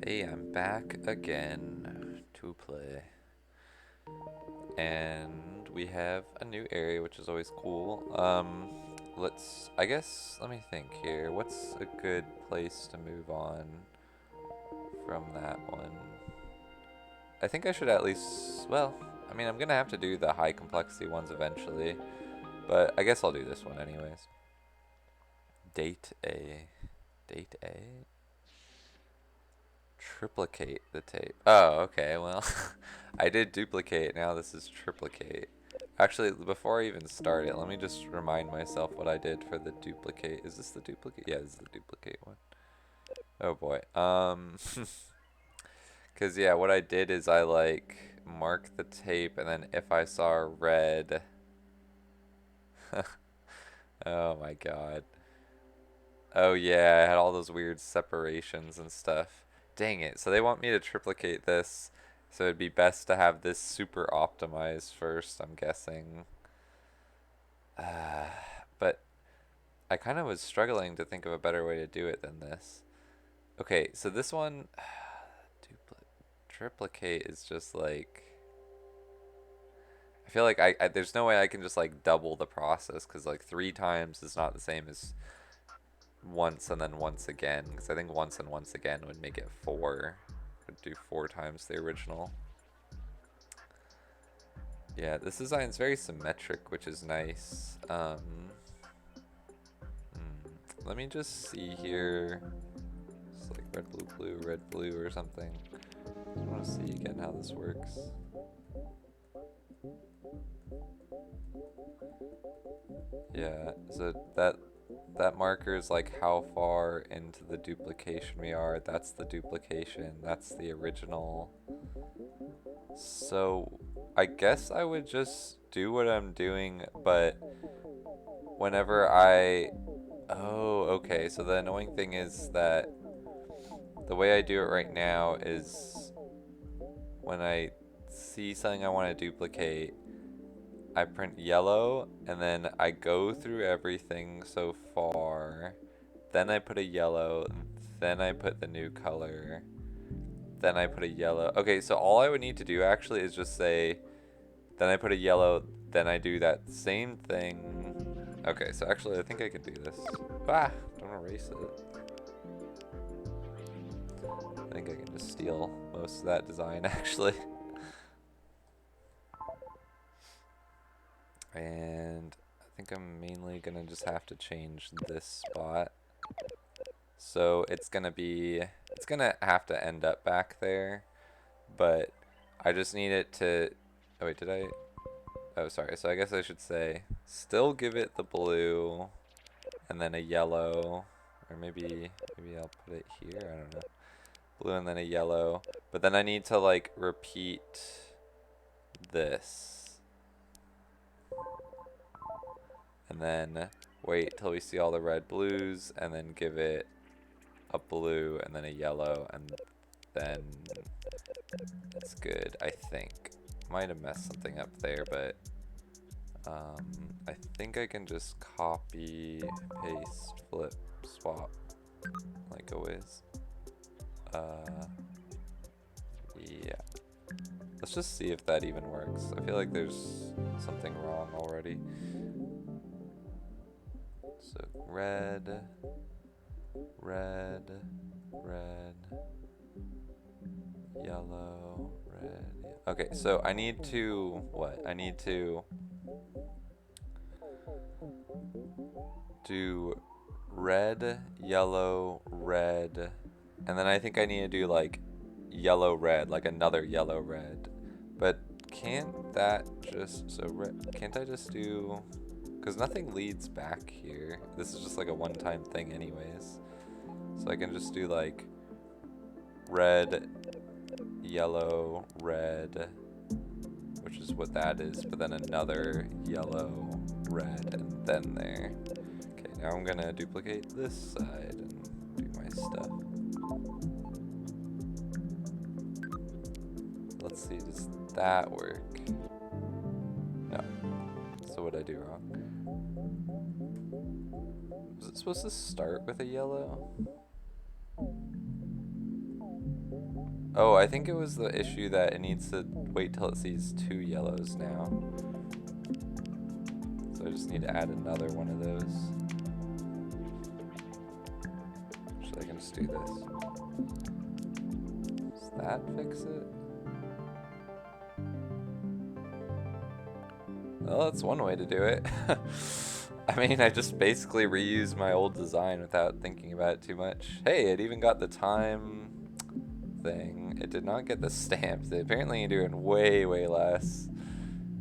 Hey, I'm back again to play. And we have a new area, which is always cool. I guess, let me think here. What's a good place to move on from that one? I think I should at least, well, I mean, I'm gonna have to do the high complexity ones eventually, but I guess I'll do this one anyways. Date A. Date A? Triplicate the tape. Oh, okay, well, I did duplicate, now this is triplicate. Actually, before I even start it, let me just remind myself what I did for the duplicate. Is this the duplicate? Yeah, this is the duplicate one. Oh boy. Cause yeah, what I did is I like mark the tape and then if I saw red, oh my god. Oh yeah, I had all those weird separations and stuff. Dang it. So they want me to triplicate this. So it'd be best to have this super optimized first, I'm guessing. But I kind of was struggling to think of a better way to do it than this. Okay, so this one, triplicate is just like, I feel like there's no way I can just like double the process because like 3 times is not the same as once and then once again, because I think once and once again would make it 4. Would do 4 times the original. Yeah, this design is very symmetric, which is nice. Let me just see here. It's like red, blue, blue, red, blue, or something. I want to see again how this works. Yeah, so that marker is like how far into the duplication we are. That's the duplication. That's the original. So I guess I would just do what I'm doing, but whenever oh, okay. So the annoying thing is that the way I do it right now is when I see something I want to duplicate, I print yellow and then I go through everything so far. Then I put a yellow, then I put the new color, then I put a yellow. Okay, so all I would need to do actually is just say, then I put a yellow, then I do that same thing. Okay, so actually I think I could do this. Ah, don't erase it. I think I can just steal most of that design actually. And I think I'm mainly gonna just have to change this spot. So it's gonna have to end up back there, but I just need it to, oh wait, did I, oh sorry, so I guess I should say, still give it the blue, and then a yellow, or maybe I'll put it here, I don't know. Blue and then a yellow, but then I need to like repeat this. And then wait till we see all the red blues, and then give it a blue, and then a yellow, and then it's good, I think. Might have messed something up there, but I think I can just copy, paste, flip, swap, like always. Yeah. Let's just see if that even works. I feel like there's something wrong already. So red, red, red, yellow, red. Okay, so I need to, what? I need to do red, yellow, red, and then I think I need to do like yellow, red, like another yellow, red. But can't that just, so red, can't I just do, because nothing leads back here. This is just like a one-time thing anyways. So I can just do like red, yellow, red, which is what that is, but then another yellow, red, and then there. Okay, now I'm gonna duplicate this side and do my stuff. Let's see, does that work? No. So what'd I do wrong? Was it supposed to start with a yellow? Oh, I think it was the issue that it needs to wait till it sees 2 yellows now. So I just need to add another one of those. Actually, I can just do this. Does that fix it? Well, that's one way to do it. I mean, I just basically reused my old design without thinking about it too much. Hey, it even got the time thing. It did not get the stamps. Apparently you're doing way, way less.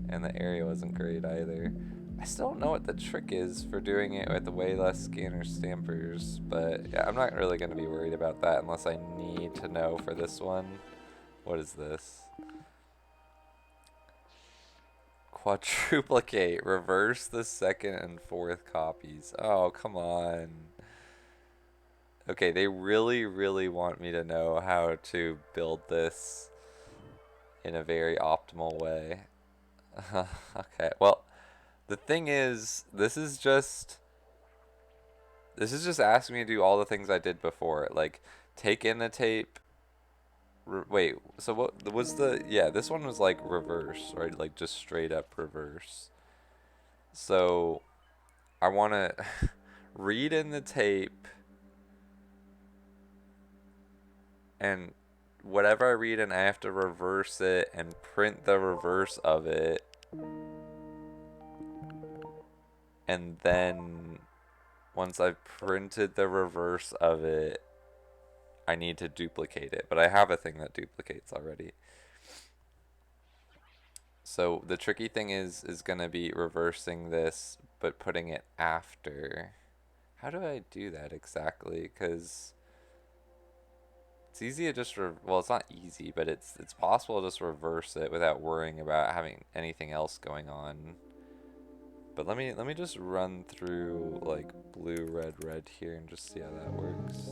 And the area wasn't great either. I still don't know what the trick is for doing it with way less scanner stampers, but yeah, I'm not really going to be worried about that unless I need to know for this one. What is this? Quadruplicate. Reverse the second and fourth copies. Oh, come on. Okay, they really, really want me to know how to build this in a very optimal way. Okay, well, the thing is, this is just asking me to do all the things I did before. Like, take in the tape. Wait, so what was the... Yeah, this one was like reverse, right? Like, just straight up reverse. So, I want to read in the tape, and whatever I read in, I have to reverse it and print the reverse of it. And then, once I've printed the reverse of it, I need to duplicate it. But I have a thing that duplicates already. So the tricky thing is going to be reversing this, but putting it after. How do I do that exactly? Because it's easy to just, well, it's not easy, but it's possible to just reverse it without worrying about having anything else going on. But let me just run through like blue, red here and just see how that works.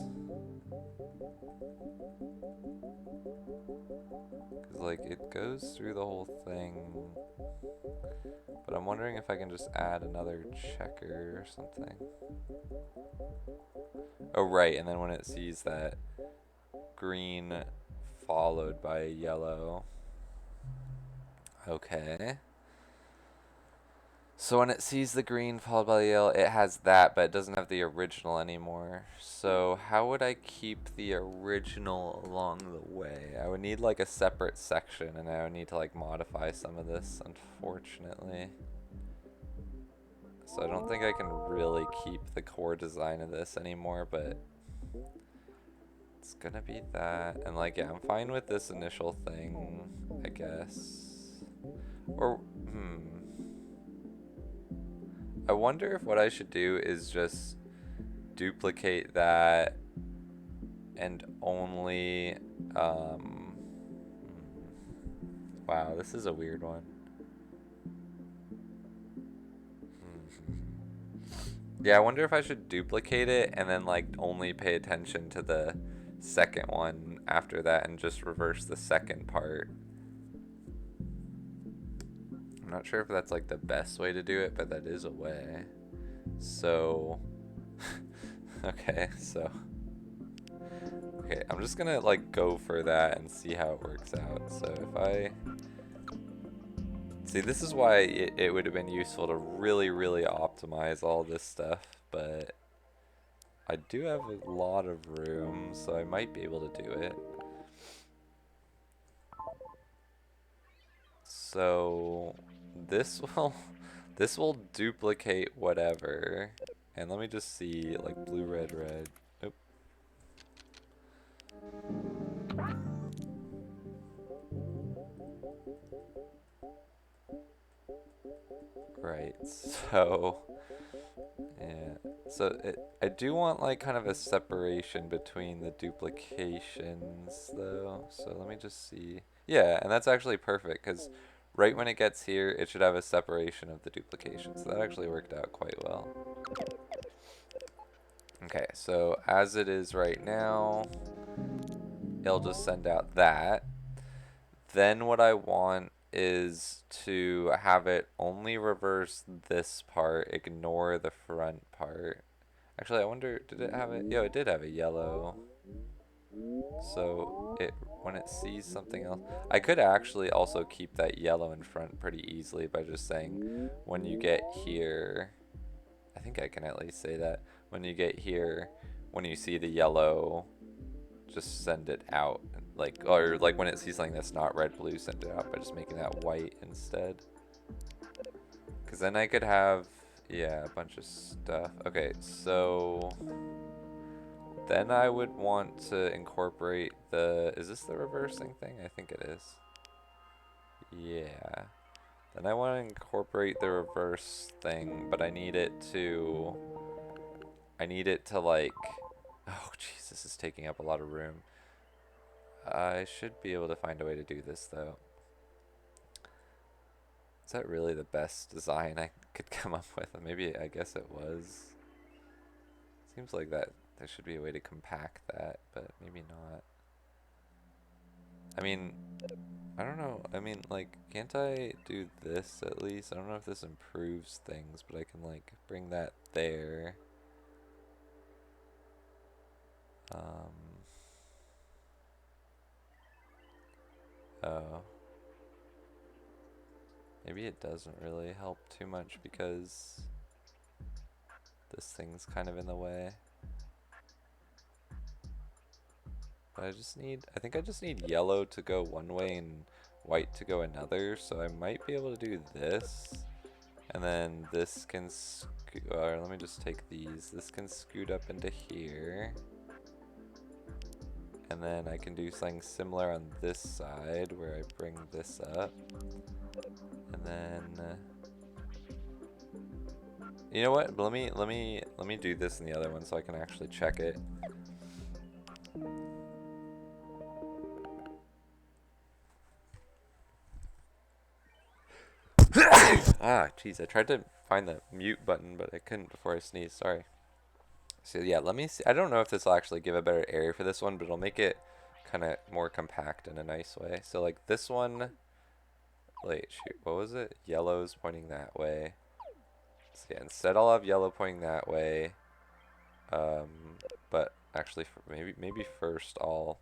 Cause like it goes through the whole thing, but I'm wondering if I can just add another checker or something. Oh right, and then when it sees that green followed by yellow. Okay. So when it sees the green followed by the yellow, it has that, but it doesn't have the original anymore. So how would I keep the original along the way? I would need like a separate section, and I would need to like modify some of this, unfortunately. So I don't think I can really keep the core design of this anymore, but it's gonna be that. And like, yeah, I'm fine with this initial thing, I guess. Or, I wonder if what I should do is just duplicate that and only, wow, this is a weird one. Yeah, I wonder if I should duplicate it and then like only pay attention to the second one after that and just reverse the second part. I'm not sure if that's like the best way to do it, but that is a way. So, okay, I'm just gonna like go for that and see how it works out. So if I see, this is why it would have been useful to really, really optimize all this stuff, but I do have a lot of room, so I might be able to do it. So this will this will duplicate whatever. And let me just see, like blue, red. Oop. Right, so yeah. So I do want like kind of a separation between the duplications though. So let me just see. Yeah, and that's actually perfect because right when it gets here, it should have a separation of the duplications. So that actually worked out quite well. Okay, so as it is right now, it'll just send out that. Then what I want is to have it only reverse this part, ignore the front part. Actually, I wonder, did it have it? Yo, it did have a yellow. So when it sees something else, I could actually also keep that yellow in front pretty easily by just saying when you get here, I think I can at least say that when you get here, when you see the yellow, just send it out. Like, or like when it sees something that's not red, blue, send it out by just making that white instead. Because then I could have, yeah, a bunch of stuff. Okay, so then I would want to incorporate the, is this the reversing thing? I think it is. Yeah. Then I want to incorporate the reverse thing, but I need it to like, oh jeez, this is taking up a lot of room. I should be able to find a way to do this though. Is that really the best design I could come up with? Maybe, I guess it was. Seems like that there should be a way to compact that, but maybe not. I mean, I don't know. I mean, like, can't I do this at least? I don't know if this improves things, but I can, like, bring that there. Oh. Maybe it doesn't really help too much because this thing's kind of in the way. But I think I just need yellow to go one way and white to go another, so I might be able to do this. And then this can or let me just take these. This can scoot up into here. And then I can do something similar on this side where I bring this up. And then you know what? Let me do this in the other one so I can actually check it. Ah, jeez, I tried to find the mute button, but I couldn't before I sneezed. Sorry. So yeah, let me see. I don't know if this will actually give a better area for this one, but it'll make it kind of more compact in a nice way. So like this one, wait, shoot, what was it? Yellow's pointing that way. So yeah, instead I'll have yellow pointing that way. But actually, maybe first I'll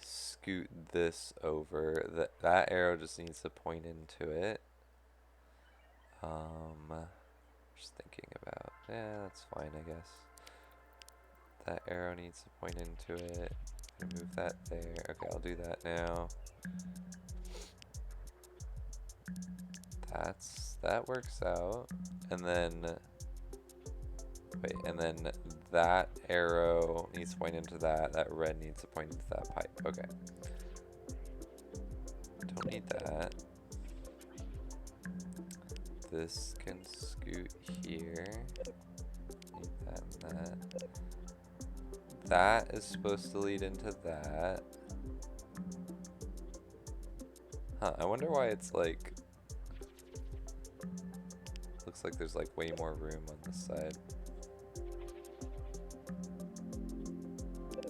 scoot this over. That arrow just needs to point into it. Just thinking about, yeah, that's fine, I guess. That arrow needs to point into it. Move that there. Okay, I'll do that now. That works out. And then, wait, and then that arrow needs to point into that. That red needs to point into that pipe. Okay. Don't need that. This can scoot here. Need that and that. That is supposed to lead into that. Huh, I wonder why it's like... Looks like there's like way more room on this side.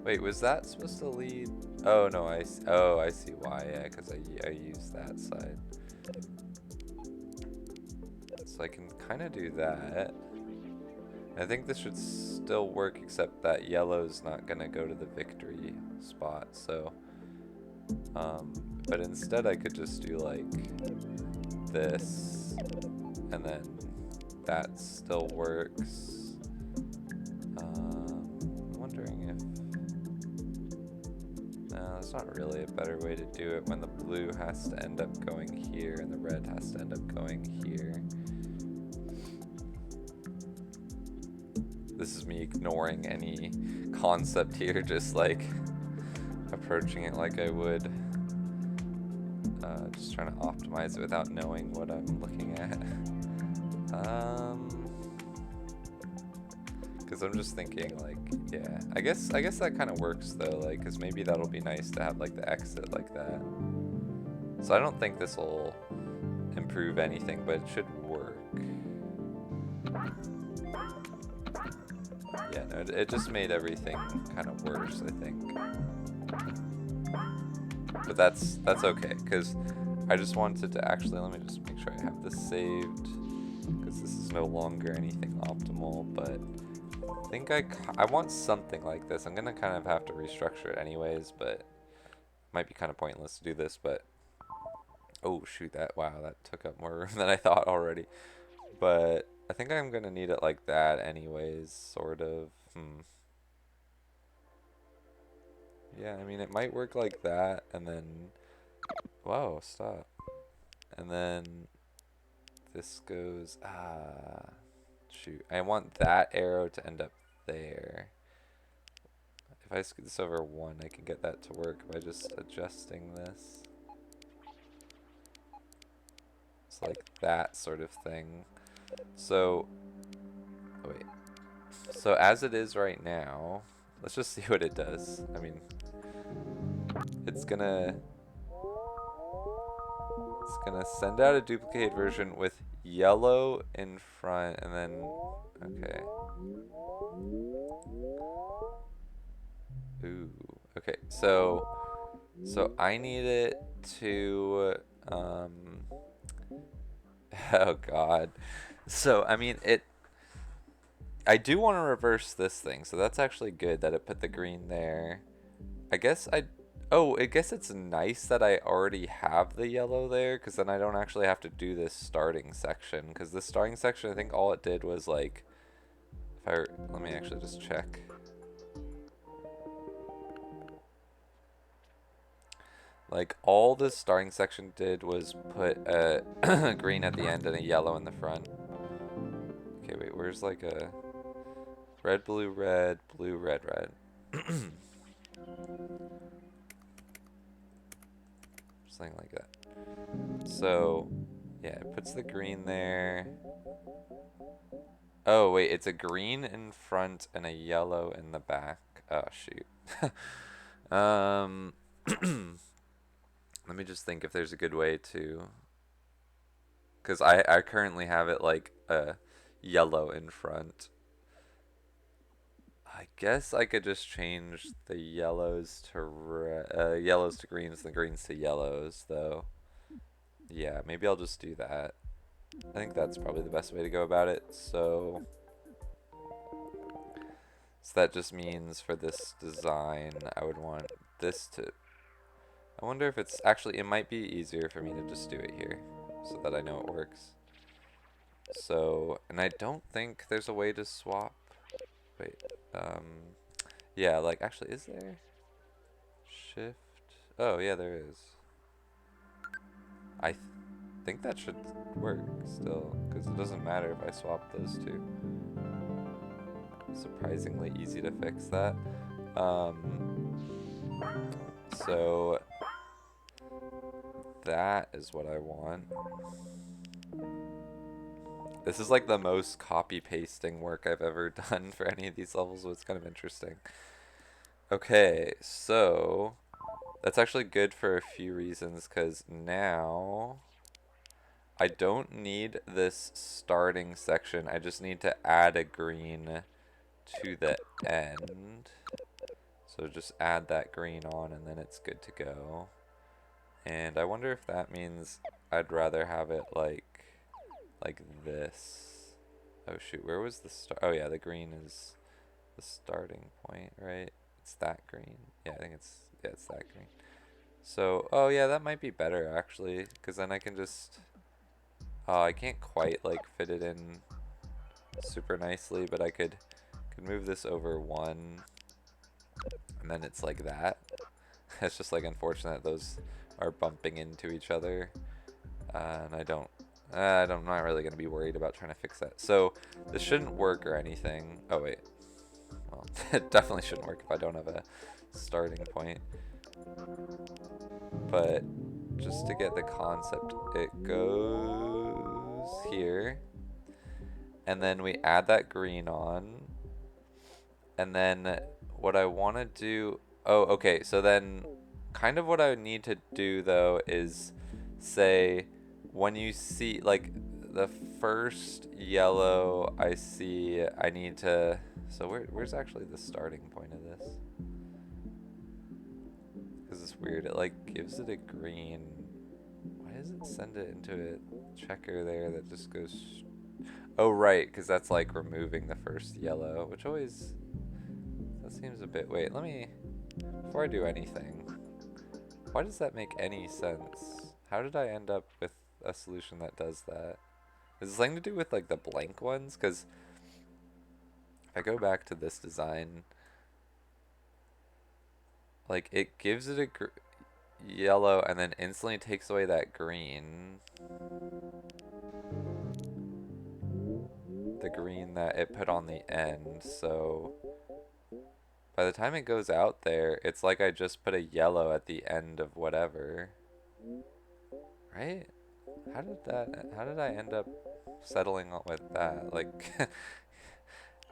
Wait, was that supposed to lead? Oh no, I see why. Yeah, because I used that side. So I can kind of do that. I think this should still work, except that yellow's not gonna go to the victory spot. So, but instead I could just do like this, and then that still works. I'm wondering if no, that's not really a better way to do it when the blue has to end up going here and the red has to end up going here. This is me ignoring any concept here, just like approaching it like I would. Just trying to optimize it without knowing what I'm looking at. Because I'm just thinking like, yeah, I guess that kind of works though, like, because maybe that'll be nice to have like the exit like that. So I don't think this will improve anything, but it should work. Yeah, no, it just made everything kind of worse, I think. But that's okay, because I just wanted to actually, let me just make sure I have this saved, because this is no longer anything optimal, but think I want something like this. I'm gonna kind of have to restructure it anyways, but might be kind of pointless to do this, but oh shoot, wow, that took up more room than I thought already. But I think I'm gonna need it like that anyways, sort of. Yeah, I mean it might work like that, and then whoa, stop. And then this goes shoot. I want that arrow to end up there. If I scoot this over one, I can get that to work by just adjusting this. It's like that sort of thing. So, oh wait. So as it is right now, let's just see what it does. I mean, it's gonna send out a duplicate version with yellow in front, and then okay. Ooh. Okay. So I need it to oh god. So I mean I do want to reverse this thing, so that's actually good that it put the green there. I guess I guess it's nice that I already have the yellow there, because then I don't actually have to do this starting section, because the starting section, I think all it did was like, let me actually just check. Like, all this starting section did was put a green at the end and a yellow in the front. Okay, wait, where's like a red, blue, red, blue, red, red? Something like that. So, yeah, it puts the green there. Oh, wait, it's a green in front and a yellow in the back. Oh, shoot. um, let me just think if there's a good way to... Because I currently have it like a yellow in front. I guess I could just change the yellows to yellows to greens, the greens to yellows, though. Yeah, maybe I'll just do that. I think that's probably the best way to go about it. So that just means for this design, I would want this to... I wonder if it's... Actually, it might be easier for me to just do it here so that I know it works. So, and I don't think there's a way to swap... Wait, yeah, like, actually, is there? Shift... Oh, yeah, there is. I think that should work still, because it doesn't matter if I swap those two. Surprisingly easy to fix that. So that is what I want. This is like the most copy pasting work I've ever done for any of these levels, so it's kind of interesting. Okay, so that's actually good for a few reasons, because now I don't need this starting section. I just need to add a green to the end. So just add that green on and then it's good to go. And I wonder if that means I'd rather have it like this. Oh shoot, where was the start? Oh yeah, the green is the starting point, right? It's that green. Yeah, I think it's that green. So, oh yeah, that might be better actually, because then I can just, oh, I can't quite like fit it in super nicely, but I could move this over one, and then it's like that. It's just like unfortunate those are bumping into each other, and I'm not really gonna be worried about trying to fix that. So this shouldn't work or anything. Oh wait, well, it definitely shouldn't work if I don't have a starting point. But just to get the concept, it goes here, and then we add that green on, and then what I want to do, oh, okay, so then kind of what I need to do though is say when you see like the first yellow I see, I need to, so where's actually the starting point of this? Because it's weird, it like gives it a green. Why does it send it into a checker there that just goes... Oh, right, because that's like removing the first yellow, which always, that seems a bit, wait, let me, before I do anything, why does that make any sense? How did I end up with a solution that does that? Is it something to do with like the blank ones? Because if I go back to this design, like it gives it a yellow and then instantly takes away that green. The green that it put on the end, so by the time it goes out there, it's like I just put a yellow at the end of whatever. Right? How did I end up settling on with that? Like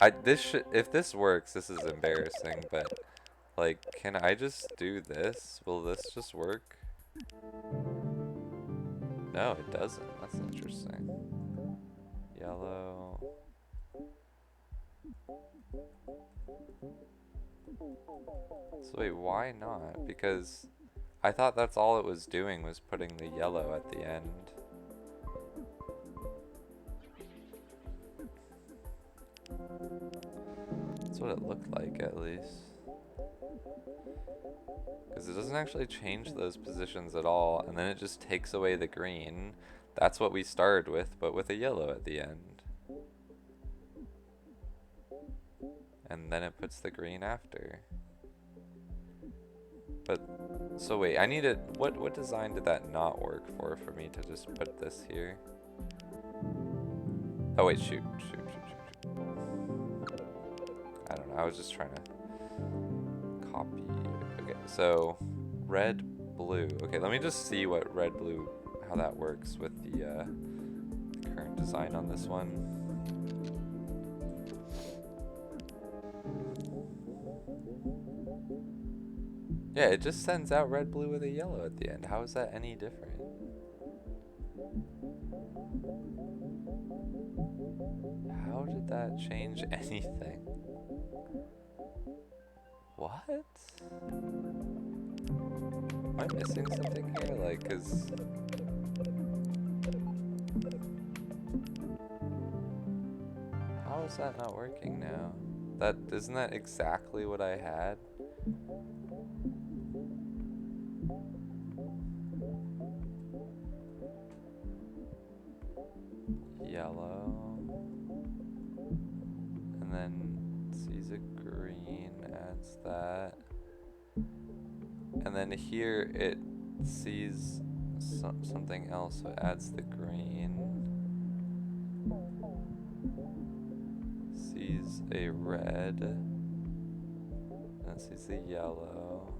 if this works, this is embarrassing, but like can I just do this? Will this just work? No, it doesn't. That's interesting. Yellow. So wait, why not? Because I thought that's all it was doing was putting the yellow at the end. That's what it looked like, at least. Because it doesn't actually change those positions at all, and then it just takes away the green. That's what we started with, but with a yellow at the end. And then it puts the green after. But, so wait, I needed, what design did that not work for me to just put this here? Oh wait, shoot. I don't know, I was just trying to copy. Okay, so red, blue. Okay, let me just see what red, blue, how that works with the current design on this one. Yeah, it just sends out red, blue with a yellow at the end. How is that any different? How did that change anything? What? Am I missing something here? Like, cause how is that not working now? Isn't that exactly what I had? Yellow. And then sees a green, adds that. And then here it sees something else, so it adds the green. Sees a red. And it sees the yellow.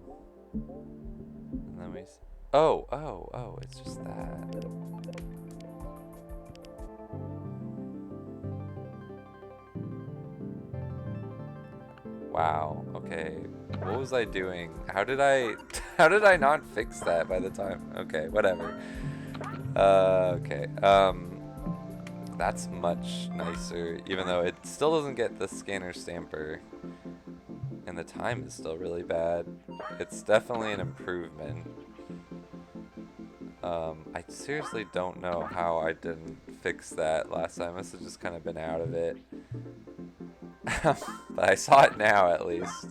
And then we oh, it's just that. Wow, okay. What was I doing? How did I how did I not fix that by the time? Okay, whatever. Okay. That's much nicer, even though it still doesn't get the scanner stamper. And the time is still really bad. It's definitely an improvement. I seriously don't know how I didn't fix that last time. I must have just kind of been out of it. But I saw it now, at least.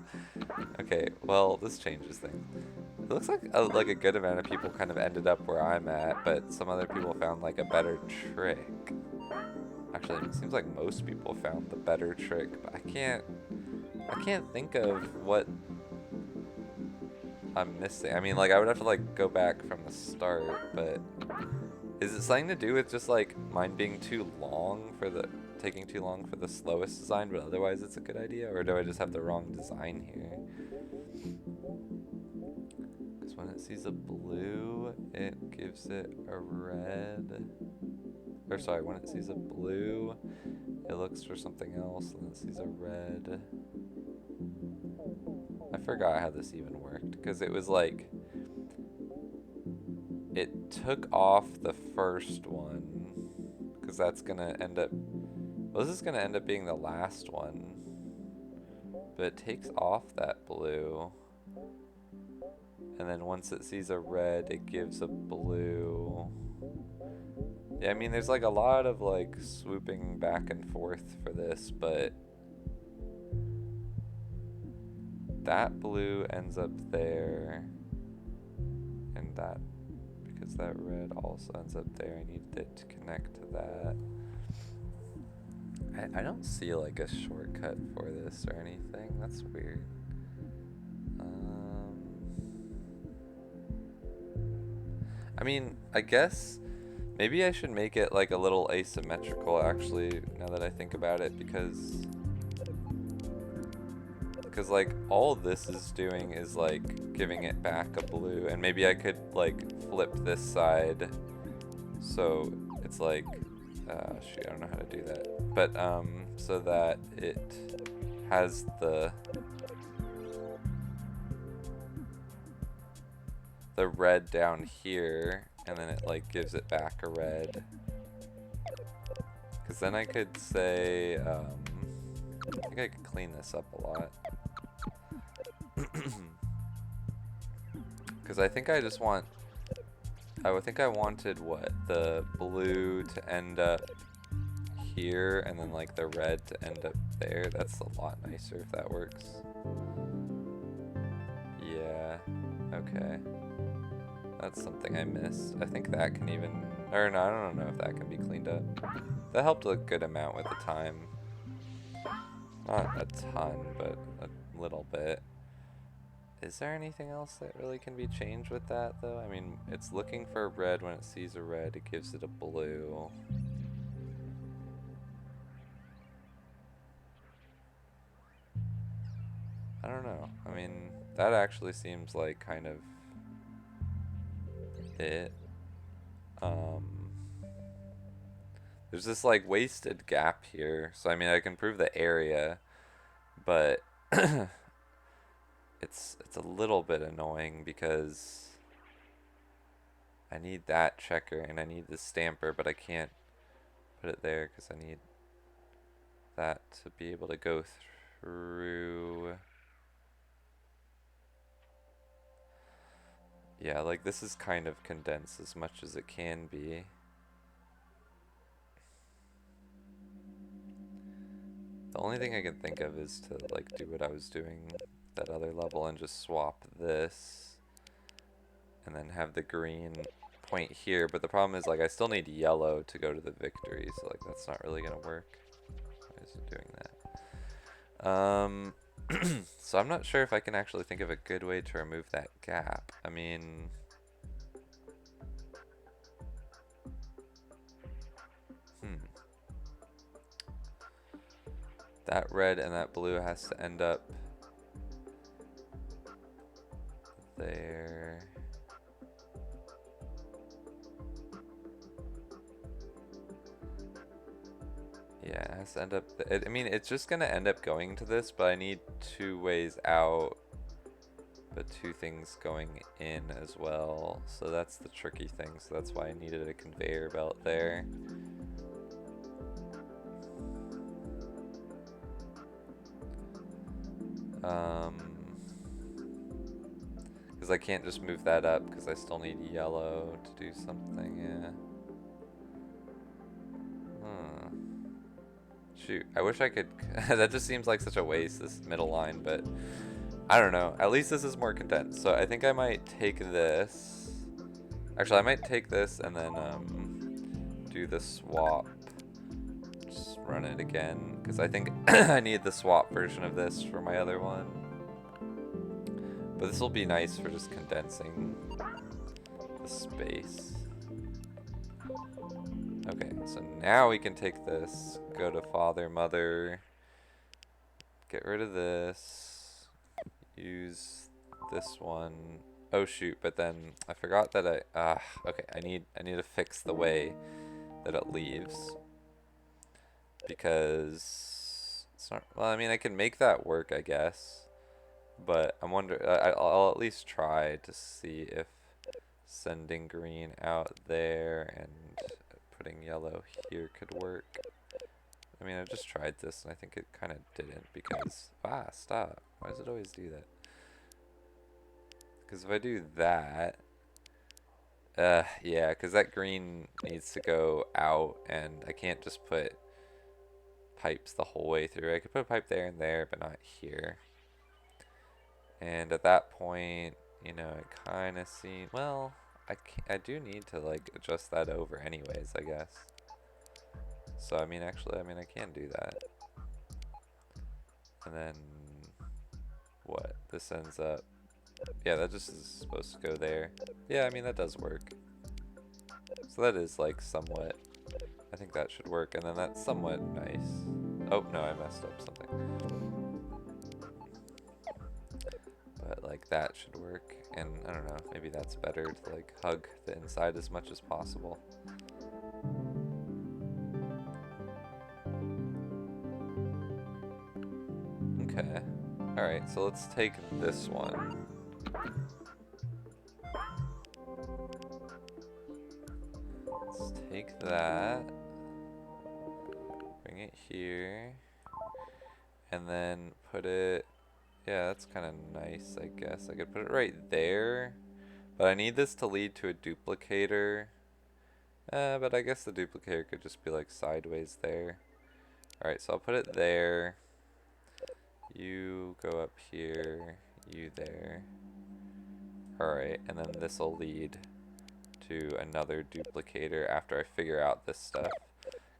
Okay, well, this changes things. It looks like a good amount of people kind of ended up where I'm at, but some other people found like a better trick. Actually, it seems like most people found the better trick, but I can't think of what I'm missing. I mean, like, I would have to like go back from the start, but is it something to do with just like mine being too long for taking too long for the slowest design, but otherwise it's a good idea? Or do I just have the wrong design here? Because when it sees a blue, it gives it a red. Or sorry, when it sees a blue, it looks for something else, and it sees a red. I forgot how this even worked, because it was like, it took off the first one, because that's gonna end up, well, this is gonna end up being the last one, but it takes off that blue, and then once it sees a red, it gives a blue. Yeah, I mean, there's like a lot of like swooping back and forth for this, but that blue ends up there, and that, because that red also ends up there, I need it to connect to that. I don't see like a shortcut for this or anything. That's weird. I mean, I guess maybe I should make it like a little asymmetrical actually, now that I think about it, because like all this is doing is like giving it back a blue, and maybe I could like flip this side so it's like shoot, I don't know how to do that, but so that it has the red down here, and then it like gives it back a red. Because then I could say, I think I could clean this up a lot. Because I think I just want, I would think I wanted what? The blue to end up here, and then like the red to end up there. That's a lot nicer if that works. Yeah, okay. That's something I missed. I think that can even, or no, I don't know if that can be cleaned up. That helped a good amount with the time. Not a ton, but a little bit. Is there anything else that really can be changed with that, though? I mean, it's looking for a red. When it sees a red, it gives it a blue. I don't know. I mean, that actually seems like kind of it. Um, there's this like wasted gap here. So I mean, I can prove the area, but it's a little bit annoying because I need that checker and I need the stamper, but I can't put it there because I need that to be able to go through. Yeah, like this is kind of condensed as much as it can be. The only thing I can think of is to like do what I was doing that other level and just swap this and then have the green point here, but the problem is like I still need yellow to go to the victory, so like that's not really gonna work. Why is it doing that? So I'm not sure if I can actually think of a good way to remove that gap. I mean, that red and that blue has to end up there. Yeah, it has to end up. I mean, it's just gonna end up going to this, but I need two ways out, but two things going in as well. So that's the tricky thing. So that's why I needed a conveyor belt there. Because I can't just move that up because I still need yellow to do something. Yeah. Shoot, I wish I could. That just seems like such a waste, this middle line, but I don't know. At least this is more condensed. So I think I might take this. Actually, I might take this and then do the swap. Just run it again, because I think I need the swap version of this for my other one. But this will be nice for just condensing the space. Okay, so now we can take this, go to father, mother, get rid of this, use this one. Oh shoot, but then I forgot that okay, I need to fix the way that it leaves, because it's not, well, I mean, I can make that work, I guess, but I'm wondering, I'll at least try to see if sending green out there and putting yellow here could work. I mean, I just tried this and I think it kind of didn't, because, stop. Why does it always do that? Because if I do that, Yeah, because that green needs to go out, and I can't just put pipes the whole way through. I could put a pipe there and there, but not here. And at that point, you know, it kind of seems, well, I do need to like adjust that over anyways, I guess. So I mean, actually, I mean, I can do that. And then what? This ends up, yeah, that just is supposed to go there. Yeah, I mean, that does work. So that is like somewhat, I think that should work. And then that's somewhat nice. Oh, no, I messed up something. But like that should work. And I don't know, maybe that's better to like hug the inside as much as possible. Okay. Alright, so let's take this one. Let's take that. Bring it here. And then put it... Yeah, that's kind of nice, I guess. I could put it right there. But I need this to lead to a duplicator. But I guess the duplicator could just be like sideways there. Alright, so I'll put it there. You go up here. You there. Alright, and then this will lead to another duplicator after I figure out this stuff.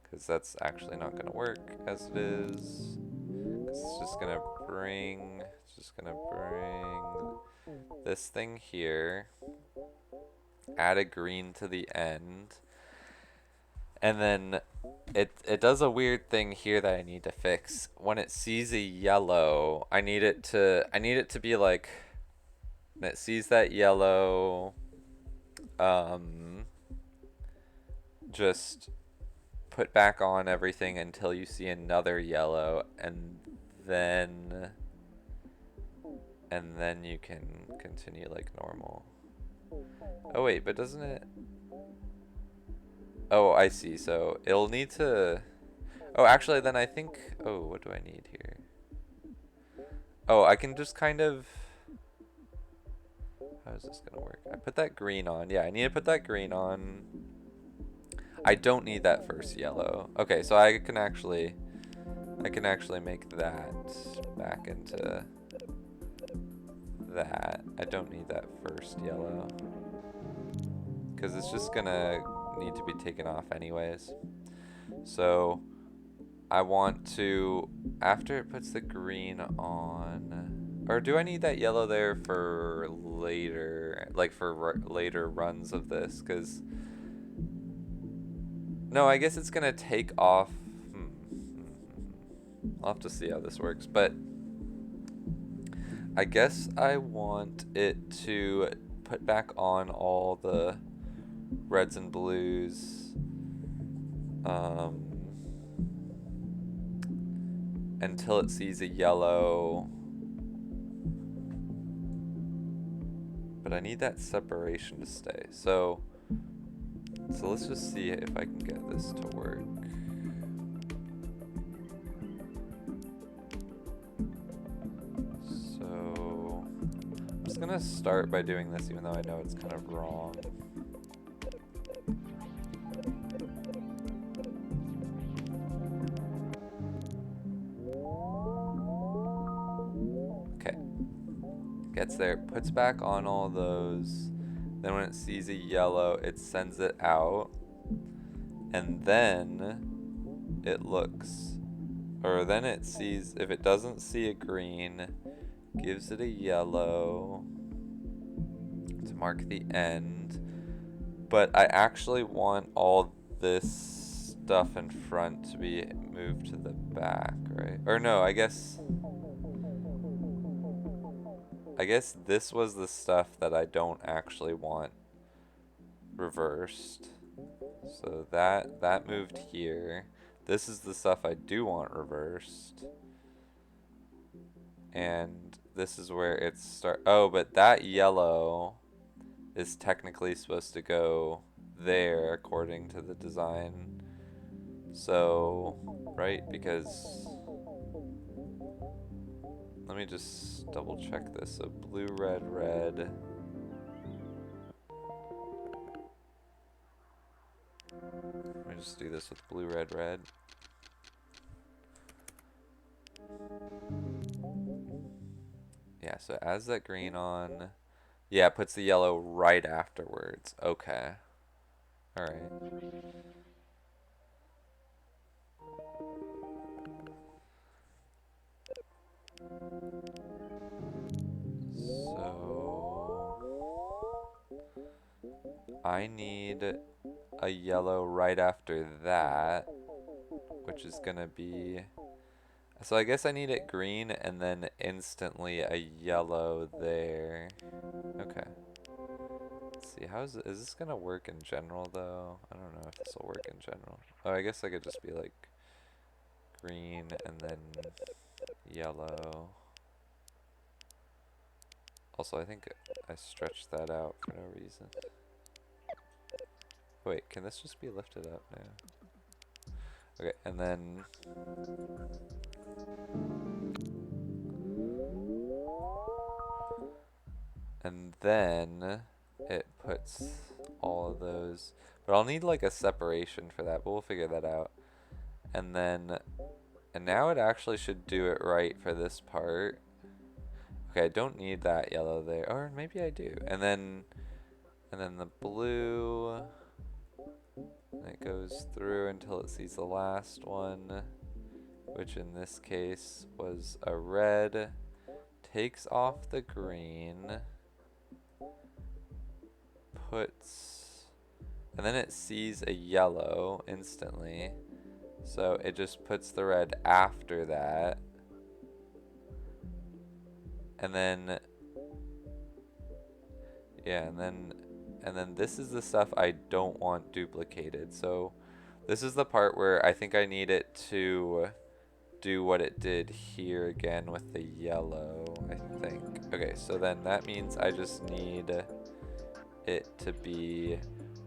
Because that's actually not going to work as it is. It's just going to bring this thing here. Add a green to the end. And then it does a weird thing here that I need to fix. When it sees a yellow, I need it to be like, when it sees that yellow, just put back on everything until you see another yellow, and then you can continue like normal. Oh wait, but doesn't it? Oh, I see. So it'll need to... Oh, actually, then I think... Oh, what do I need here? Oh, I can just kind of... How is this gonna work? I put that green on. Yeah, I need to put that green on. I don't need that first yellow. Okay, so I can actually make that back into that. I don't need that first yellow, because it's just gonna need to be taken off anyways. So I want to, after it puts the green on, or do I need that yellow there for later, like for later runs of this? Because no, I guess it's gonna take off. I'll have to see how this works, but I guess I want it to put back on all the reds and blues until it sees a yellow. But I need that separation to stay. So let's just see if I can get this to work. So I'm just gonna start by doing this, even though I know it's kind of wrong. Okay. Gets there, puts back on all those. Then when it sees a yellow, it sends it out. And then it looks, or then it sees, if it doesn't see a green, gives it a yellow to mark the end. But I actually want all this stuff in front to be moved to the back, right? Or no, I guess this was the stuff that I don't actually want reversed. So that moved here. This is the stuff I do want reversed. And this is where it oh, but that yellow is technically supposed to go there according to the design. So, right, because let me just double check this. So blue, red, red. just do this with blue, red, red. Yeah, so it adds that green on. Yeah, it puts the yellow right afterwards. Okay. Alright. So I need a yellow right after that, which is gonna be, so I guess I need it green and then instantly a yellow there. Okay. Let's see, is this gonna work in general though? I don't know if this will work in general. Oh, I guess I could just be like green and then yellow. Also, I think I stretched that out for no reason. Wait, can this just be lifted up now? Okay, and then it puts all of those, but I'll need like a separation for that, but we'll figure that out. And now it actually should do it right for this part. Okay, I don't need that yellow there, or maybe I do. And then the blue, and it goes through until it sees the last one, which in this case was a red, takes off the green, and then it sees a yellow instantly, so it just puts the red after that, and then yeah, and then this is the stuff I don't want duplicated. So this is the part where I think I need it to do what it did here again with the yellow, I think. Okay, so then that means I just need it to be,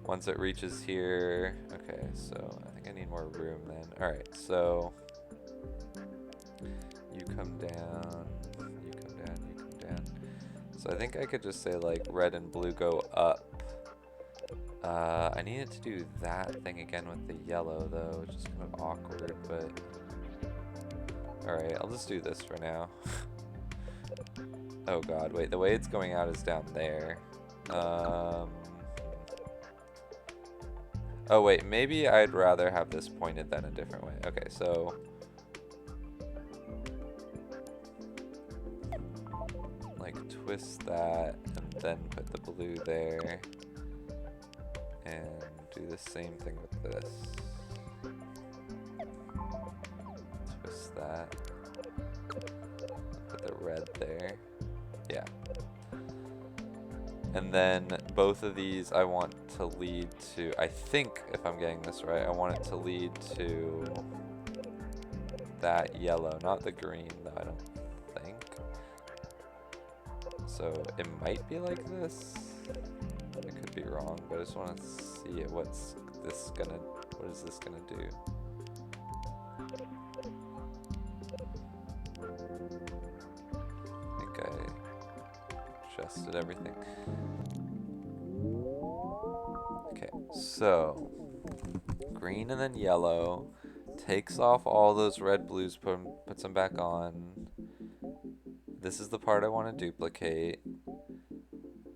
once it reaches here, okay, so I think I need more room then. Alright, so you come down, you come down, you come down. So I think I could just say like red and blue go up. I need it to do that thing again with the yellow though, which is kind of awkward, but alright, I'll just do this for now. Oh god, wait, the way it's going out is down there. Oh wait, maybe I'd rather have this pointed than a different way. Okay, so like twist that and then put the blue there and do the same thing with this. Twist that. Put the red there. Yeah. And then both of these I want to lead to, I think if I'm getting this right, I want it to lead to that yellow, not the green though, I don't think. So it might be like this. I could be wrong, but I just want to see what is this gonna do? I think I adjusted everything. Okay, so green and then yellow, takes off all those red blues, puts them back on. This is the part I want to duplicate.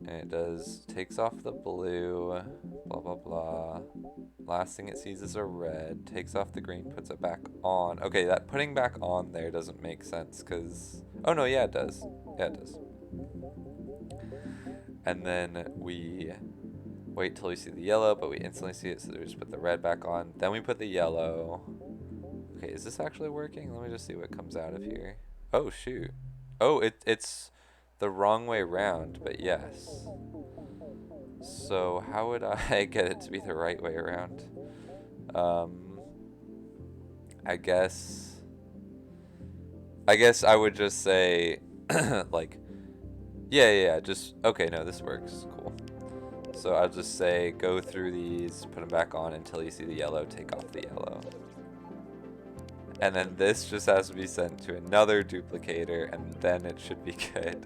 And it takes off the blue, blah blah blah. Last thing it sees is a red, takes off the green, puts it back on. Okay, that putting back on there doesn't make sense because, oh no, yeah it does. Yeah it does. And then we wait till we see the yellow, but we instantly see it, so we just put the red back on. Then we put the yellow. Okay, is this actually working? Let me just see what comes out of here. Oh shoot. Oh, it's the wrong way around, but yes. So how would I get it to be the right way around? I guess I would just say like yeah, just okay, no, this works. Cool. So I'll just say go through these, put them back on until you see the yellow, take off the yellow. And then this just has to be sent to another duplicator and then it should be good.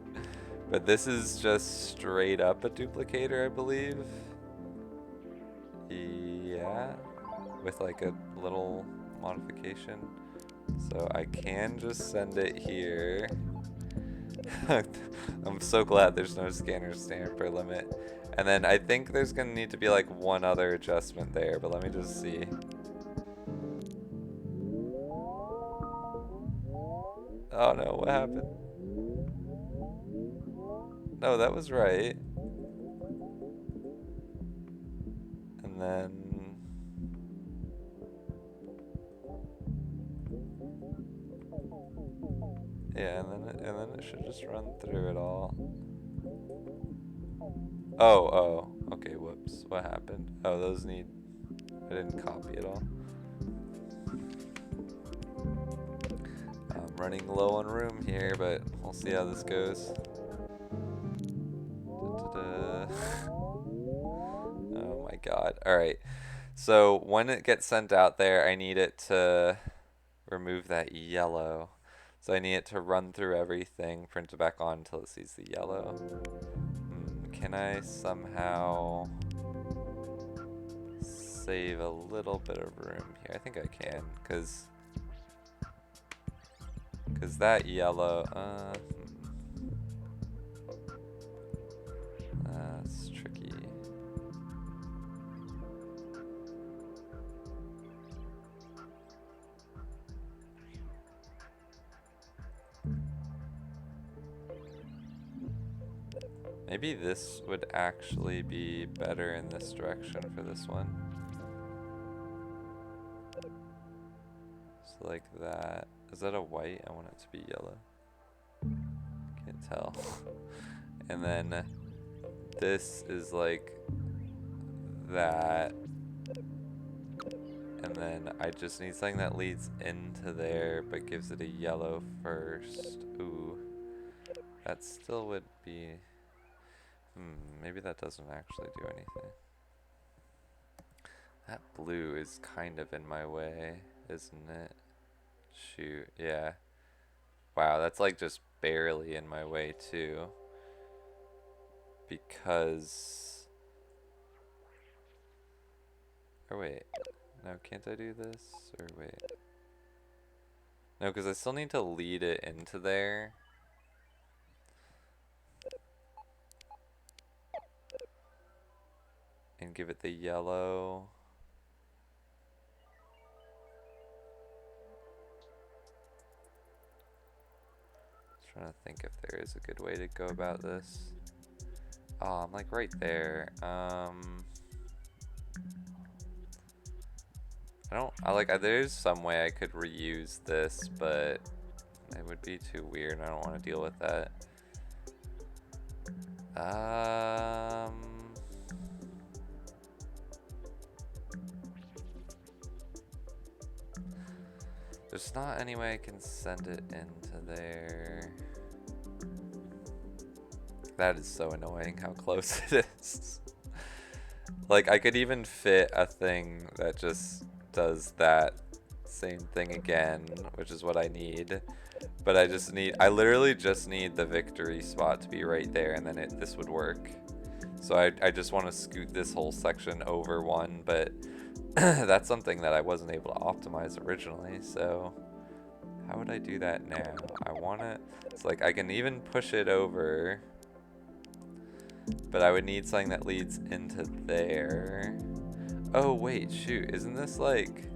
But this is just straight up a duplicator, I believe. Yeah. with like a little modification. So I can just send it here. I'm so glad there's no scanner stamper limit. And then I think there's gonna need to be like one other adjustment there, but let me just see. Oh no, what happened? No, that was right. And then yeah, and then it should just run through it all. Oh, okay, whoops. What happened? Oh, those need I didn't copy it all. I'm running low on room here, but we'll see how this goes. Oh my god. Alright. So when it gets sent out there, I need it to remove that yellow. So I need it to run through everything, print it back on until it sees the yellow. Can I somehow save a little bit of room here? I think I can, because that yellow, that's tricky. Maybe this would actually be better in this direction for this one. So like that. Is that a white? I want it to be yellow. Can't tell. And then this is like that. And then I just need something that leads into there but gives it a yellow first. Ooh. That still would be... maybe that doesn't actually do anything. That blue is kind of in my way, isn't it? Shoot, yeah. Wow, that's like just barely in my way too. Because... Or wait. No, can't I do this? Or wait. No, because I still need to lead it into there. And give it the yellow. Trying to think if there is a good way to go about this. Oh, I'm like right there. There's some way I could reuse this, but it would be too weird. I don't want to deal with that. There's not any way I can send it into there. That is so annoying how close it is. Like, I could even fit a thing that just does that same thing again, which is what I need. But I literally just need the victory spot to be right there, and then this would work. So I just want to scoot this whole section over one, but that's something that I wasn't able to optimize originally, so how would I do that now? It's like I can even push it over, but I would need something that leads into there. Oh wait, shoot, isn't this like,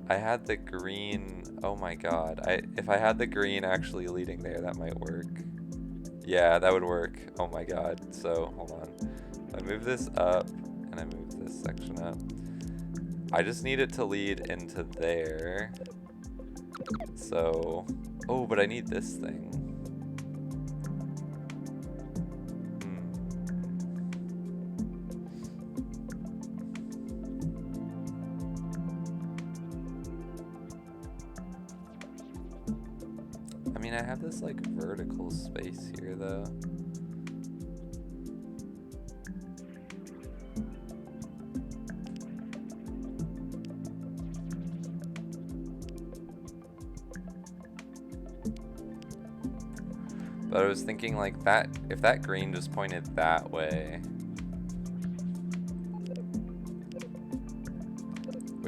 I had the green, oh my god, if I had the green actually leading there, that might work. Yeah, that would work. Oh my god. So, hold on. I move this up, and I move this section up. I just need it to lead into there. So, oh, but I need this thing. I mean, I have this like vertical space here though. But I was thinking like that, if that green just pointed that way,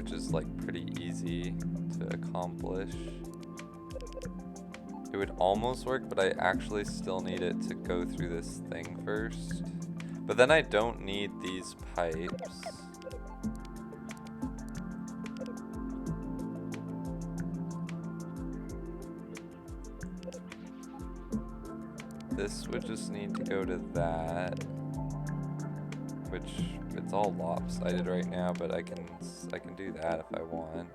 which is like pretty easy to accomplish. It would almost work, but I actually still need it to go through this thing first. But then I don't need these pipes. This would just need to go to that, which it's all lopsided right now, but I can do that if I want.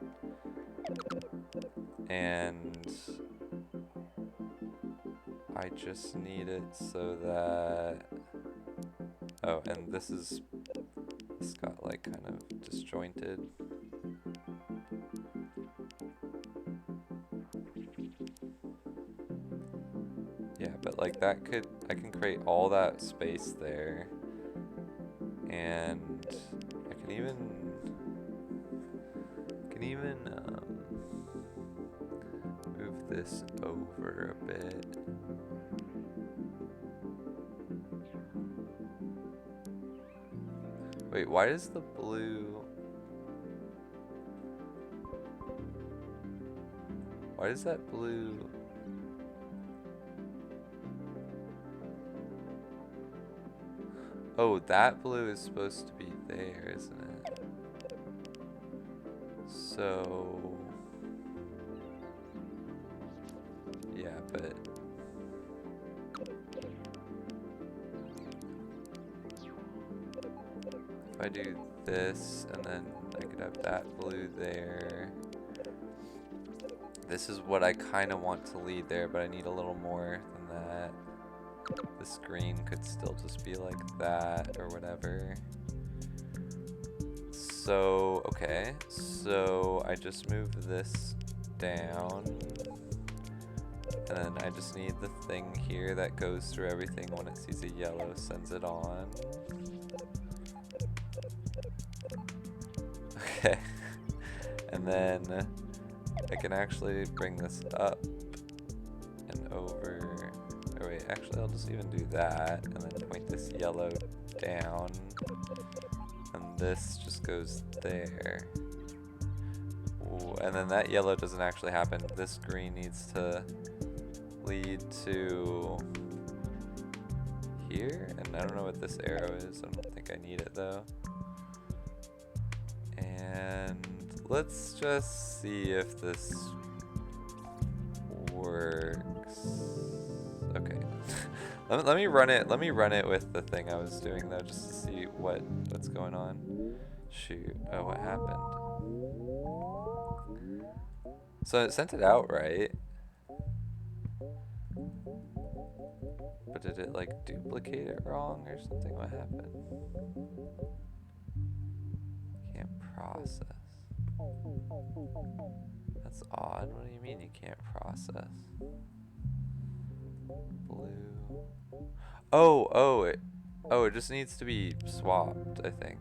And I just need it so that, oh, and this got like kind of disjointed. Yeah, but like that I can create all that space there, and I can even move this over a bit. Wait, why does the blue... Why does that blue... Oh, that blue is supposed to be there, isn't it? So... Yeah, but... If I do this, and then I could have that blue there. This is what I kind of want to lead there, but I need a little more than that. This green could still just be like that, or whatever. So, okay. So, I just move this down. And then I just need the thing here that goes through everything when it sees a yellow, sends it on. Okay. And then I can actually bring this up and over. Oh wait, actually I'll just even do that and then point this yellow down. And this just goes there. Ooh, and then that yellow doesn't actually happen. This green needs to lead to here. And I don't know what this arrow is. I don't think I need it though. And let's just see if this works. Okay. let me run it. Let me run it with the thing I was doing though, just to see what's going on. Shoot. Oh, what happened? So it sent it out right, but did it like duplicate it wrong or something? What happened? Can't process. That's odd. What do you mean you can't process? Blue. Oh, it just needs to be swapped, I think.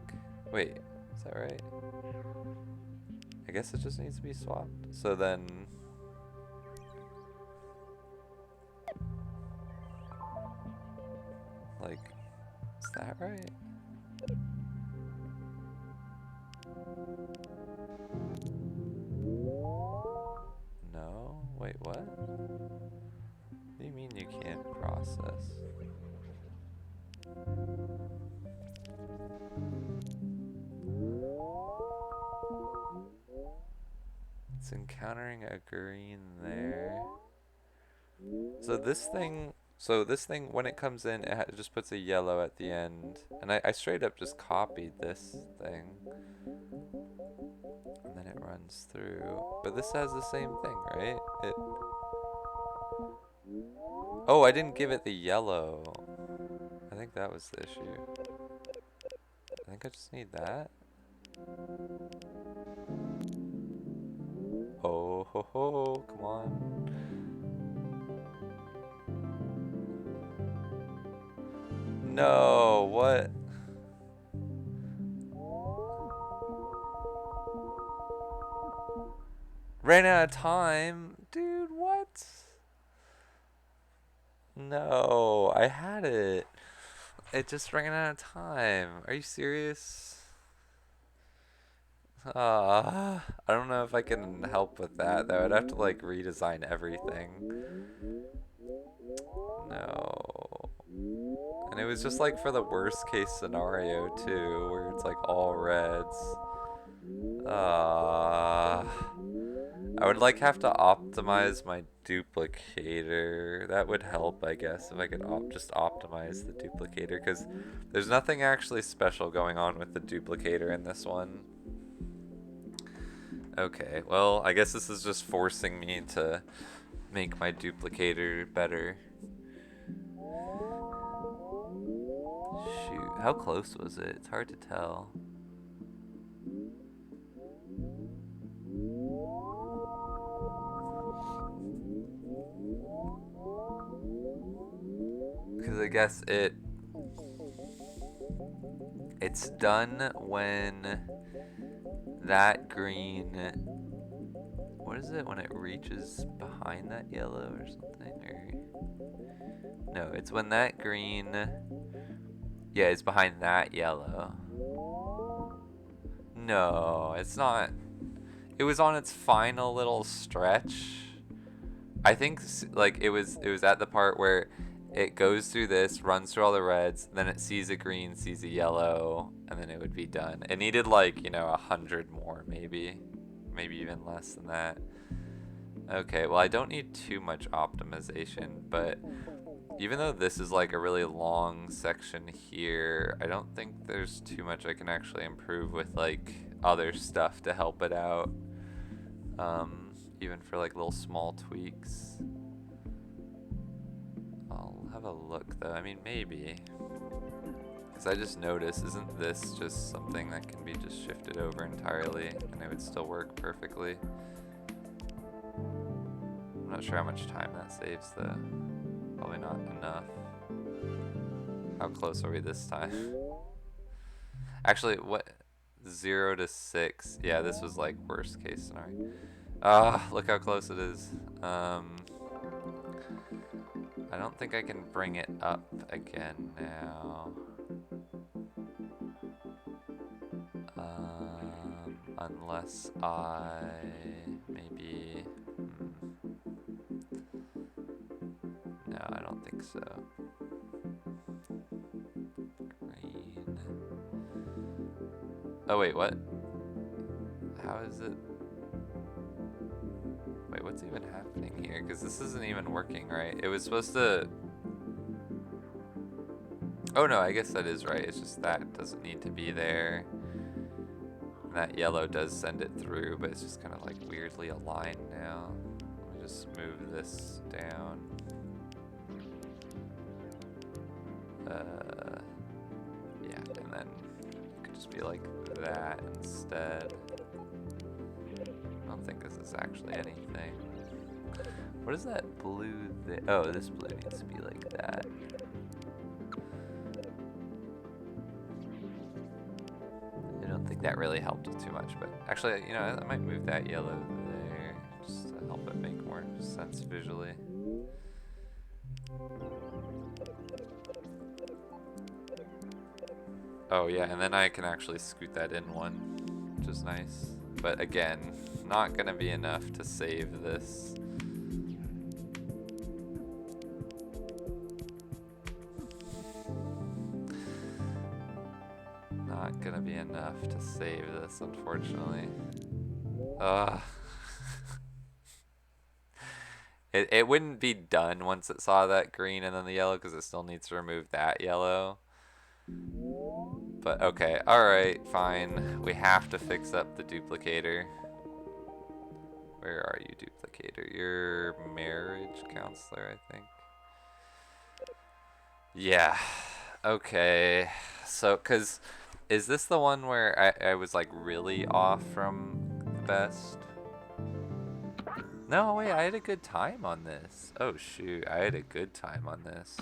Wait, is that right? I guess it just needs to be swapped. So then... Like, is that right? No? Wait, what? What do you mean you can't process? It's encountering a green there. So this thing, when it comes in, it just puts a yellow at the end. And I straight up just copied this thing. And then it runs through. But this has the same thing, right? Oh, I didn't give it the yellow. I think that was the issue. I think I just need that. Oh ho ho, come on. No, what? Ran out of time? Dude, what? No, I had it. It just ran out of time. Are you serious? I don't know if I can help with that though. I'd have to like redesign everything. No. And it was just like for the worst case scenario too, where it's like all reds. I would like have to optimize my duplicator. That would help, I guess, if I could just optimize the duplicator, because there's nothing actually special going on with the duplicator in this one. Okay, well, I guess this is just forcing me to make my duplicator better. Shoot, how close was it? It's hard to tell. Because I guess it's done when that green, what is it, when it reaches behind that yellow or something? Or no, it's when that green, yeah, it's behind that yellow. No, it's not. It was on its final little stretch. I think like it was at the part where it goes through this, runs through all the reds, then it sees a green, sees a yellow, and then it would be done. It needed like, 100 more maybe even less than that. Okay, well I don't need too much optimization, but even though this is like a really long section here, I don't think there's too much I can actually improve with like other stuff to help it out. Even for like little small tweaks. I'll have a look though. I mean, maybe. Because I just noticed, isn't this just something that can be just shifted over entirely and it would still work perfectly? I'm not sure how much time that saves though. Probably not enough. How close are we this time? Actually, what? 0 to 6. Yeah, this was like worst case scenario. Look how close it is. I don't think I can bring it up again now. Unless I maybe. No, I don't think so. Green. Oh wait, what? How is it? Wait, what's even happening here? Because this isn't even working right. It was supposed to... Oh no, I guess that is right. It's just that doesn't need to be there. And that yellow does send it through, but it's just kind of like weirdly aligned now. Let me just move this down. Yeah, and then it could just be like that instead. I don't think this is actually anything. What is that blue there? Oh, this blue needs to be like that. I don't think that really helped too much, but actually, I might move that yellow there just to help it make more sense visually. Oh yeah, and then I can actually scoot that in one, which is nice. But again, not gonna be enough to save this. Not gonna be enough to save this, unfortunately. It wouldn't be done once it saw that green and then the yellow, because it still needs to remove that yellow. But okay, alright, fine. We have to fix up the duplicator. Where are you, duplicator? You're marriage counselor, I think. Yeah. Okay. So, because is this the one where I was like really off from the best? No, wait, I had a good time on this. Oh shoot, I had a good time on this.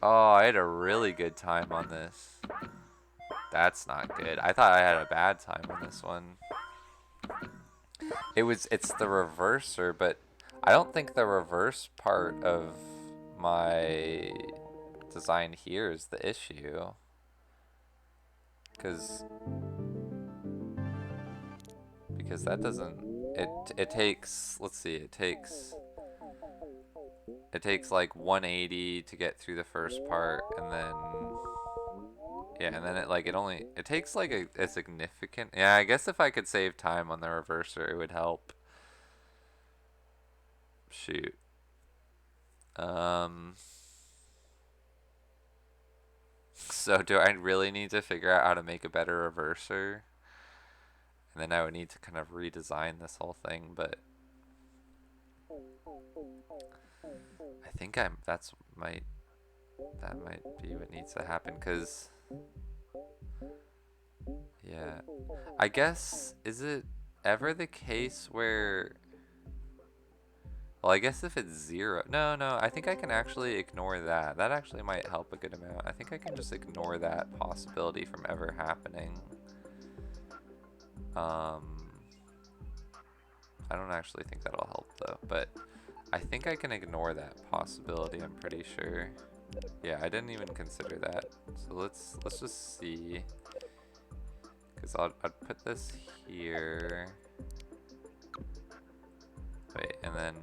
Oh, I had a really good time on this. That's not good. I thought I had a bad time on this one. It's the reverser, but I don't think the reverse part of my design here is the issue. Because because that doesn't, it takes, let's see, it takes like 180 to get through the first part, and then yeah, and then it takes like a significant, yeah, I guess if I could save time on the reverser, it would help. Shoot. So do I really need to figure out how to make a better reverser? And then I would need to kind of redesign this whole thing, but I think that might be what needs to happen, because yeah, I guess, is it ever the case where, well, I guess if it's 0, no, I think I can actually ignore that. That actually might help a good amount. I think I can just ignore that possibility from ever happening. I don't actually think that'll help though, but I think I can ignore that possibility, I'm pretty sure. Yeah, I didn't even consider that. So let's just see. Because I'd put this here. Wait, and then,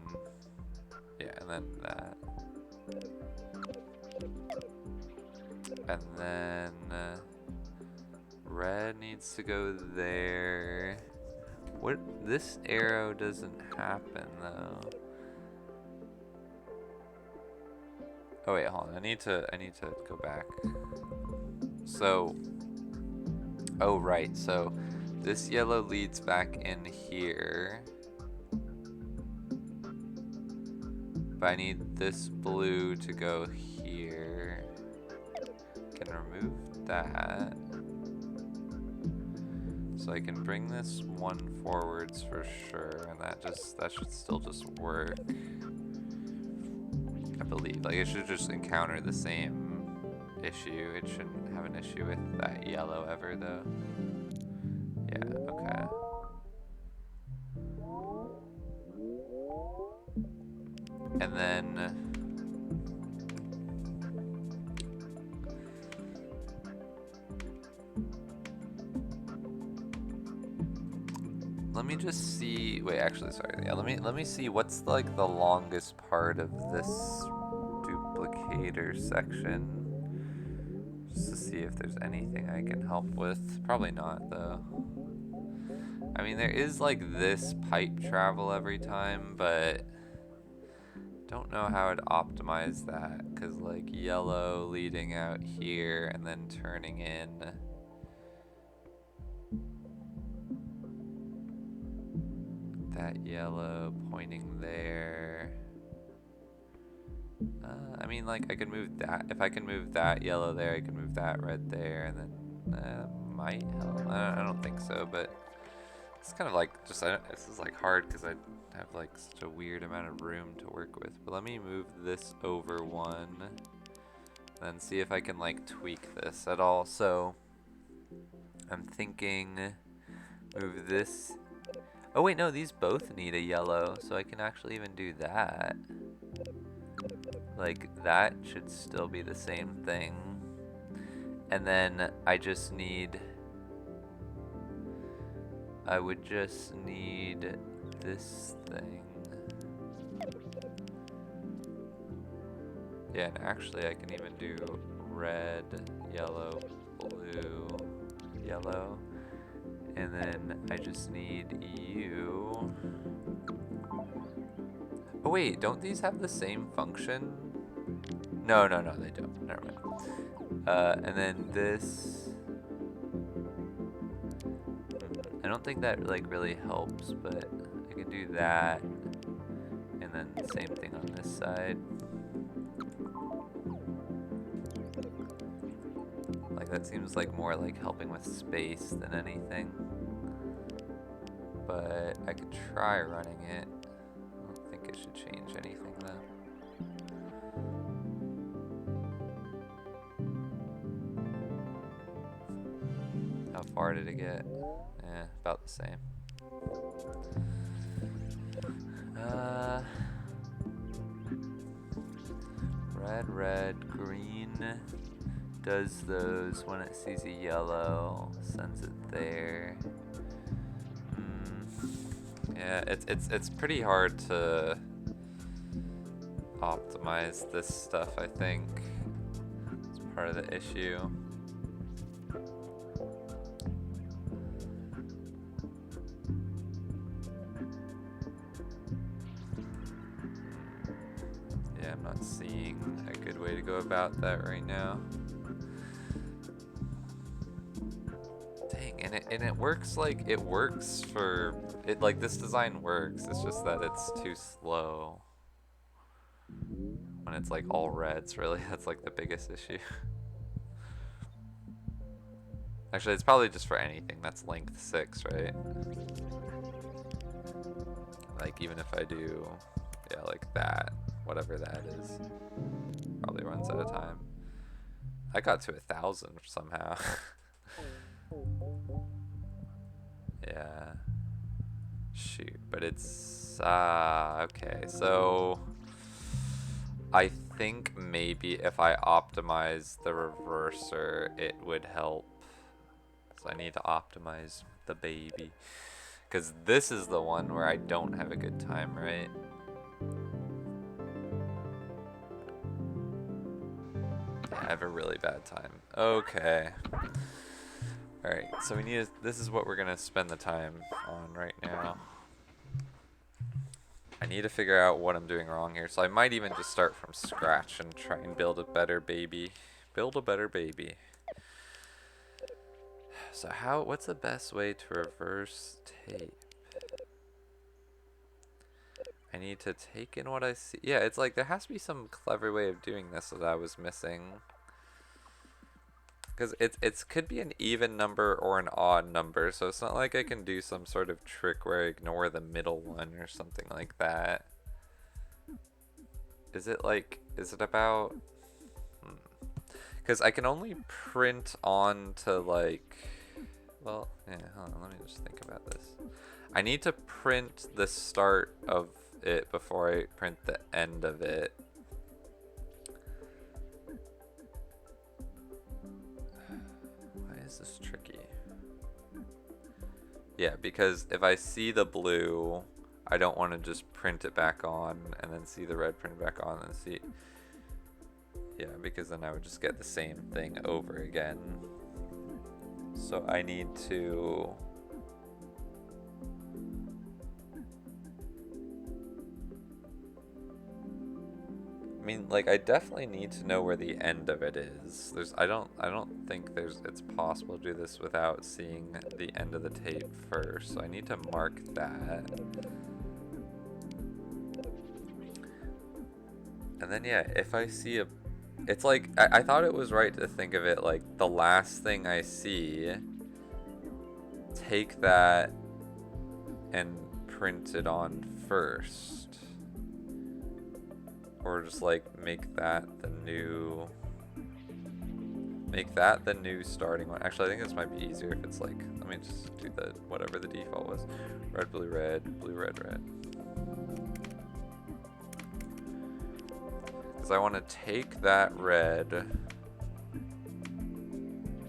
yeah, and then that. And then red needs to go there. What, this arrow doesn't happen though. Oh wait, hold on. I need to go back. So, oh right. So this yellow leads back in here. But I need this blue to go here. Can remove that. So I can bring this one forwards for sure, and that should still just work. I believe. Like, it should just encounter the same issue. It shouldn't have an issue with that yellow ever though. Yeah, okay. And then let me just see, wait, actually, sorry. Yeah, let me see what's like the longest part of this duplicator section. Just to see if there's anything I can help with. Probably not though. I mean, there is like this pipe travel every time, but don't know how I'd optimize that, because like yellow leading out here and then turning in. That yellow pointing there. I mean, like, I could move that. If I can move that yellow there, I can move that red there, and then might help. I don't think so, but it's kind of like just, this is like hard because I have like such a weird amount of room to work with. But let me move this over one, then see if I can like tweak this at all. So I'm thinking move this. Oh wait, no, these both need a yellow, so I can actually even do that. Like, that should still be the same thing. And then I just need, I would just need this thing. Yeah, and actually I can even do red, yellow, blue, yellow. And then I just need you. Oh wait, don't these have the same function? No, they don't. Never mind. And then this. I don't think that like really helps, but I can do that. And then the same thing on this side. Like, that seems like more like helping with space than anything. But I could try running it. I don't think it should change anything though. How far did it get? Eh, about the same. Red, green does those when it sees a yellow, sends it there. Yeah, it's pretty hard to optimize this stuff, I think. It's part of the issue. Yeah, I'm not seeing a good way to go about that right now. Dang, and it works like it works for it, like this design works. It's just that it's too slow when it's like all reds. Really, that's like the biggest issue. Actually, it's probably just for anything that's length 6, right? Like even if I do, yeah, like that, whatever that is, probably runs out of time. I got to 1,000 somehow. Yeah. Shoot, but it's okay. So I think maybe if I optimize the reverser, it would help. So I need to optimize the baby, because this is the one where I don't have a good time, right? Yeah, I have a really bad time. Okay. Alright, so we need to, this is what we're gonna spend the time on right now. I need to figure out what I'm doing wrong here, so I might even just start from scratch and try and build a better baby. Build a better baby. So what's the best way to reverse tape? I need to take in what I see. Yeah, it's like there has to be some clever way of doing this that I was missing. Because it could be an even number or an odd number, so it's not like I can do some sort of trick where I ignore the middle one or something like that. Is it about... Because I can only print on to like... Well, yeah, hold on, let me just think about this. I need to print the start of it before I print the end of it. Why is this tricky? Yeah, because if I see the blue, I don't want to just print it back on and then see the red print back on and see... Yeah, because then I would just get the same thing over again. So I need to... I mean, like, I definitely need to know where the end of it is. I don't think it's possible to do this without seeing the end of the tape first. So I need to mark that. And then yeah, if I see it's like, I thought it was right to think of it like the last thing I see, take that and print it on first. Or just like make that the new starting one. Actually, I think this might be easier if it's like, let me just do the whatever the default was. Red, blue, red, red. Because I want to take that red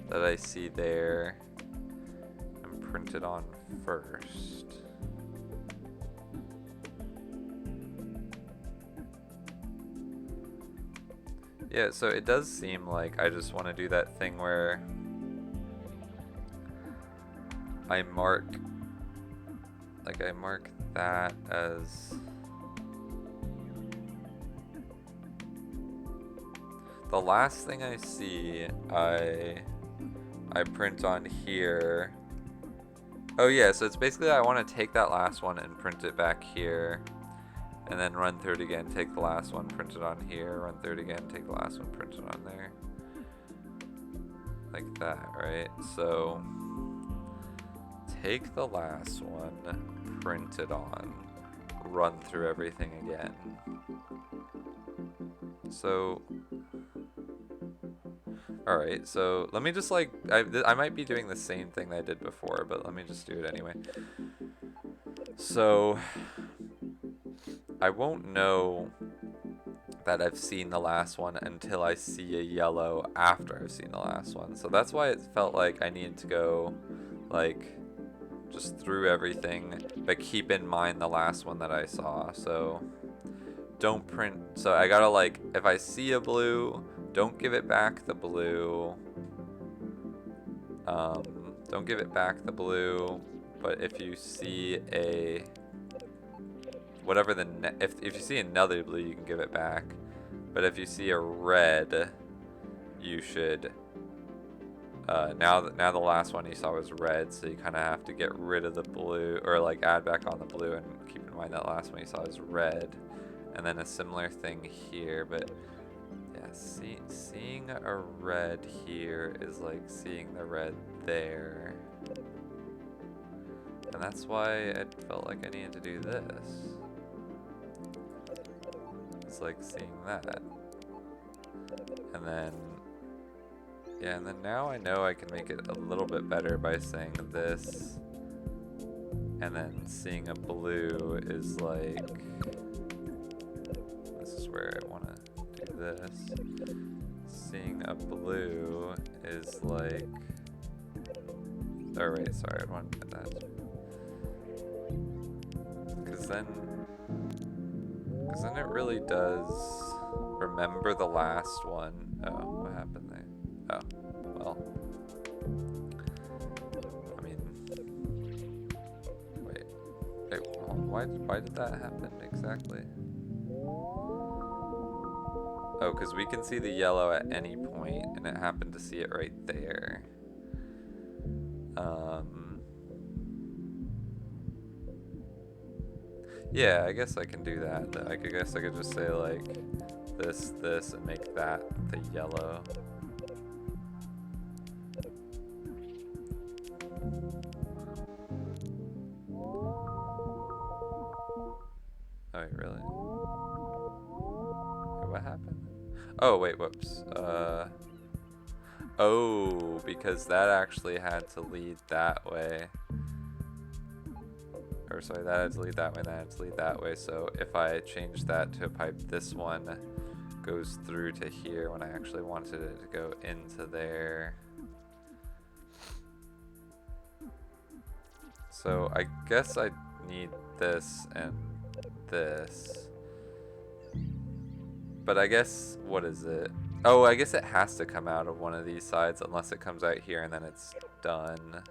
that I see there and print it on first. Yeah, so it does seem like I just want to do that thing where I mark that as the last thing I see. I print on here. Oh yeah, so it's basically I want to take that last one and print it back here. And then run through it again, take the last one, print it on here, run through it again, take the last one, print it on there. Like that, right? So, take the last one, print it on, run through everything again. So, alright, so let me just like, I might be doing the same thing that I did before, but let me just do it anyway. So, I won't know that I've seen the last one until I see a yellow after I've seen the last one. So that's why it felt like I needed to go like just through everything, but keep in mind the last one that I saw. So don't print, so I gotta like, if I see a blue, don't give it back the blue. Don't give it back the blue, but if you see a, whatever the, if you see another blue, you can give it back. But if you see a red, you should, now the last one you saw was red, so you kind of have to get rid of the blue, or like add back on the blue, and keep in mind that last one you saw was red. And then a similar thing here, but yeah, seeing a red here is like seeing the red there. And that's why I felt like I needed to do this. It's like seeing that. And then, yeah, and then now I know I can make it a little bit better by saying this. And then seeing a blue is like, this is where I want to do this. Seeing a blue is like, oh wait, sorry, I want to do that. Because then it really does remember the last one. Oh, what happened there? Oh, well. I mean, wait, hold on, why did that happen exactly? Oh, because we can see the yellow at any point, and it happened to see it right there. Yeah, I guess I can do that. I guess I could just say like this, and make that the yellow. Oh, wait, really? Wait, what happened? Oh, wait, whoops. Oh, because that actually had to lead that way. Or sorry, that had to lead that way, that had to lead that way. So if I change that to a pipe, this one goes through to here when I actually wanted it to go into there. So I guess I need this and this. But I guess, what is it? Oh, I guess it has to come out of one of these sides unless it comes out here and then it's done.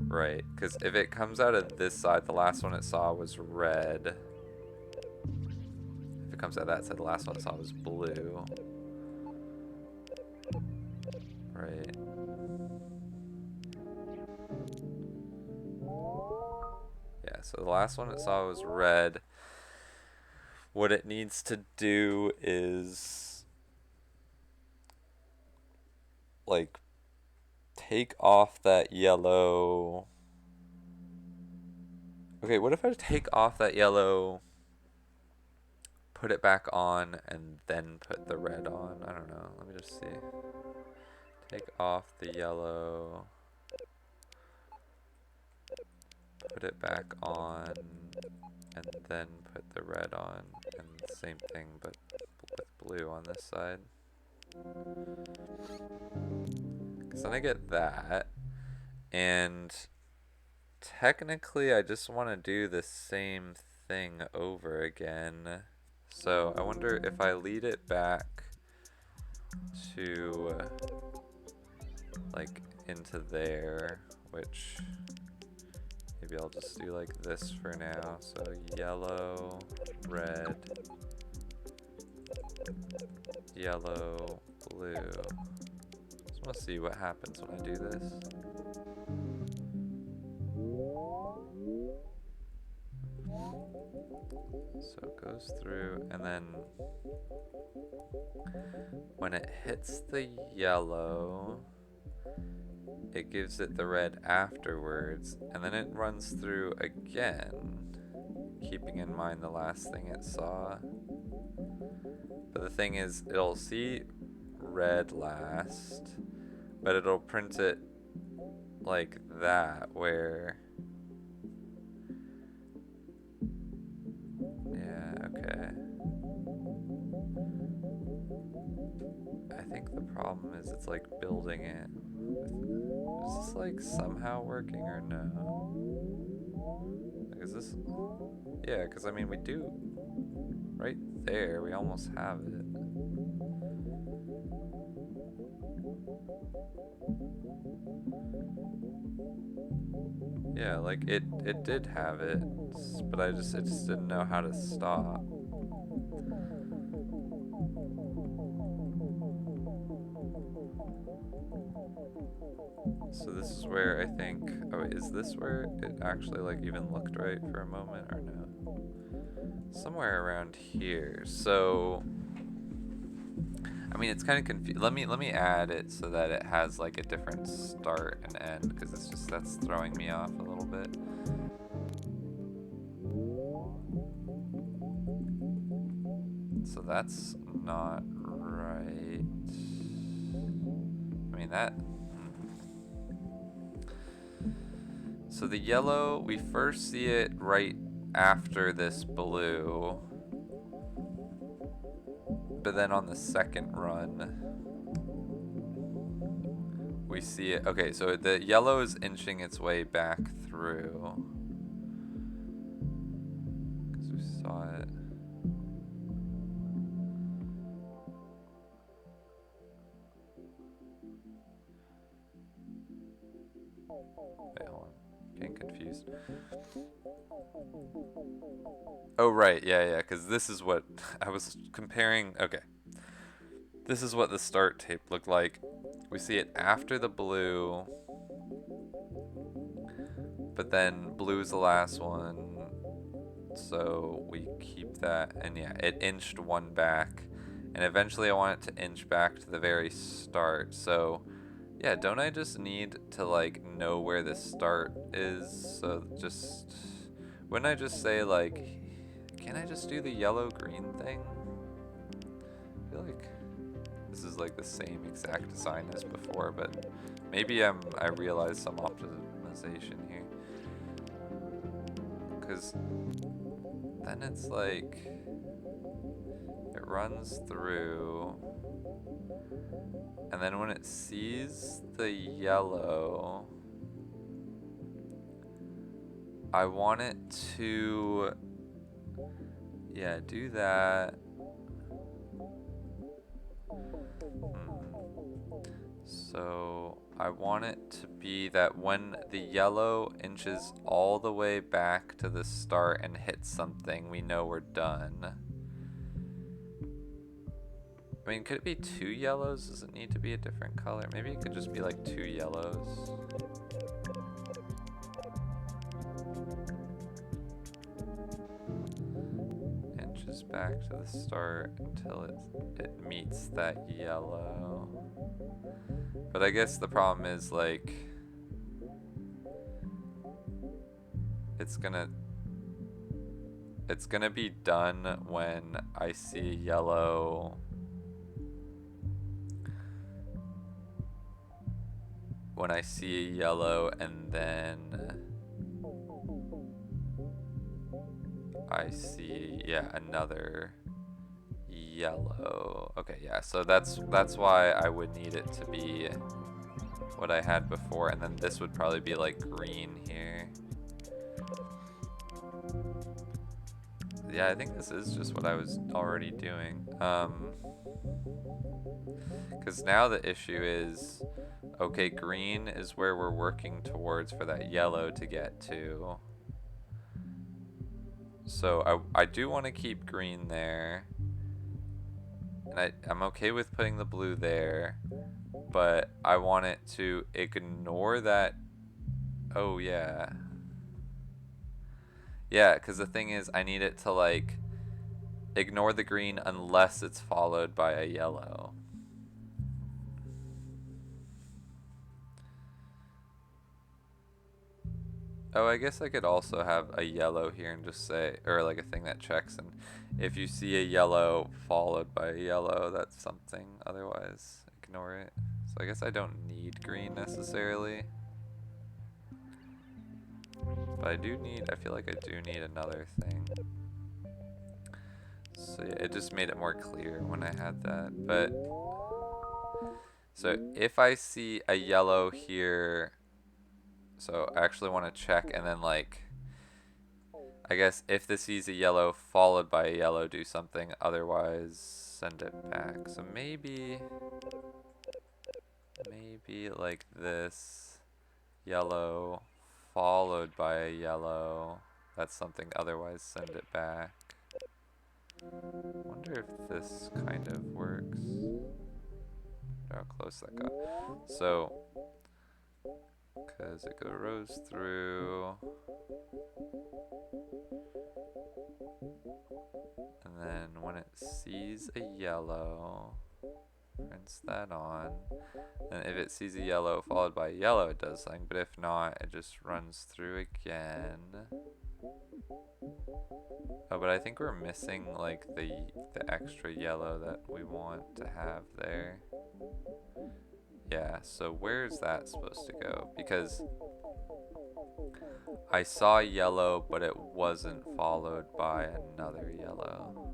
Right, because if it comes out of this side, the last one it saw was red. If it comes out of that side, the last one it saw was blue. Right. Yeah, so the last one it saw was red. What it needs to do is like take off that yellow. Okay, what if I take off that yellow, put it back on, and then put the red on? I don't know. Let me just see. Take off the yellow, put it back on, and then put the red on, and same thing but with blue on this side. Because then I get that, and technically I just want to do the same thing over again. So I wonder if I lead it back to like into there, which maybe I'll just do like this for now. So yellow, red, yellow, blue. Just want to see what happens when I do this. So it goes through, and then when it hits the yellow, it gives it the red afterwards, and then it runs through again, keeping in mind the last thing it saw. But the thing is, it'll see red last, but it'll print it like that, where, yeah, okay. I think the problem is it's like building it. Is this like somehow working or no? Like, is this? Yeah, because I mean we do right there. We almost have it. Yeah, like it did have it, but I just didn't know how to stop. So this is where I think, oh, is this where it actually like even looked right for a moment or no? Somewhere around here. So I mean it's kind of confusing. Let me add it so that it has like a different start and end, because it's just that's throwing me off a little bit. So that's not right. I mean that. So the yellow, we first see it right after this blue, but then on the second run, we see it. Okay, so the yellow is inching its way back through, because we saw it. Wait, hold on. Getting confused. Oh, right. Yeah, because this is what I was comparing. Okay. This is what the start tape looked like. We see it after the blue, but then blue's the last one. So we keep that, and yeah, it inched one back, and eventually I want it to inch back to the very start. So yeah, don't I just need to like know where the start is? So just, wouldn't I just say like, can I just do the yellow green thing? I feel like this is like the same exact design as before, but maybe I realize some optimization here, because then it's like it runs through, and then when it sees the yellow, I want it to, yeah, do that. So I want it to be that when the yellow inches all the way back to the start and hits something, we know we're done. I mean, could it be two yellows? Does it need to be a different color? Maybe it could just be like two yellows. Inches back to the start until it meets that yellow. But I guess the problem is like it's gonna be done when I see yellow. When I see a yellow and then I see, yeah, another yellow. Okay, yeah, so that's why I would need it to be what I had before, and then this would probably be like green here. Yeah, I think this is just what I was already doing. Because now the issue is, okay, green is where we're working towards for that yellow to get to. So I do want to keep green there. And I'm okay with putting the blue there. But I want it to ignore that. Oh, yeah. Yeah, because the thing is, I need it to, like, ignore the green unless it's followed by a yellow. Oh, I guess I could also have a yellow here and just say, or like a thing that checks, and if you see a yellow followed by a yellow, that's something. Otherwise, ignore it. So I guess I don't need green necessarily. But I feel like I do need another thing. So yeah, it just made it more clear when I had that. But So if I see a yellow here, so I actually want to check and then like, I guess if this sees a yellow followed by a yellow, do something, otherwise send it back. So maybe like this, yellow followed by a yellow, that's something, otherwise send it back. Wonder if this kind of works. How close that got. So, because it goes through, and then when it sees a yellow, prints that on. And if it sees a yellow followed by a yellow, it does something. But if not, it just runs through again. Oh, but I think we're missing like the extra yellow that we want to have there. Yeah, so where's that supposed to go? Because I saw yellow, but it wasn't followed by another yellow.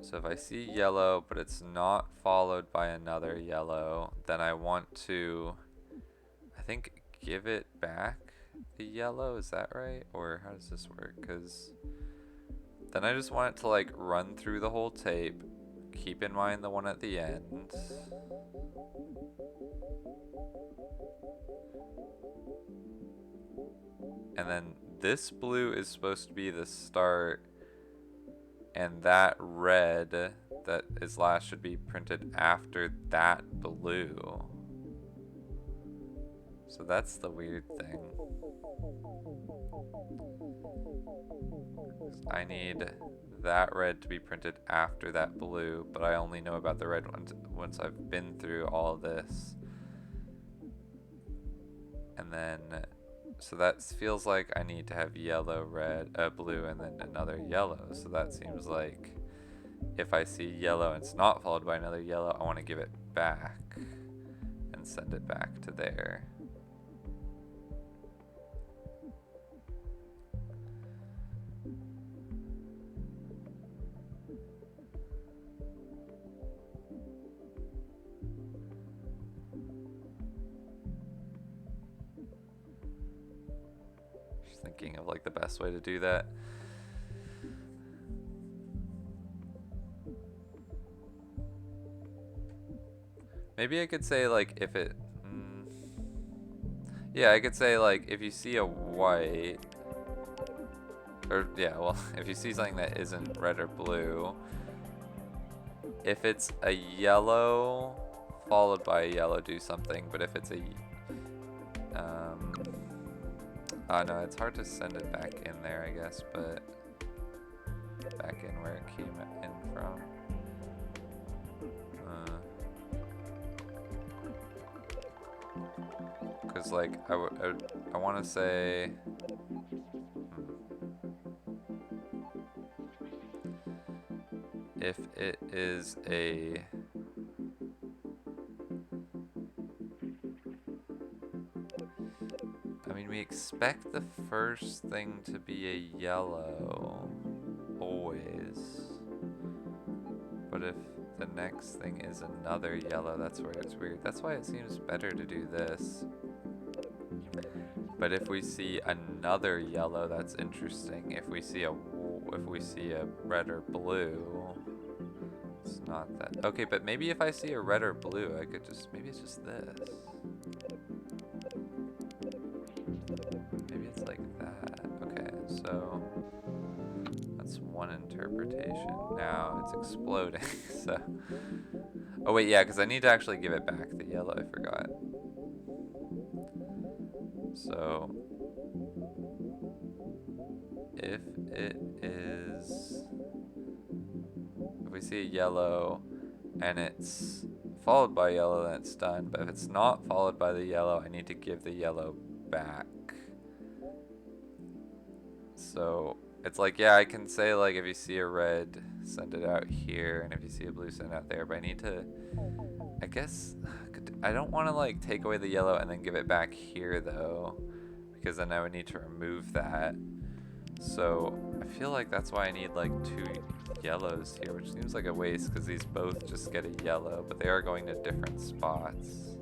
So if I see yellow, but it's not followed by another yellow, then I want to, I think, give it back the yellow. Is that right? Or how does this work? Because then I just want it to like run through the whole tape. Keep in mind the one at the end. And then this blue is supposed to be the start, and that red that is last should be printed after that blue. So that's the weird thing. I need that red to be printed after that blue, but I only know about the red ones once I've been through all this. And then, so that feels like I need to have yellow, red, blue, and then another yellow. So that seems like if I see yellow and it's not followed by another yellow, I want to give it back and send it back to there. Just thinking of like the best way to do that. Maybe I could say like if it, yeah, I could say like if you see a white, or yeah, well, if you see something that isn't red or blue, if it's a yellow followed by a yellow, do something. But if it's a, no, it's hard to send it back in there, I guess, but back in where it came in from. Because like I want to say, if it is a, I mean, we expect the first thing to be a yellow, always. But if the next thing is another yellow, that's where it's weird. That's why it seems better to do this. But if we see another yellow, that's interesting. If we see a red or blue, it's not that. Okay, but maybe if I see a red or blue, I could just, maybe it's just this. Maybe it's like that. Okay, so that's one interpretation. Now it's exploding, so. Oh wait, yeah, because I need to actually give it back, the yellow, I forgot. So, if it is, if we see a yellow and it's followed by yellow, then it's done. But if it's not followed by the yellow, I need to give the yellow back. So, it's like, yeah, I can say like if you see a red, send it out here, and if you see a blue, send it out there. But I need to, I guess, I don't want to like take away the yellow and then give it back here though, because then I would need to remove that. So I feel like that's why I need like 2 yellows here, which seems like a waste because these both just get a yellow, but they are going to different spots.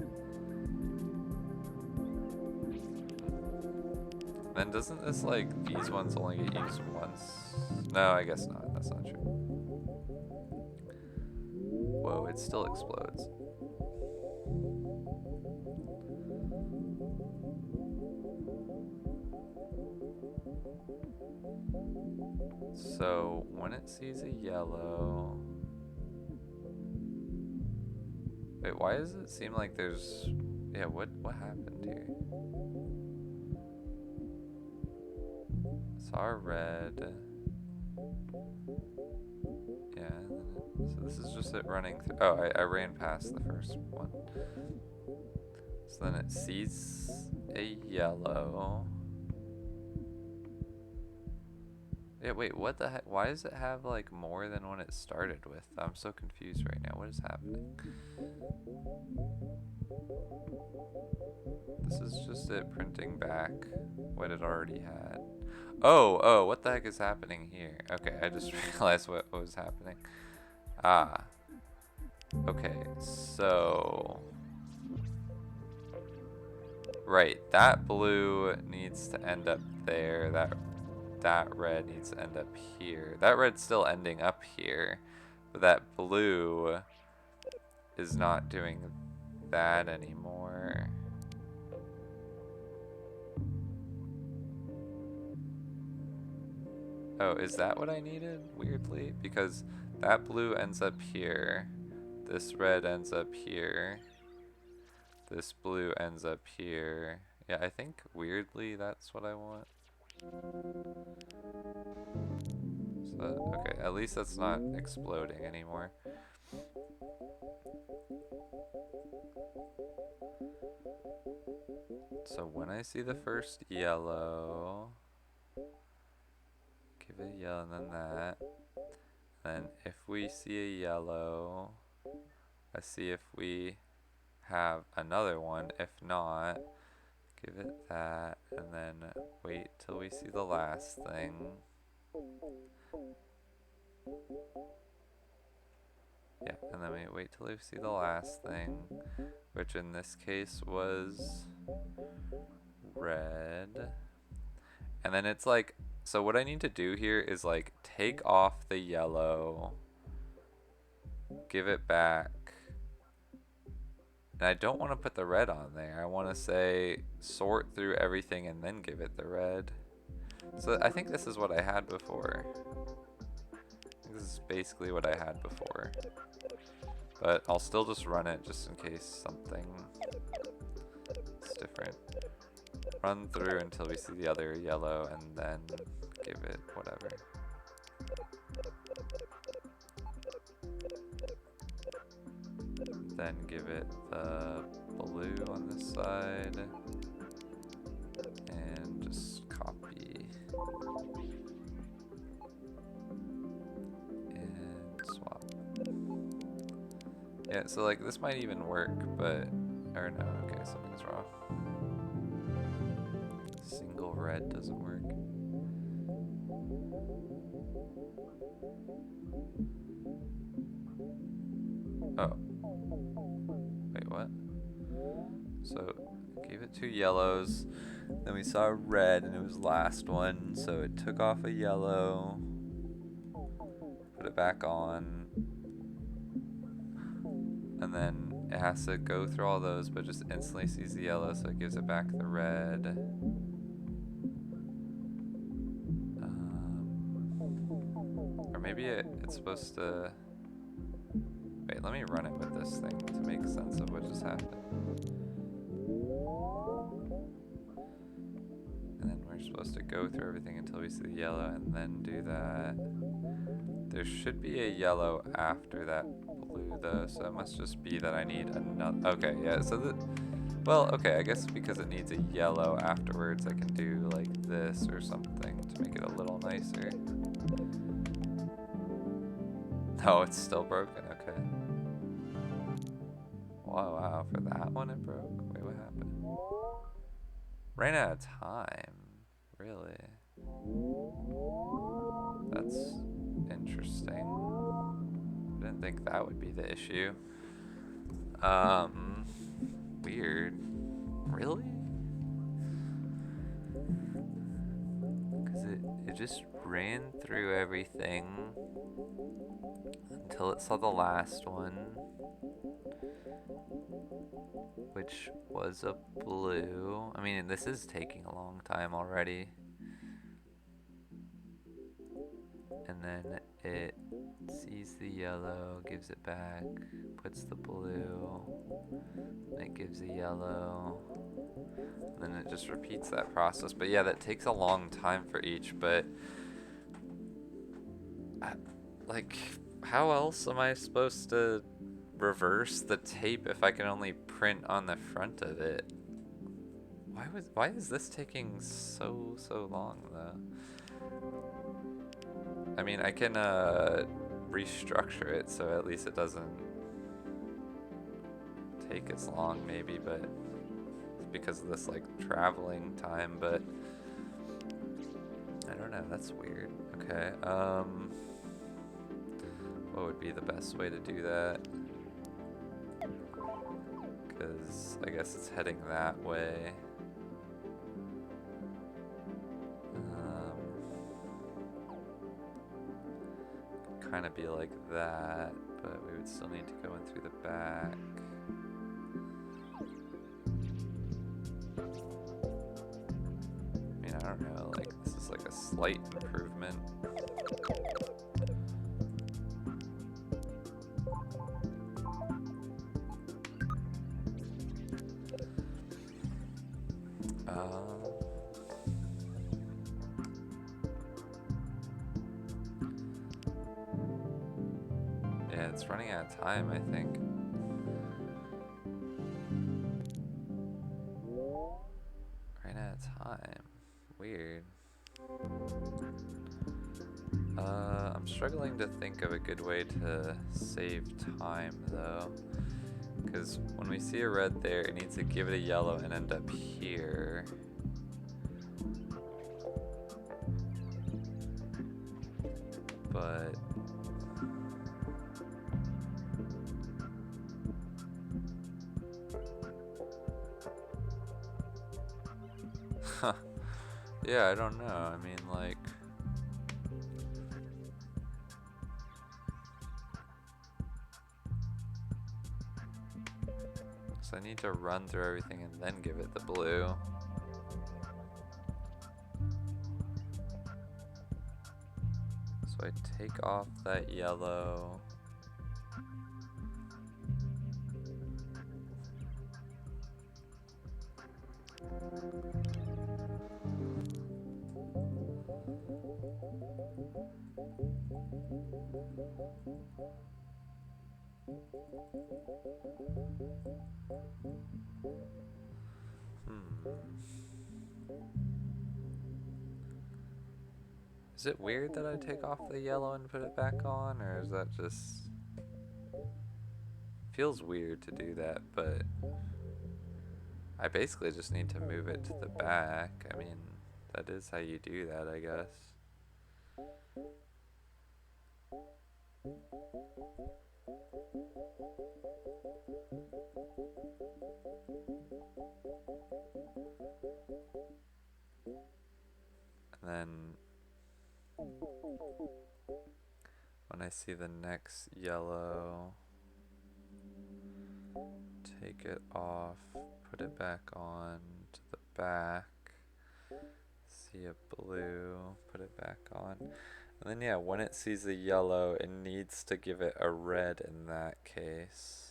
Then doesn't this like, these ones only get used once? No, I guess not. That's not true. Whoa, it still explodes. So when it sees a yellow... Wait, why does it seem like there's... Yeah, what happened here? Saw a red. Yeah, so this is just it running through. Oh, I ran past the first one. So then it sees a yellow. Yeah, wait, what the heck? Why does it have like more than when it started with? I'm so confused right now. What is happening? This is just it printing back what it already had. Oh, what the heck is happening here? Okay, I just realized what was happening. Ah. Okay, so... Right, that blue needs to end up there. That red needs to end up here. That red's still ending up here, but that blue is not doing that anymore. Oh, is that what I needed? Weirdly, because that blue ends up here. This red ends up here. This blue ends up here. Yeah, I think weirdly that's what I want. So, okay, at least that's not exploding anymore. So when I see the first yellow, give it a yellow and then that. Then if we see a yellow, let's see if we have another one. If not, give it that and then wait till we see the last thing. Yeah, and then we wait till we see the last thing, which in this case was red. And then it's like, so what I need to do here is like take off the yellow, give it back. And I don't want to put the red on there. I want to say sort through everything and then give it the red. So I think this is what I had before. This is basically what I had before. But I'll still just run it just in case something is different. Run through until we see the other yellow and then give it whatever. Then give it the blue on this side. And just copy. And swap. Yeah, so like this might even work, but, or no, okay, something's wrong. Single red doesn't work. Oh. Wait, what? So, gave it 2 yellows, then we saw a red and it was last one, so it took off a yellow, put it back on, and then it has to go through all those, but just instantly sees the yellow, so it gives it back the red. Or maybe it's supposed to... Wait, let me run it with this thing to make sense of what just happened. And then we're supposed to go through everything until we see the yellow and then do that. There should be a yellow after that blue though, so it must just be that I need another... Okay, yeah, so well, okay, I guess because it needs a yellow afterwards, I can do like this or something to make it a little nicer. No, it's still broken, okay. Wow, for that one it broke? Wait, what happened? Ran out of time, really? That's interesting. Didn't think that would be the issue. Um, Weird. Really? Because it just ran through everything until it saw the last one, which was a blue. I mean, this is taking a long time already. And then it sees the yellow, gives it back, puts the blue, and it gives the yellow, and then it just repeats that process. But yeah, that takes a long time for each, but like, how else am I supposed to reverse the tape if I can only print on the front of it? Why is this taking so long though? I mean, I can restructure it so at least it doesn't take as long maybe, but it's because of this like traveling time, but I don't know, that's weird. Okay, what would be the best way to do that? Because I guess it's heading that way. Kind of be like that, but we would still need to go in through the back. I mean, I don't know, like this is like a slight improvement. Yeah, it's running out of time, I think. Ran out of time. Weird. I'm struggling to think of a good way to save time though. Because when we see a red there, it needs to give it a yellow and end up here. But yeah, I don't know. I mean, like, so I need to run through everything and then give it the blue. So I take off that yellow. Is it weird that I take off the yellow and put it back on, or is that just... Feels weird to do that, but I basically just need to move it to the back. I mean, that is how you do that, I guess. And then when I see the next yellow, take it off, put it back on to the back, see a blue, put it back on. And then yeah, when it sees the yellow, it needs to give it a red in that case.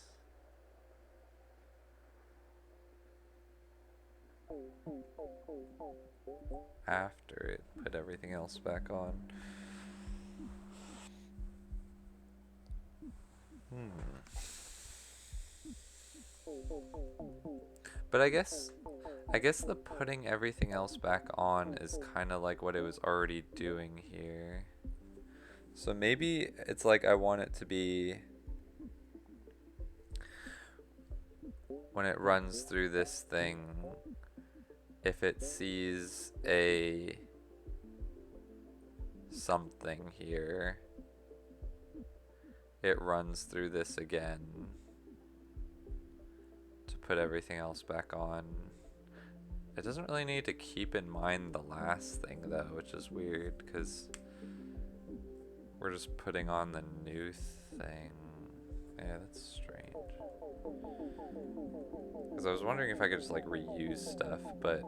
After it put everything else back on. But I guess the putting everything else back on is kind of like what it was already doing here. So maybe it's like I want it to be when it runs through this thing, if it sees a something here, it runs through this again to put everything else back on. It doesn't really need to keep in mind the last thing though, which is weird because we're just putting on the new thing. Yeah, that's strange. Because I was wondering if I could just like reuse stuff, but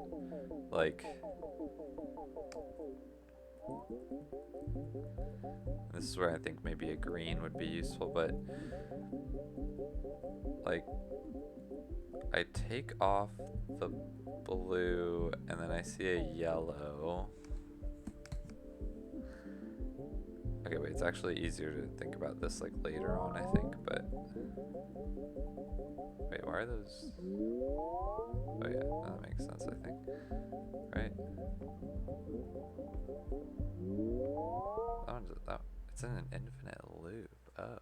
like this is where I think maybe a green would be useful, but like I take off the blue and then I see a yellow. Okay, wait, it's actually easier to think about this like later on, I think, but wait, why are those? Oh yeah, no, that makes sense, I think. Right? It's in an infinite loop. Oh.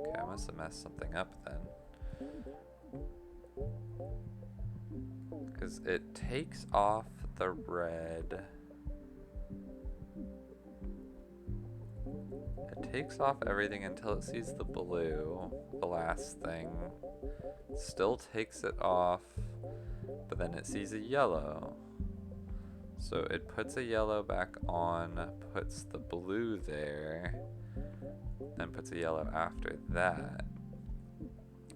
Okay, I must have messed something up then. Because it takes off the red. It takes off everything until it sees the blue, the last thing. Still takes it off, but then it sees a yellow. So it puts a yellow back on, puts the blue there, then puts a yellow after that.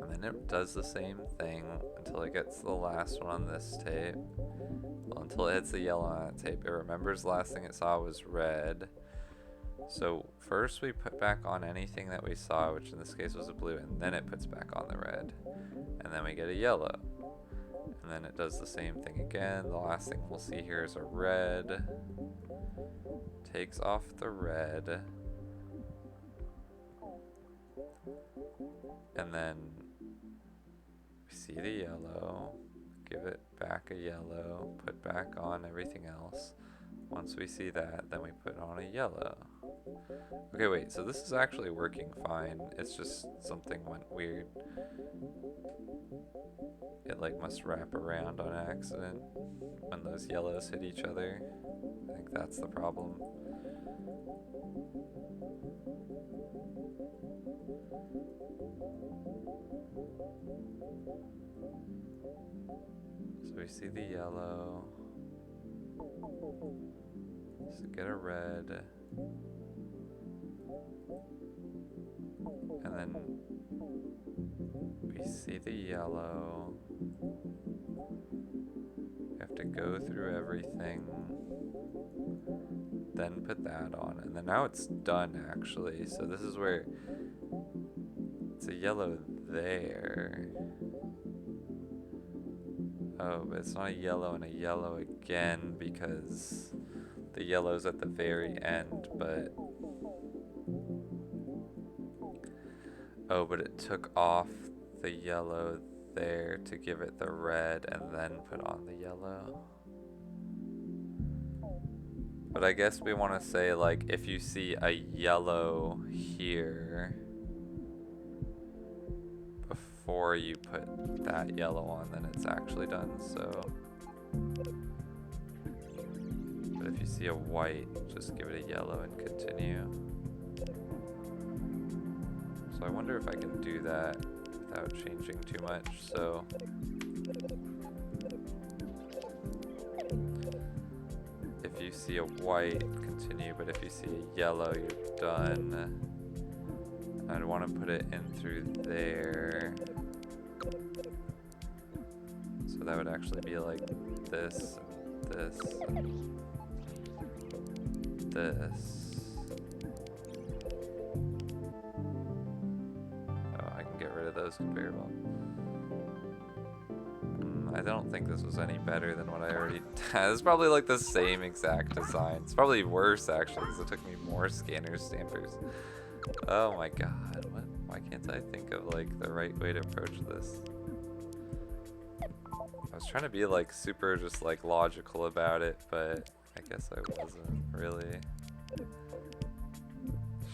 And then it does the same thing until it gets the last one on this tape. Well, until it hits the yellow on that tape. It remembers the last thing it saw was red. So first we put back on anything that we saw, which in this case was a blue, and then it puts back on the red. And then we get a yellow. And then it does the same thing again. The last thing we'll see here is a red. Takes off the red. And then we see the yellow. Give it back a yellow. Put back on everything else. Once we see that, then we put on a yellow. Okay, wait, so this is actually working fine. It's just something went weird. It like must wrap around on accident when those yellows hit each other. I think that's the problem. So we see the yellow. So get a red. And then we see the yellow. We have to go through everything. Then put that on. And then now it's done actually. So this is where it's a yellow there. Oh, but it's not a yellow and a yellow again because the yellow's at the very end, but oh, but it took off the yellow there to give it the red and then put on the yellow. But I guess we want to say like if you see a yellow here before you put that yellow on, then it's actually done. So but if you see a white, just give it a yellow and continue. So I wonder if I can do that without changing too much. So if you see a white, continue, but if you see a yellow, you're done. I'd want to put it in through there. So that would actually be like this, this, and this. Oh, I can get rid of those conveyor belts. I don't think this was any better than what I already had. It's probably like the same exact design. It's probably worse actually because it took me more scanners, stampers. Oh my god, what? Why can't I think of like the right way to approach this? I was trying to be like super just like logical about it, but I guess I wasn't really.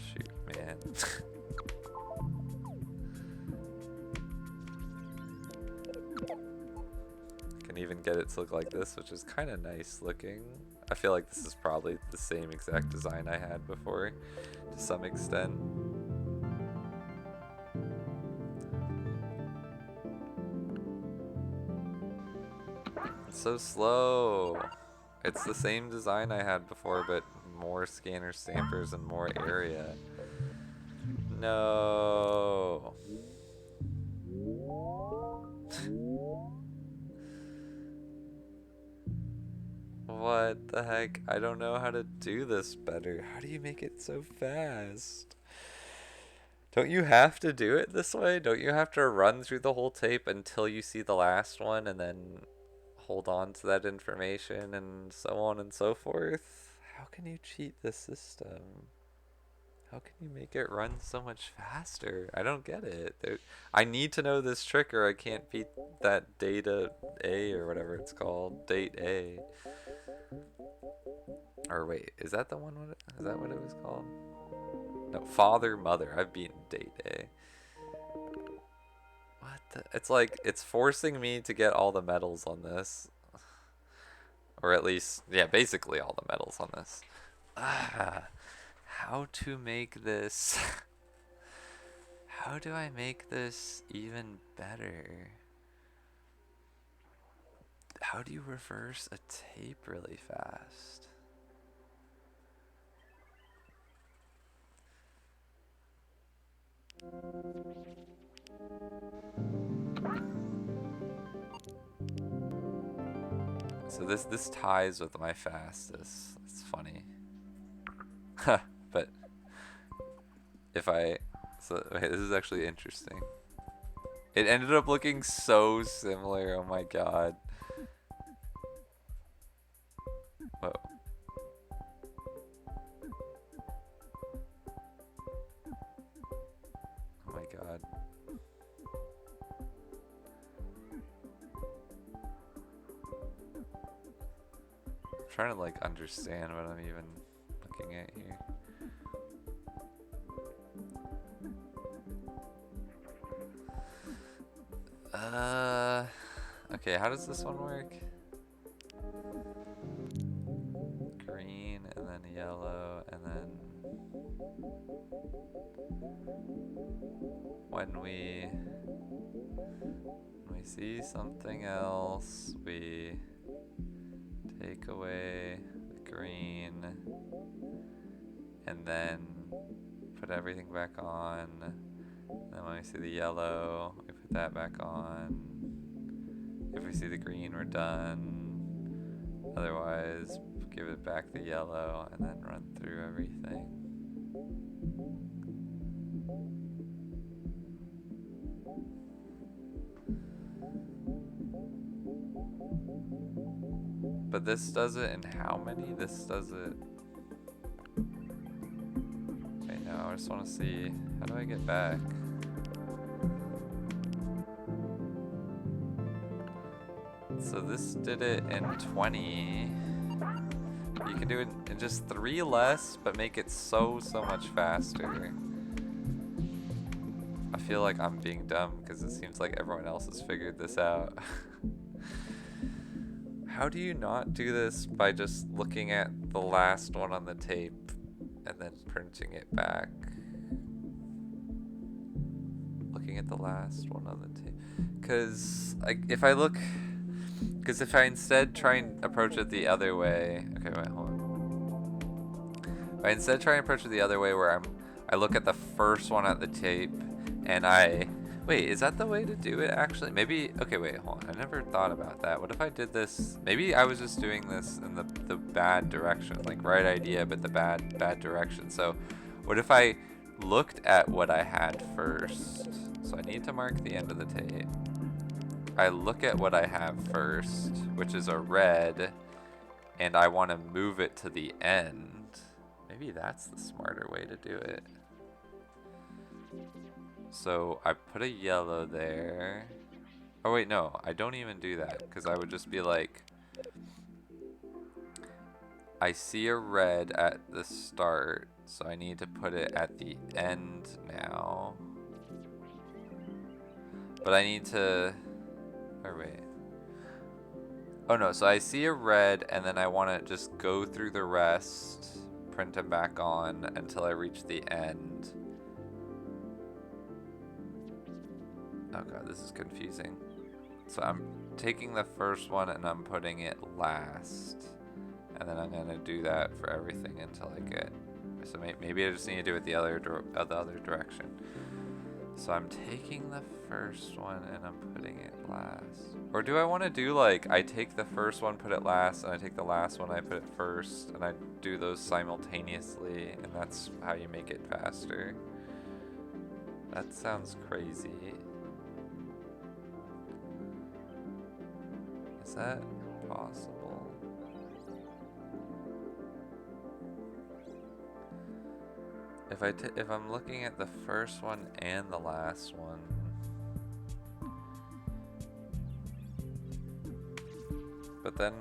Shoot, man. Can even get it to look like this, which is kind of nice looking. I feel like this is probably the same exact design I had before to some extent. It's so slow. It's the same design I had before, but more scanner stampers and more area. No. What the heck? I don't know how to do this better. How do you make it so fast? Don't you have to do it this way? Don't you have to run through the whole tape until you see the last one and then hold on to that information and so on and so forth? How can you cheat the system? How can you make it run so much faster? I don't get it. I need to know this trick or I can't beat that data A or whatever it's called. Date A. Or wait, is that the one? Is that what it was called? No, father, mother. I've beaten date A. What the? It's like, it's forcing me to get all the medals on this. Or at least, yeah, basically all the medals on this. How to make this... How do I make this even better? How do you reverse a tape really fast? So this ties with my fastest. It's funny. But if I... So, wait, this is actually interesting. It ended up looking so similar, oh my god. Whoa. Oh my god. I'm trying to like understand what I'm even looking at here. Okay, how does this one work? Green, and then yellow, and then when we see something else, we take away the green, and then put everything back on. Then when we see the yellow, we put that back on. If we see the green, we're done. Otherwise, give it back the yellow and then run through everything. But this does it in how many? This does it... Wait, no, I just want to see... How do I get back? So this did it in 20. You can do it in just 3 less, but make it so much faster. I feel like I'm being dumb because it seems like everyone else has figured this out. How do you not do this by just looking at the last one on the tape and then printing it back? Looking at the last one on the tape. Because if I look... Because if I instead try and approach it the other way... Okay, wait, hold on. If I instead try and approach it the other way where I look at the first one at the tape and I... Wait, is that the way to do it actually? Maybe... Okay, wait, hold on. I never thought about that. What if I did this... Maybe I was just doing this in the bad direction. Like, right idea, but the bad direction. So, what if I looked at what I had first? So I need to mark the end of the tape. I look at what I have first, which is a red, and I want to move it to the end. Maybe that's the smarter way to do it. So I put a yellow there. Oh wait, no, I don't even do that, because I would just be like, I see a red at the start, so I need to put it at the end now. But I need to... Or wait. Oh no, so I see a red and then I want to just go through the rest, print them back on until I reach the end. Oh god, this is confusing. So I'm taking the first one and I'm putting it last. And then I'm gonna do that for everything until I get. So maybe I just need to do it the other direction. So I'm taking the first one and I'm putting it last. Or do I want to do like I take the first one, put it last, and I take the last one, I put it first, and I do those simultaneously, and that's how you make it faster. That sounds crazy. Is that possible? If I'm looking at the first one and the last one, but then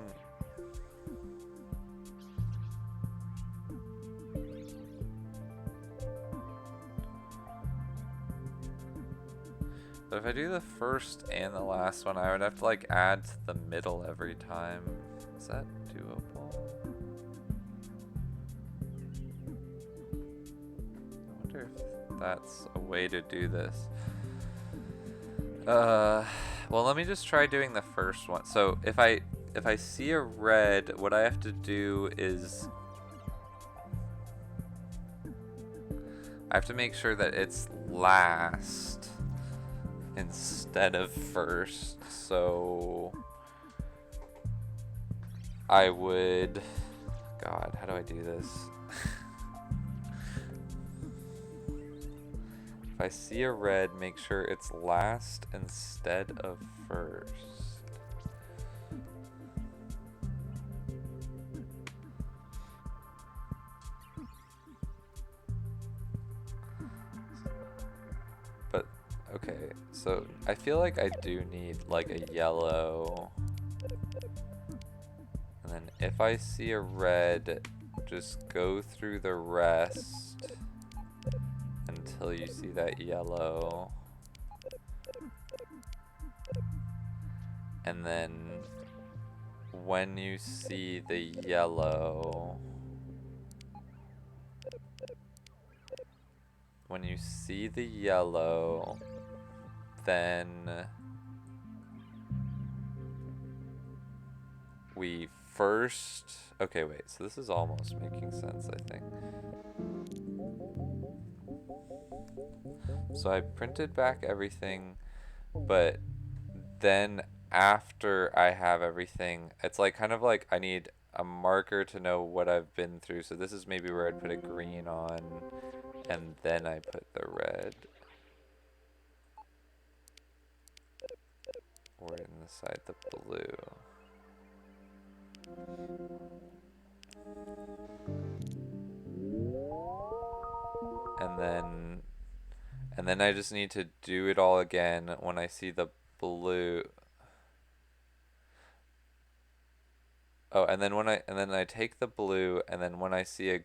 if I do the first and the last one, I would have to like add to the middle every time. Is that doable? I wonder if that's a way to do this. Well, let me just try doing the first one. So if I see a red, what I have to do is I have to make sure that it's last instead of first. So I would, God, how do I do this? If I see a red, make sure it's last instead of first. But, okay, so I feel like I do need like a yellow. And then if I see a red, just go through the rest until you see that yellow. And then when you see the yellow, then we first, okay, wait, so this is almost making sense, I think. So I printed back everything, but then after I have everything, it's like kind of like I need a marker to know what I've been through. So this is maybe where I'd put a green on, and then I put the red. Or inside the blue. And then I just need to do it all again when I see the blue. Oh, and then I take the blue, and then when I see a,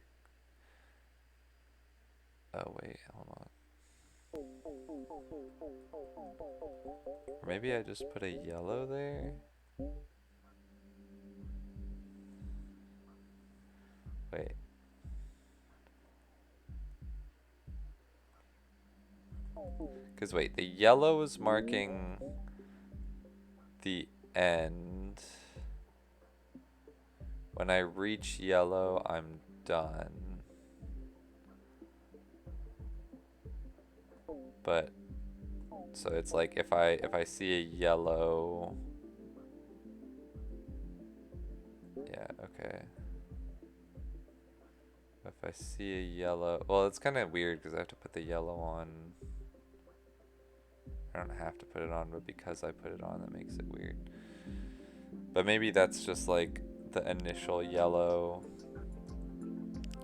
oh wait, hold on. Or maybe I just put a yellow there. Wait. Because wait, the yellow is marking the end. When I reach yellow, I'm done. But so it's like if I see a yellow, yeah, okay. If I see a yellow, well, it's kind of weird because I have to put the yellow on. I don't have to put it on, but because I put it on, that makes it weird. But maybe that's just like the initial yellow,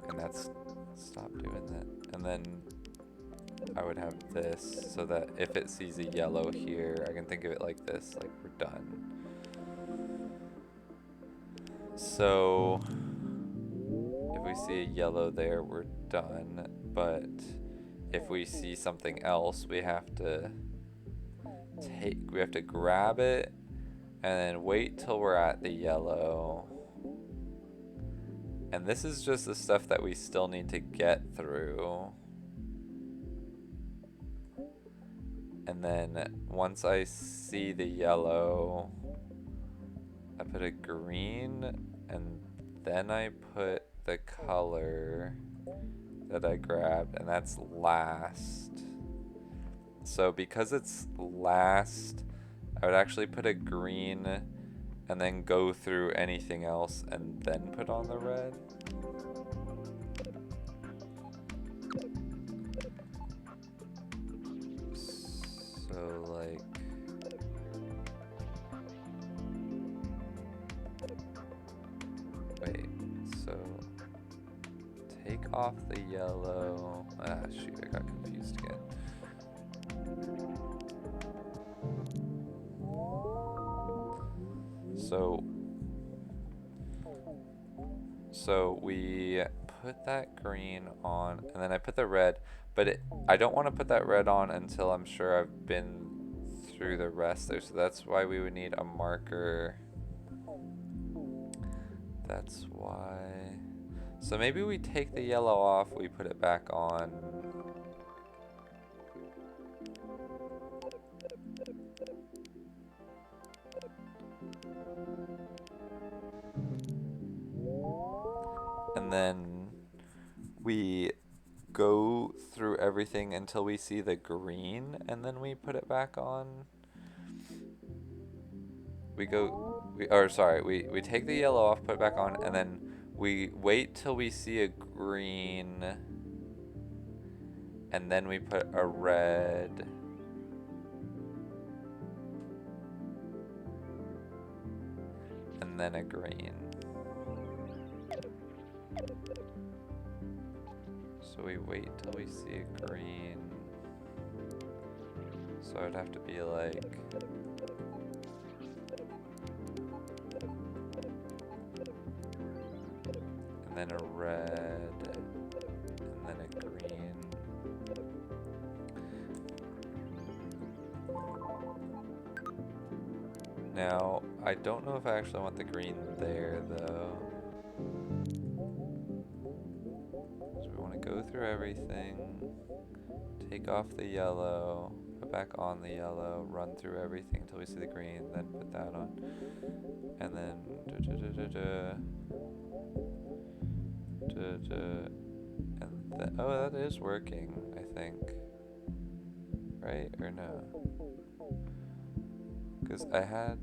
and that's, stop doing that. And then I would have this so that if it sees a yellow here, I can think of it like this, like we're done. So if we see a yellow there, we're done. But if we see something else, we have to grab it And then wait till we're at the yellow. And this is just the stuff that we still need to get through. And then once I see the yellow, I put a green, and then I put the color that I grabbed, and that's last. So because it's last, I would actually put a green and then go through anything else and then put on the red. So like, wait, so take off the yellow. Ah, shoot, I got confused again. So we put that green on, and then I put the red, but I don't want to put that red on until I'm sure I've been through the rest there. So that's why we would need a marker. That's why. So maybe we take the yellow off, we put it back on. And then we go through everything until we see the green, and then we put it back on. We take the yellow off, put it back on, and then we wait till we see a green, and then we put a red. And then a green. So we wait till we see a green. So it'd have to be like, and then a red, and then a green. Now, I don't know if I actually want the green there though. So we want to go through everything, take off the yellow, put back on the yellow, run through everything until we see the green, then put that on. And then and then, oh, that is working, I think. Right? Or no? Because I had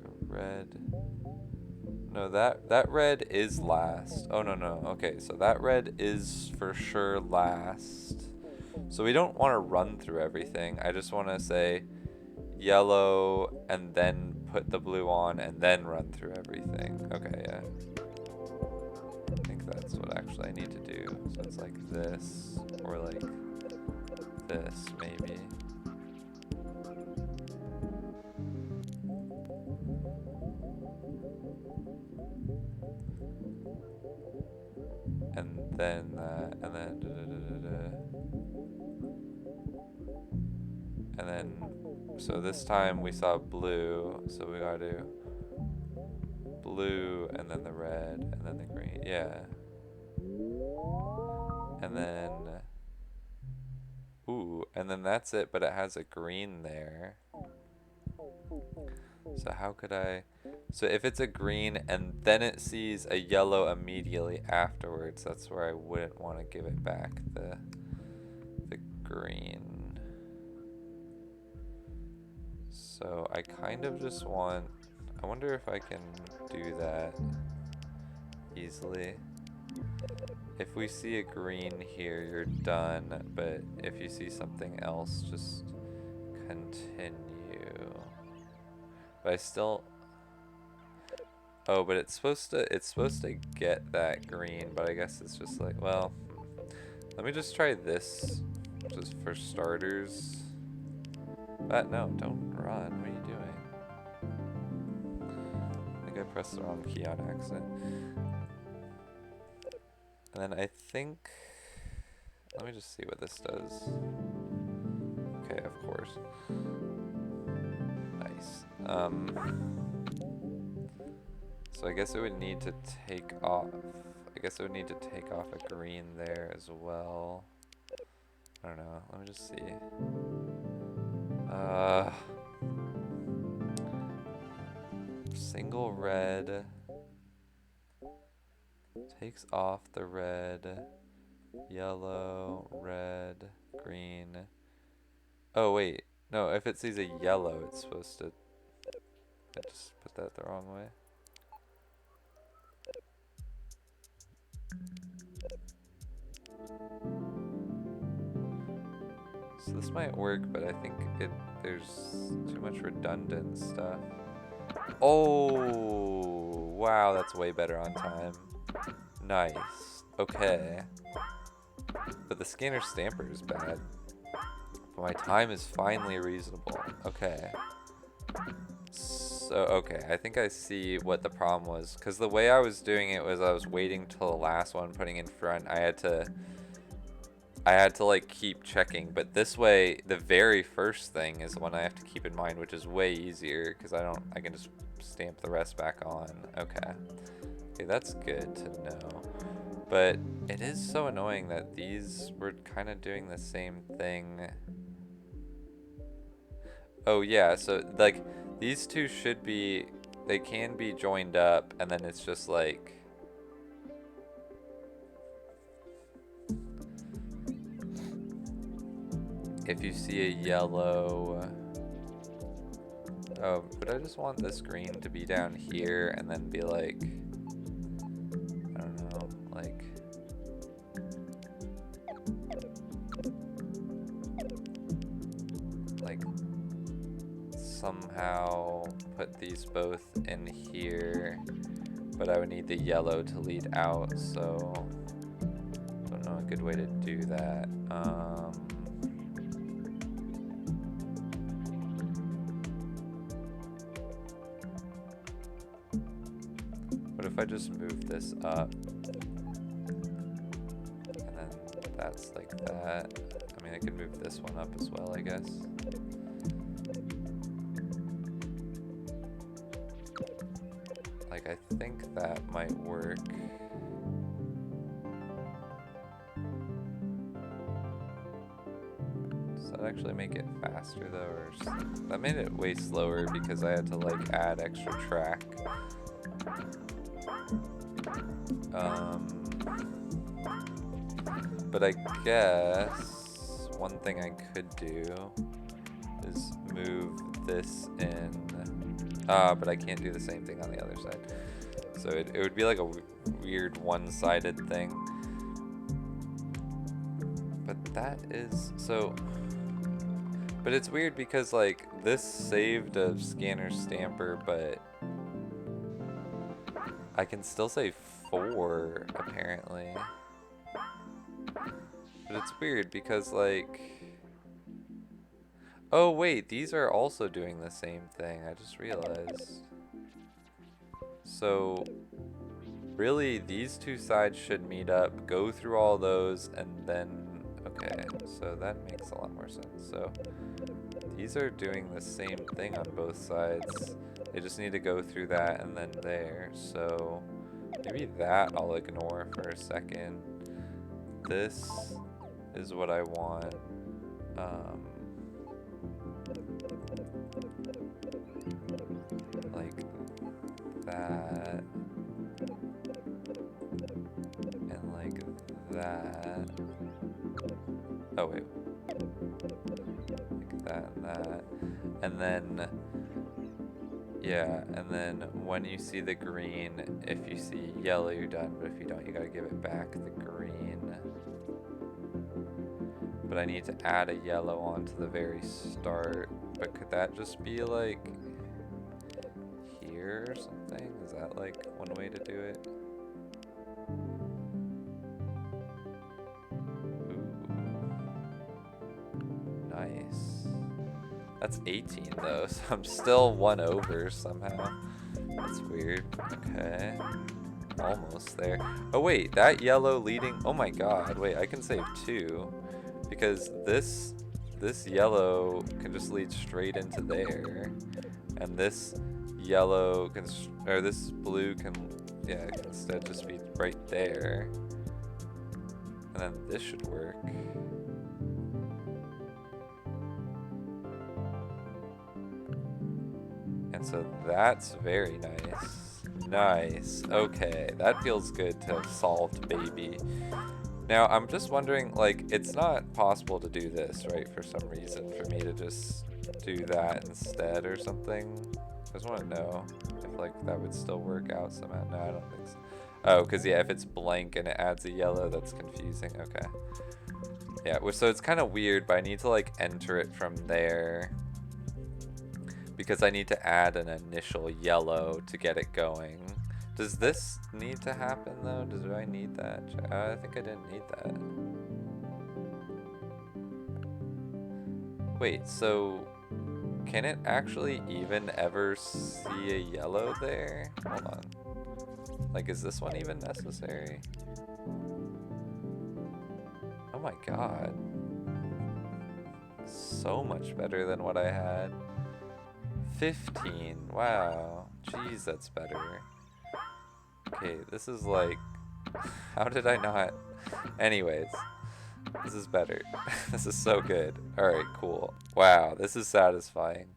a red. No, that red is last. Oh, no. Okay, so that red is for sure last. So we don't want to run through everything. I just want to say yellow and then put the blue on and then run through everything. Okay, yeah. I think that's what actually I need to do. So it's like this, or like this, maybe. And then that, and then and then, so this time we saw blue, so we gotta do blue, and then the red, and then the green, yeah. And then, ooh, and then that's it, but it has a green there. So how could I, so if it's a green and then it sees a yellow immediately afterwards, that's where I wouldn't want to give it back the green. So I kind of just want, I wonder if I can do that easily. If we see a green here, you're done, but if you see something else, just continue. But I still, oh, but it's supposed to get that green, but I guess it's just like, well, let me just try this, just for starters. But no, don't run, what are you doing? I think I pressed the wrong key on accident. And then I think, let me just see what this does. Okay, of course. Nice. So I guess it would need to take off. I guess it would need to take off a green there as well. I don't know. Let me just see. Single red takes off the red, yellow, red, green. Oh wait, no, if it sees a yellow, it's supposed to. I just put that the wrong way. So this might work, but I think there's too much redundant stuff. Oh, wow, that's way better on time. Nice. Okay. But the scanner stamper is bad. But my time is finally reasonable. Okay. So, okay, I think I see what the problem was. Because the way I was doing it was I was waiting till the last one, putting in front. I had to like keep checking. But this way, the very first thing is the one I have to keep in mind, which is way easier. Because I can just stamp the rest back on. Okay. Okay, that's good to know. But it is so annoying that these were kind of doing the same thing. Oh yeah, so like these two should be, they can be joined up, and then it's just like, if you see a yellow, oh, but I just want this green to be down here and then be like, I don't know, like, somehow put these both in here, but I would need the yellow to lead out, so I don't know a good way to do that. What if I just move this up, and then that's like that? I mean, I could move this one up as well, I guess. Like, I think that might work. Does that actually make it faster though, or that made it way slower because I had to like add extra track. But I guess one thing I could do is move this in. But I can't do the same thing on the other side. So it would be like a weird one-sided thing. But that is, so, but it's weird because like this saved a scanner stamper, but I can still say 4 apparently. But it's weird because like, oh wait, these are also doing the same thing, I just realized. So really these two sides should meet up, go through all those, and then, okay, so that makes a lot more sense. So these are doing the same thing on both sides. They just need to go through that and then there. So maybe that I'll ignore for a second. This is what I want. Like that, and like that. Oh wait, like that and that, and then yeah, and then when you see the green, if you see yellow, you're done. But if you don't, you gotta give it back the green. But I need to add a yellow onto the very start. But could that just be like here or something? Is that like one way to do it? Ooh. Nice. That's 18 though, so I'm still 1 over somehow. That's weird. Okay. Almost there. Oh wait, that yellow leading, oh my god, wait, I can save 2. Because this yellow can just lead straight into there. and this yellow can, or this blue can, yeah, it can instead just be right there. And then this should work. And so that's very nice. Nice. Okay, that feels good to have solved baby. Now, I'm just wondering, like, it's not possible to do this, right, for some reason, for me to just do that instead or something. I just want to know if, like, that would still work out somehow. No, I don't think so. Oh, because, yeah, if it's blank and it adds a yellow, that's confusing. Okay. Yeah, so it's kind of weird, but I need to, like, enter it from there. Because I need to add an initial yellow to get it going. Does this need to happen though? Do I need that? I think I didn't need that. Wait, so can it actually even ever see a yellow there? Hold on. Like, is this one even necessary? Oh my god. So much better than what I had. 15. Wow. Jeez, that's better. Okay, this is like... How did I not... Anyways. This is better. This is so good. Alright, cool. Wow, this is satisfying.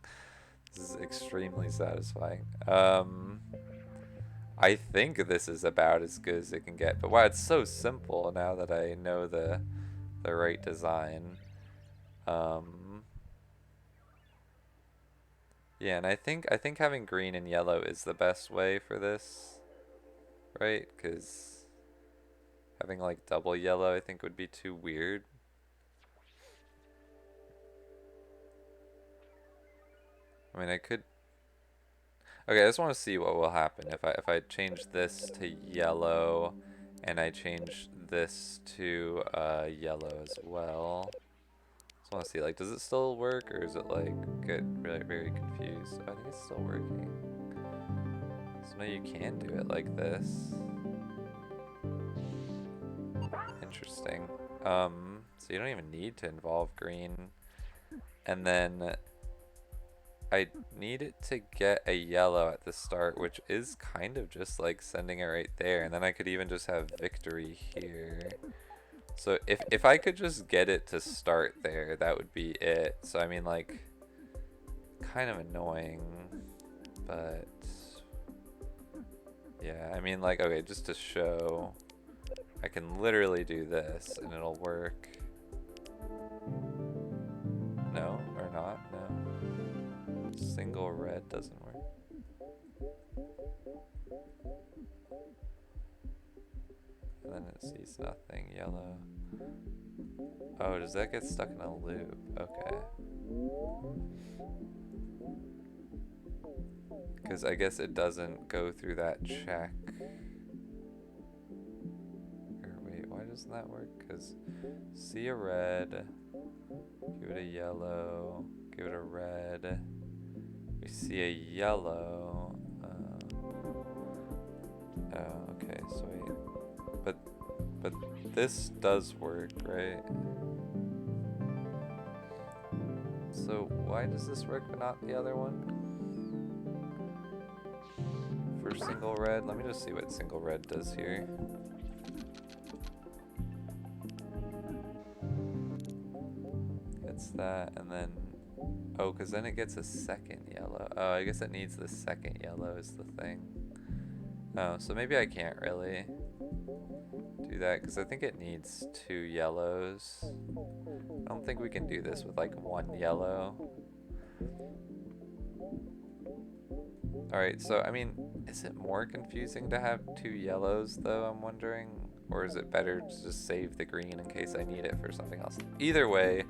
This is extremely satisfying. I think this is about as good as it can get. But wow, it's so simple now that I know the right design. Yeah, and I think having green and yellow is the best way for this, right? Because having like double yellow I think would be too weird. I mean, I could. Okay, I just want to see what will happen if I change this to yellow, and I change this to yellow as well. Just want to see, like, does it still work, or is it like get really very confused? I think it's still working. So now you can do it like this. Interesting. So you don't even need to involve green, and then I need it to get a yellow at the start, which is kind of just like sending it right there, and then I could even just have victory here. So if I could just get it to start there, that would be it. So I mean, like, kind of annoying, but yeah, I mean, like, okay, just to show, I can literally do this and it'll work. No, or not? No. Single red doesn't work. And then it sees nothing. Yellow. Oh, does that get stuck in a loop? Okay. Because I guess it doesn't go through that check. Or wait, why doesn't that work? Because see a red, give it a yellow, give it a red. We see a yellow. Oh, okay, so wait. But this does work, right? So why does this work but not the other one? For single red, let me just see what single red does here. It's that, and then, oh, because then it gets a second yellow. Oh, I guess it needs the second yellow is the thing. Oh, so maybe I can't really do that because I think it needs 2 yellows. I don't think we can do this with like 1 yellow. Alright, so I mean, is it more confusing to have 2 yellows though, I'm wondering? Or is it better to just save the green in case I need it for something else? Either way,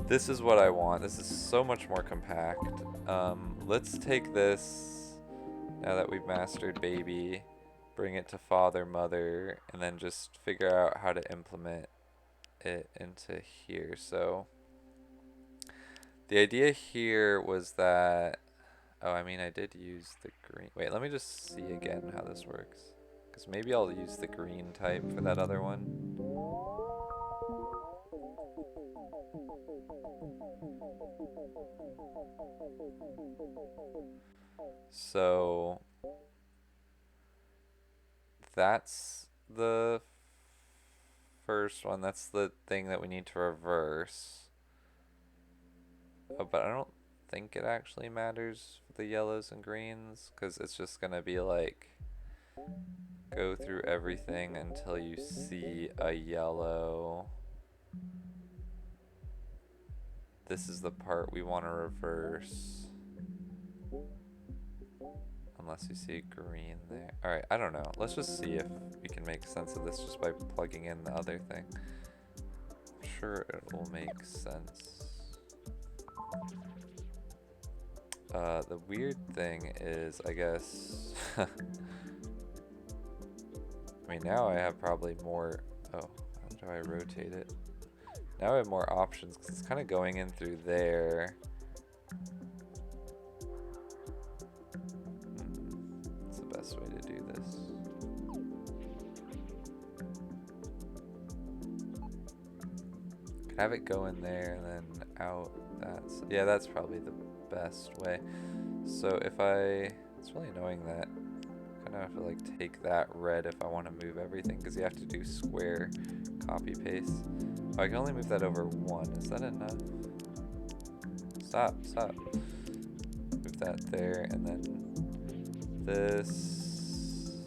this is what I want. This is so much more compact. Let's take this, now that we've mastered baby, bring it to father, mother, and then just figure out how to implement it into here. So the idea here was that, oh, I mean, I did use the green. Wait, let me just see again how this works. Because maybe I'll use the green type for that other one. So that's the first one. That's the thing that we need to reverse. Oh, but I don't think it actually matters for the yellows and greens, because it's just going to be like go through everything until you see a yellow. This is the part we want to reverse. Unless you see green there. Alright, I don't know. Let's just see if we can make sense of this just by plugging in the other thing. I'm sure it will make sense. The weird thing is, I guess... I mean, now I have probably more... Oh, how do I rotate it? Now I have more options, because it's kind of going in through there. What's the best way to do this? Can have it go in there and then out. Yeah, that's probably the best way. So if it's really annoying that I kind of have to like take that red if I want to move everything, because you have to do square copy paste. Oh, I can only move that over one. Is that enough? Stop. Move that there, and then this.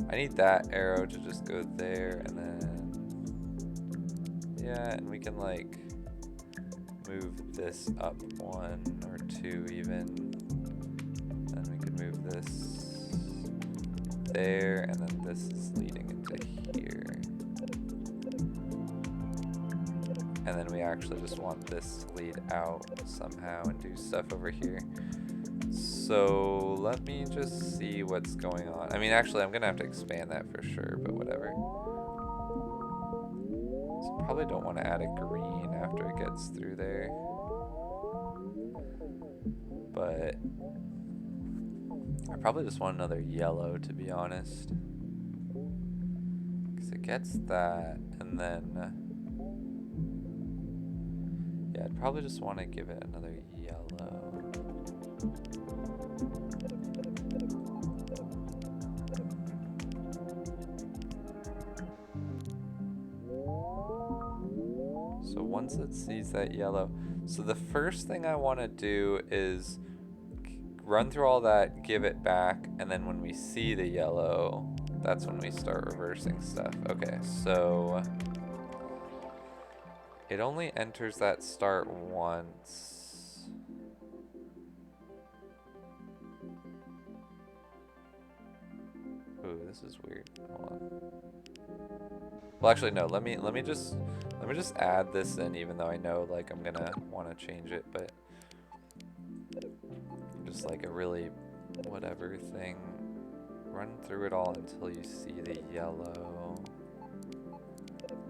I need that arrow to just go there, and then yeah, and we can like move this up one or two even. Then we can move this there, and then this is leading into here. And then we actually just want this to lead out somehow and do stuff over here. So let me just see what's going on. I mean, actually, I'm gonna have to expand that for sure, but whatever. So probably don't want to add a green after it gets through there. But I probably just want another yellow, to be honest. Because it gets that, and then... yeah, I'd probably just want to give it another yellow. So once it sees that yellow, so the first thing I want to do is run through all that, give it back, and then when we see the yellow, that's when we start reversing stuff. Okay, so it only enters that start once. Ooh, this is weird. Hold on. Well, actually, no. Let me just add this in, even though I know like I'm gonna want to change it, but just like a really whatever thing. Run through it all until you see the yellow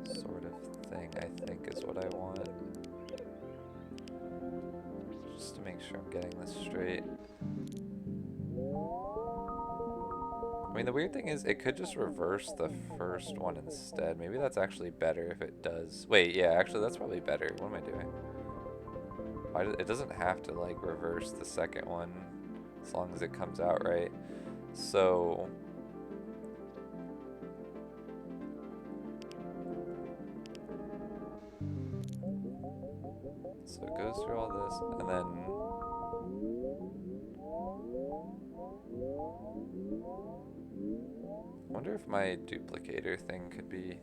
sort of thing, I think is what I want. Just to make sure I'm getting this straight. I mean, the weird thing is it could just reverse the first one instead. Maybe that's actually better if it does. Wait, yeah, actually that's probably better. What am I doing? It doesn't have to like reverse the second one as long as it comes out right. So it goes through all this, and then I wonder if my duplicator thing could be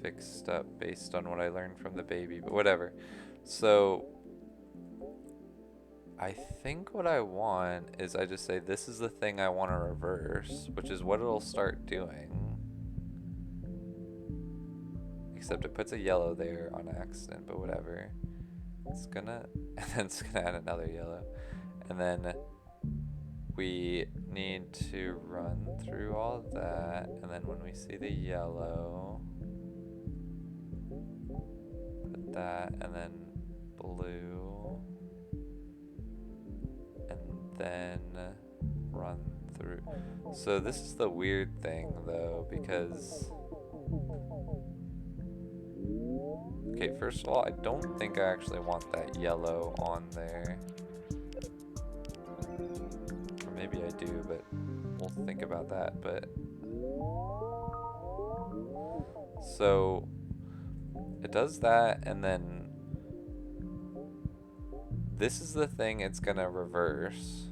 fixed up based on what I learned from the baby, but whatever. So I think what I want is I just say this is the thing I want to reverse, which is what it'll start doing. Except it puts a yellow there on accident, but whatever. It's gonna, and then it's gonna add another yellow. And then we need to run through all that, and then when we see the yellow, put that, and then blue, and then run through. So this is the weird thing though, because okay, first of all, I don't think I actually want that yellow on there. Or maybe I do, but we'll think about that. But so it does that, and then this is the thing it's gonna reverse.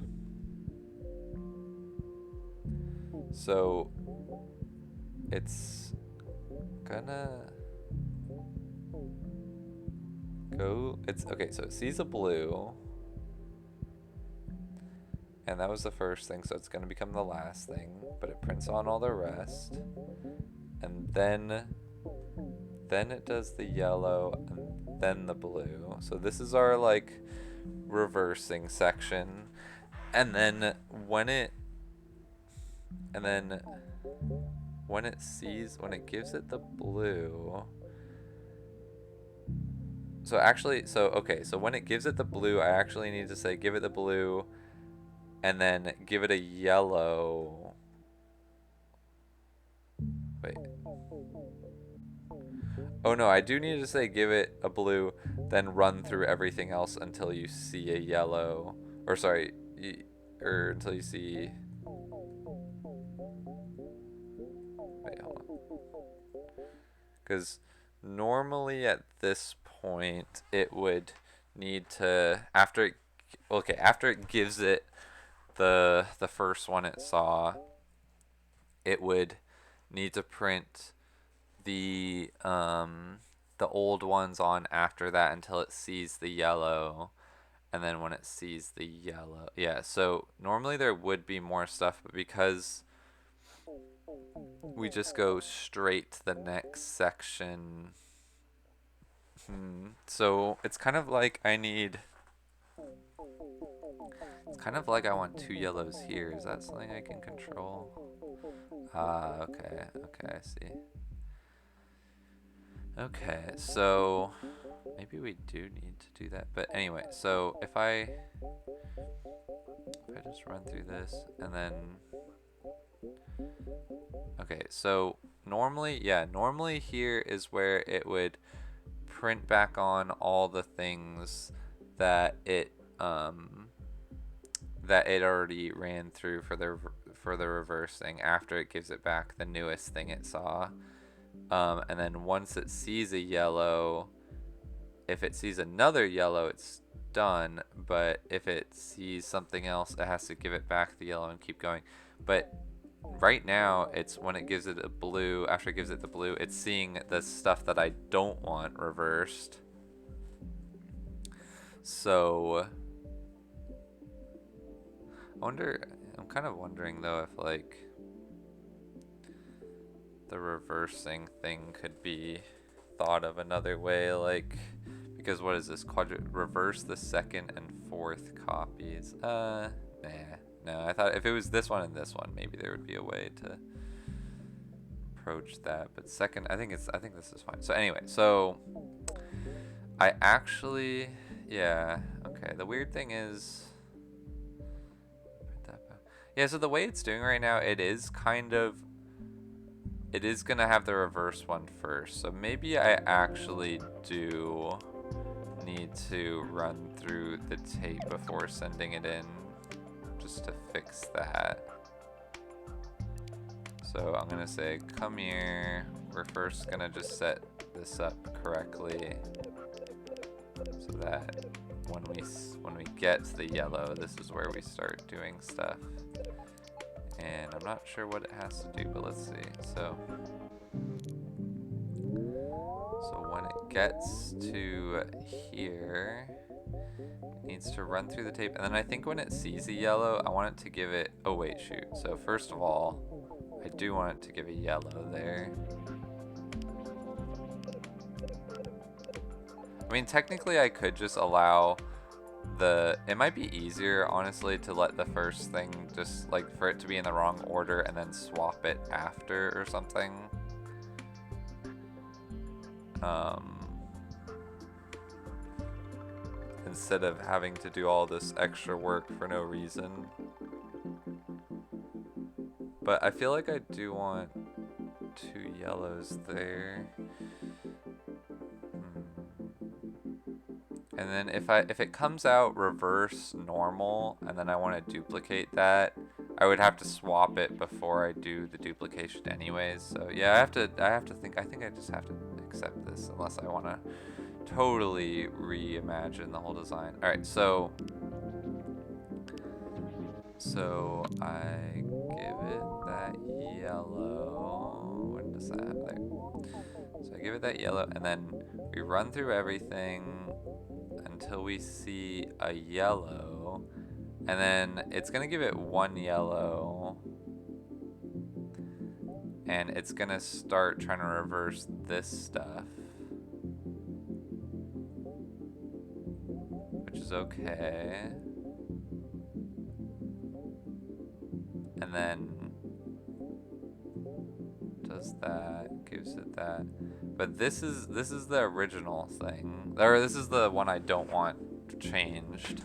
So it's gonna go, it's okay, so it sees a blue, and that was the first thing, so it's gonna become the last thing, but it prints on all the rest, and then it does the yellow, and then the blue. So this is our like reversing section, and then when it when it gives it the blue, so actually, so okay, so when it gives it the blue, I actually need to say give it the blue and then give it a yellow. Wait. Oh no, I do need to say give it a blue, then run through everything else until you see a yellow. Or sorry, or until you see... Wait, hold on. Because normally at this point, it would need to, after it gives it the first one it saw, it would need to print the old ones on after that until it sees the yellow, and then when it sees the yellow, yeah, so normally there would be more stuff, but because we just go straight to the next section, so it's kind of like I want two yellows here. Is that something I can control? Okay, I see. Okay, so maybe we do need to do that. But anyway, so if I just run through this and then... Okay, so normally here is where it would print back on all the things that it already ran through for the reversing after it gives it back the newest thing it saw. And then once it sees a yellow, if it sees another yellow, it's done. But if it sees something else, it has to give it back the yellow and keep going. But right now, it's when it gives it a blue, after it gives it the blue, it's seeing the stuff that I don't want reversed. So I'm kind of wondering though if like the reversing thing could be thought of another way, like, because what is this, reverse the second and fourth copies? Nah, no, I thought if it was this one and this one, maybe there would be a way to approach that, but second, I think this is fine. So anyway, so I actually, yeah, okay, the weird thing is, yeah, so the way it's doing right now, it is gonna have the reverse one first. So maybe I actually do need to run through the tape before sending it in, just to fix that. So I'm gonna say, come here. We're first gonna just set this up correctly, so that when we get to the yellow, this is where we start doing stuff. And I'm not sure what it has to do, but let's see. So when it gets to here, it needs to run through the tape, and then I think when it sees a yellow, I want it to give it, oh wait, shoot. So first of all, I do want it to give a yellow there. I mean, technically I could just allow it might be easier, honestly, to let the first thing just, like, for it to be in the wrong order and then swap it after or something. Instead of having to do all this extra work for no reason. But I feel like I do want two yellows there. And then if it comes out reverse normal and then I want to duplicate that, I would have to swap it before I do the duplication anyways. So yeah, I think I just have to accept this unless I want to totally reimagine the whole design. All right, so I give it that yellow. What does that have there? So I give it that yellow, and then we run through everything until we see a yellow, and then it's gonna give it one yellow, and it's gonna start trying to reverse this stuff, which is okay. And then does that, gives it that. But this is the original thing. Or this is the one I don't want changed.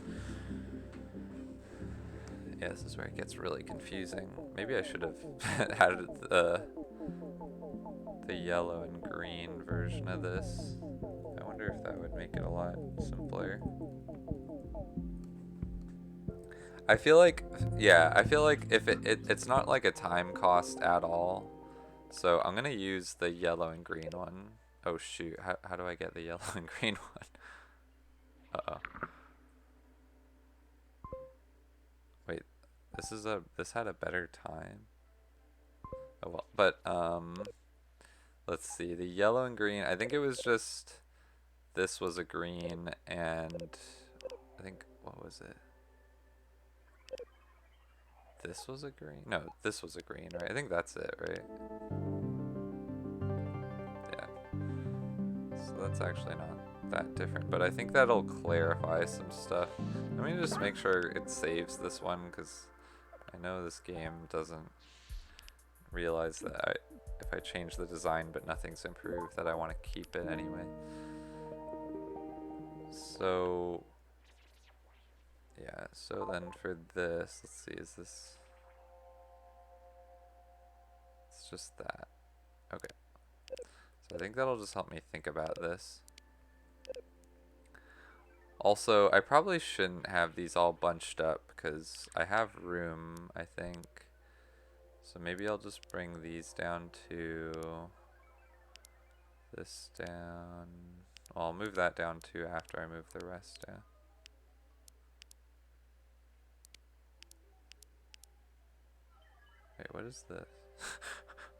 Yeah, this is where it gets really confusing. Maybe I should have added the yellow and green version of this. I wonder if that would make it a lot simpler. I feel like, yeah, I feel like if it's not like a time cost at all. So I'm gonna use the yellow and green one. Oh shoot, how do I get the yellow and green one? Uh-oh. Wait, this had a better time. Oh well, but let's see, the yellow and green, I think it was just, this was a green, and I think, what was it? This was a green? No, this was a green, right? I think that's it, right? Yeah. So that's actually not that different, but I think that'll clarify some stuff. Let me just make sure it saves this one, because I know this game doesn't realize that if I change the design but nothing's improved, that I want to keep it anyway. So yeah, so then for this, let's see, is this, it's just that. Okay. So I think that'll just help me think about this. Also, I probably shouldn't have these all bunched up because I have room, I think. So maybe I'll just bring these down to this down. Well, I'll move that down too after I move the rest down. Wait, what is this?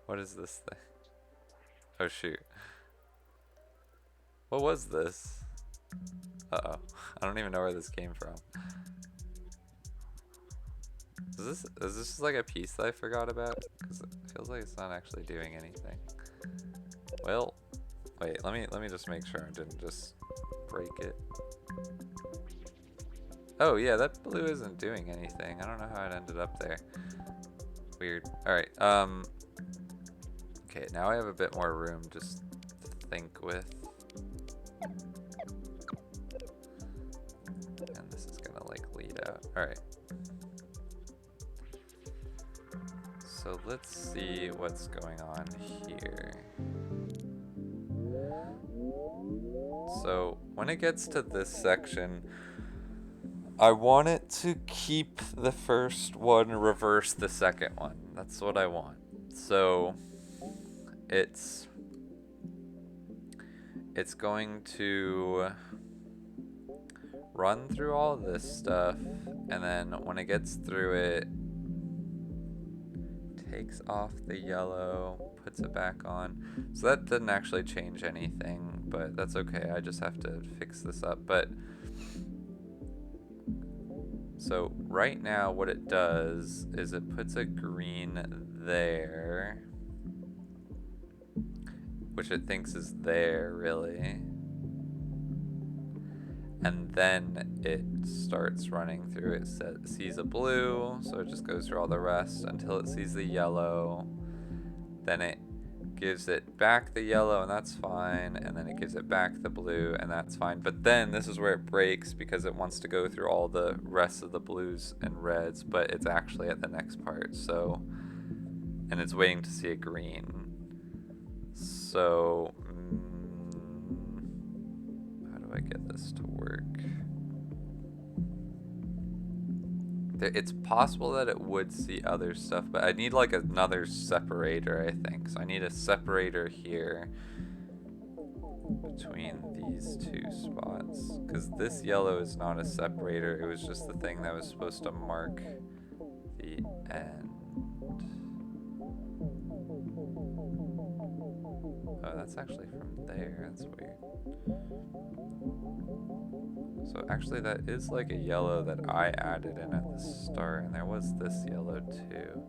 What is this thing? Oh shoot. What was this? Uh-oh. I don't even know where this came from. Is this just like a piece that I forgot about? Because it feels like it's not actually doing anything. Well, wait, let me just make sure I didn't just break it. Oh yeah, that blue isn't doing anything. I don't know how it ended up there. Weird. Alright, okay, now I have a bit more room just to think with. And this is gonna like lead out. Alright. So let's see what's going on here. So when it gets to this section, I want it to keep the first one, reverse the second one. That's what I want. So it's going to run through all this stuff, and then when it gets through it, takes off the yellow, puts it back on. So that didn't actually change anything, but that's okay. I just have to fix this up. But so right now what it does is it puts a green there, which it thinks is there really. And then it starts running through. It sees a blue, so it just goes through all the rest until it sees the yellow. Then it gives it back the yellow, and that's fine. And then it gives it back the blue, and that's fine. But then this is where it breaks because it wants to go through all the rest of the blues and reds, but it's actually at the next part. So, and it's waiting to see a green. So, how do I get this to work? it's possible that it would see other stuff, but I need like another separator, I think. So I need a separator here between these two spots, because this yellow is not a separator, it was just the thing that was supposed to mark the end. Oh, that's actually from there, that's weird. So actually that is like a yellow that I added in at the start, and there was this yellow too.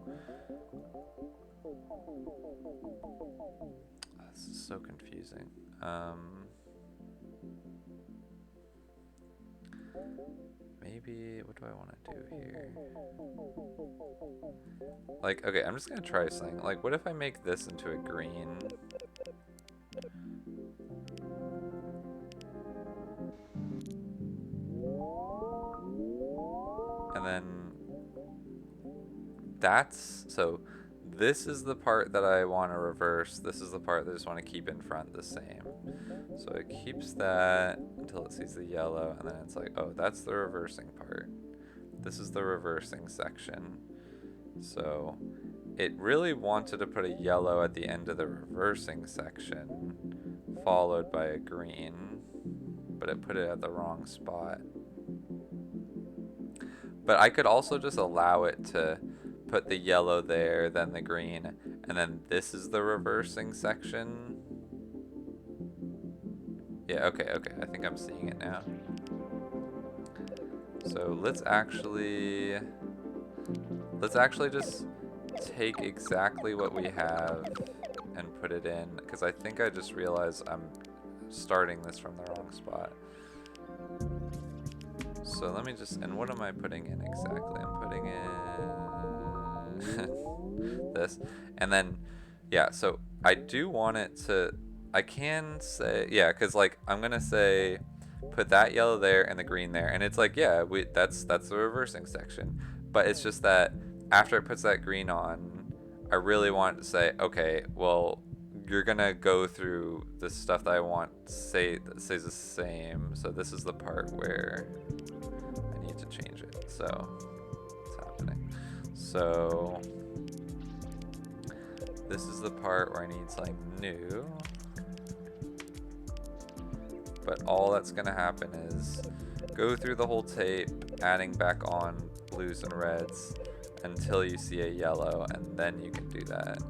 This is so confusing. Maybe, what do I want to do here? Like, okay, I'm just gonna try something. Like, what if I make this into a green? And then so this is the part that I want to reverse. This is the part that I just want to keep in front the same. So it keeps that until it sees the yellow, and then it's like, oh, that's the reversing part. This is the reversing section. So it really wanted to put a yellow at the end of the reversing section, followed by a green, but it put it at the wrong spot. But I could also just allow it to put the yellow there, then the green, and then this is the reversing section. Yeah, okay, I think I'm seeing it now. So let's actually just take exactly what we have and put it in, because I think I just realized I'm starting this from the wrong spot. So let me just, and what am I putting in exactly? I'm putting in this, and then, yeah, so I do want it to, I can say, yeah, because like I'm gonna say put that yellow there and the green there, and it's like, yeah, that's the reversing section, but it's just that after it puts that green on, I really want to say, okay, well, you're gonna go through the stuff that I want that stays the same, so this is the part where I need to change it. So it's happening. So this is the part where I need something new. But all that's gonna happen is go through the whole tape, adding back on blues and reds until you see a yellow, and then you can do that.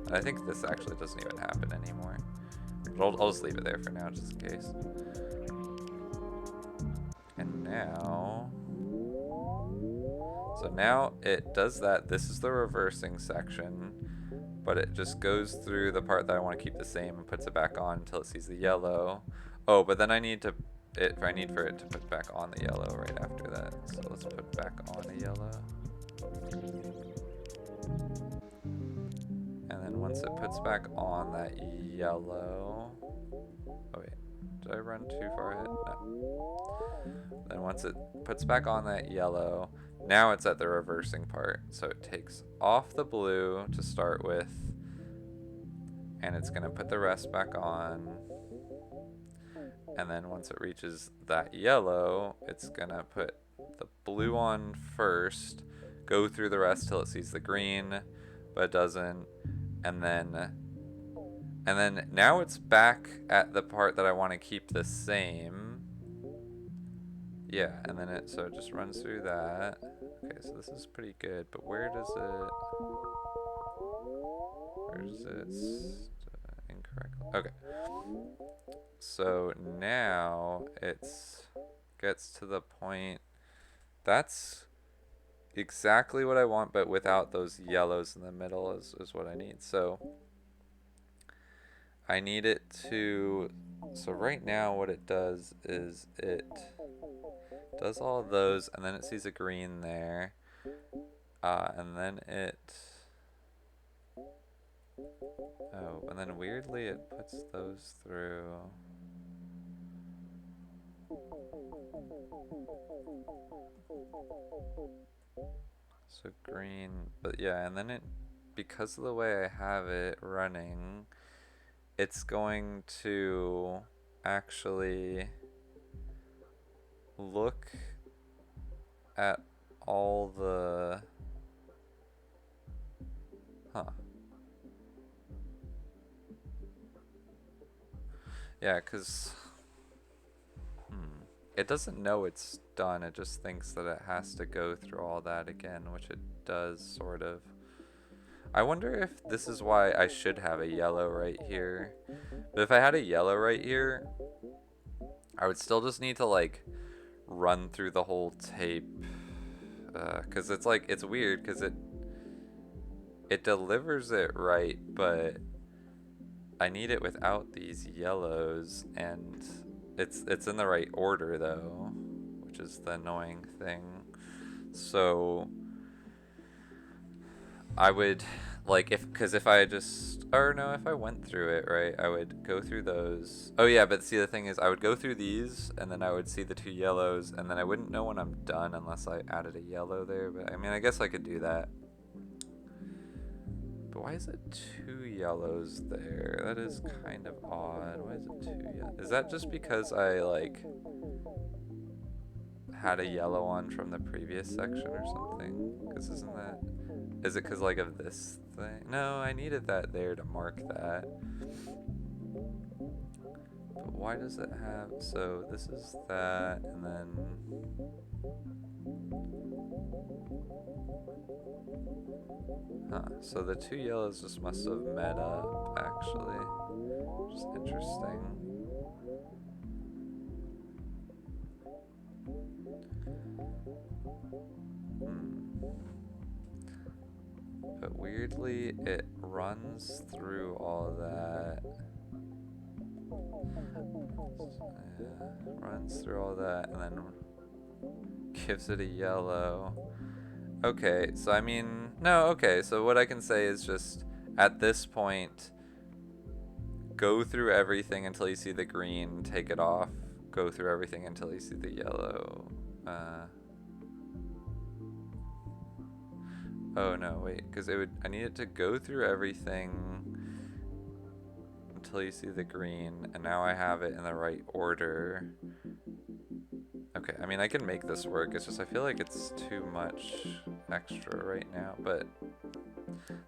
And I think this actually doesn't even happen anymore. But I'll just leave it there for now, just in case. And now, so now it does that. This is the reversing section, but it just goes through the part that I want to keep the same and puts it back on until it sees the yellow. Oh, but then I need for it to put back on the yellow right after that. So let's put back on a yellow. And then once it puts back on that yellow, oh wait, did I run too far ahead? No. Then once it puts back on that yellow, now it's at the reversing part. So it takes off the blue to start with, and it's gonna put the rest back on. And then once it reaches that yellow, it's gonna put the blue on first, go through the rest till it sees the green, but it doesn't. And then now it's back at the part that I want to keep the same. Yeah, and then so it just runs through that. Okay, so this is pretty good, but where does it incorrectly? Okay. So now gets to the point. That's exactly what I want, but without those yellows in the middle is what I need. So I need it to, so right now what it does is it does all of those, and then it sees a green there, and then and then weirdly it puts those through. So green, but yeah, and then because of the way I have it running, it's going to actually look at all the... Huh. Yeah, because... It doesn't know it's done, it just thinks that it has to go through all that again, which it does, sort of. I wonder if this is why I should have a yellow right here. But if I had a yellow right here, I would still just need to, like, run through the whole tape. Because it's, like, it's weird, because it delivers it right, but I need it without these yellows, and it's in the right order, though, which is the annoying thing. So I would, like, because if I just, or no, if I went through it, right, I would go through those. Oh yeah, but see, the thing is, I would go through these, and then I would see the 2 yellows, and then I wouldn't know when I'm done unless I added a yellow there, but I mean, I guess I could do that. But why is it 2 yellows there? That is kind of odd. Why is it 2 yellows? Is that just because I, like, had a yellow on from the previous section or something? Because isn't that... Is it because, like, of this thing? No, I needed that there to mark that. But why does it have... So this is that, and then... Huh, so the 2 yellows just must have met up, actually. Which is interesting. But weirdly, it runs through all that. Yeah, runs through all that and then gives it a yellow. Okay, so I mean, no, okay, so what I can say is just, at this point, go through everything until you see the green, take it off, go through everything until you see the yellow. Oh no, wait, because I need it to go through everything until you see the green, and now I have it in the right order. Okay, I mean, I can make this work, it's just I feel like it's too much extra right now, but...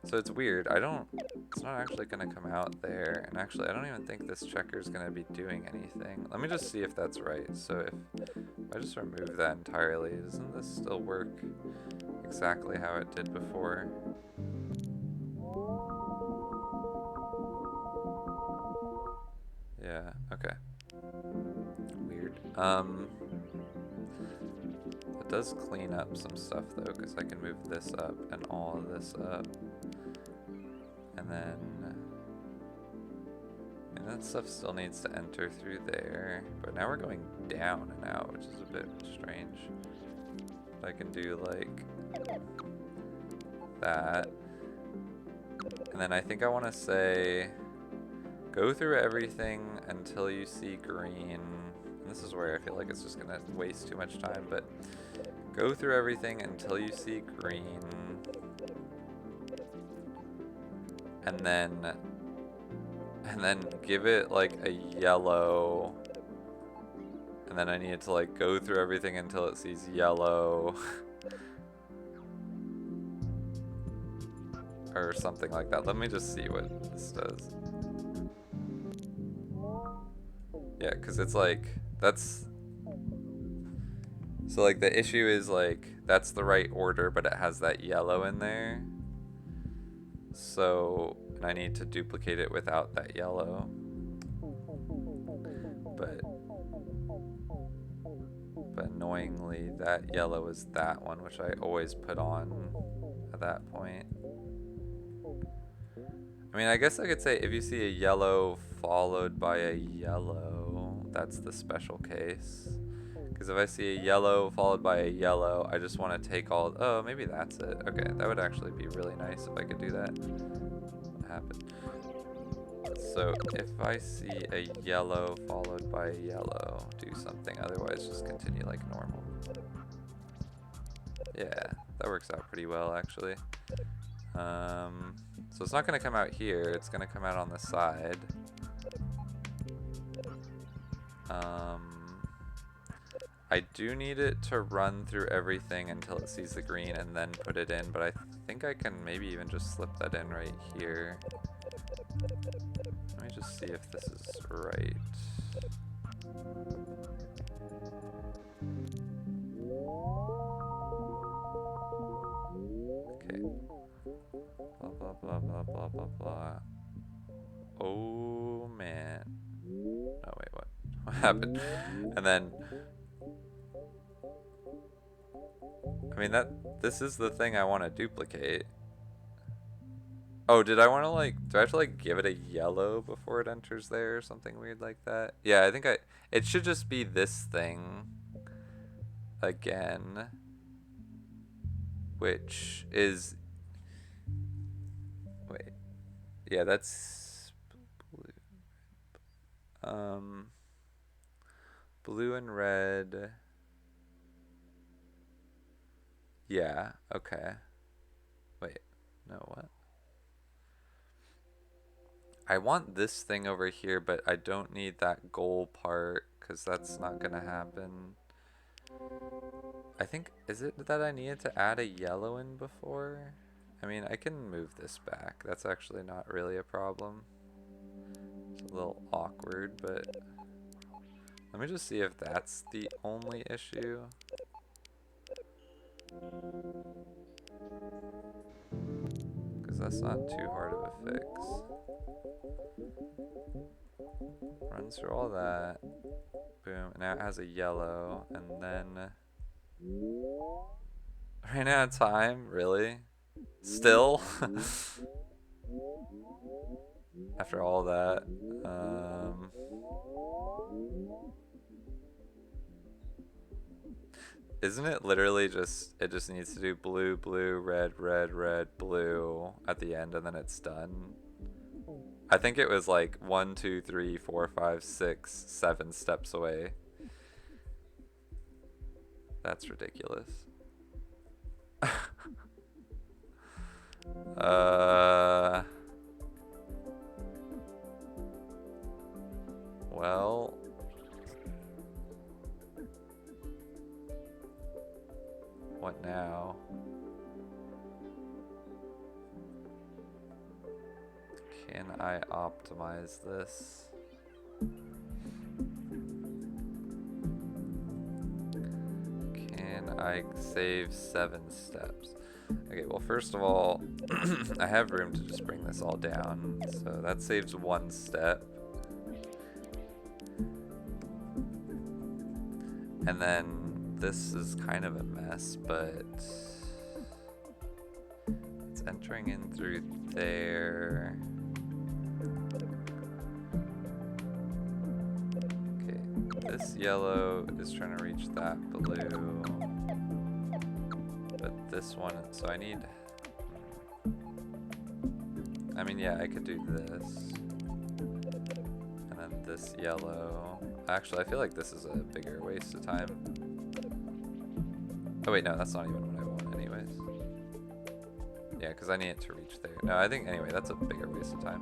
So it's weird, it's not actually going to come out there, and actually I don't even think this checker is going to be doing anything. Let me just see if that's right. So if I just remove that entirely, doesn't this still work exactly how it did before? Yeah, okay. Weird. It does clean up some stuff though, because I can move this up and all of this up. And then, I mean, that stuff still needs to enter through there, but now we're going down and out, which is a bit strange. I can do like that. And then I think I want to say, go through everything until you see green. And this is where I feel like it's just going to waste too much time, but go through everything until you see green. And then give it like a yellow, and then I need it to like go through everything until it sees yellow or something like that. Let me just see what this does. Yeah, because it's like, that's, so like the issue is like, that's the right order, but it has that yellow in there. So, and I need to duplicate it without that yellow. But annoyingly, that yellow is that one, which I always put on at that point. I mean, I guess I could say if you see a yellow followed by a yellow, that's the special case. Because if I see a yellow followed by a yellow, I just want to take all... Oh, maybe that's it. Okay, that would actually be really nice if I could do that. What happened? So if I see a yellow followed by a yellow, do something. Otherwise, just continue like normal. Yeah, that works out pretty well, actually. So it's not going to come out here. It's going to come out on the side. I do need it to run through everything until it sees the green and then put it in, but I think I can maybe even just slip that in right here. Let me just see if this is right. Okay. Blah, blah, blah, blah, blah, blah, blah. Oh, man. Oh, wait, what? What happened? And then... I mean, this is the thing I want to duplicate. Oh, did I want to, like... Do I have to, like, give it a yellow before it enters there or something weird like that? Yeah, I think it should just be this thing again. Which is... Wait. Yeah, that's... Blue and red. Yeah, okay. Wait, no, what? I want this thing over here, but I don't need that goal part, because that's not going to happen. I think, is it that I needed to add a yellow in before? I mean, I can move this back. That's actually not really a problem. It's a little awkward, but... Let me just see if that's the only issue. Because that's not too hard of a fix. Runs through all that. Boom. Now it has a yellow. And then... Ran out of time? Really? Still? After all that. Isn't it literally just, it just needs to do blue, blue, red, red, red, blue at the end and then it's done? I think it was like 1, 2, 3, 4, 5, 6, 7 steps away. That's ridiculous. Well, what now? Can I optimize this? Can I save 7 steps? Okay, well, first of all, I have room to just bring this all down, so that saves 1 step. And then this is kind of a mess, but it's entering in through there. Okay, this yellow is trying to reach that blue. But this one, so I need... I mean, yeah, I could do this. And then this yellow. Actually, I feel like this is a bigger waste of time. Oh wait, no, that's not even what I want anyways. Yeah, because I need it to reach there. No, I think, anyway, that's a bigger waste of time.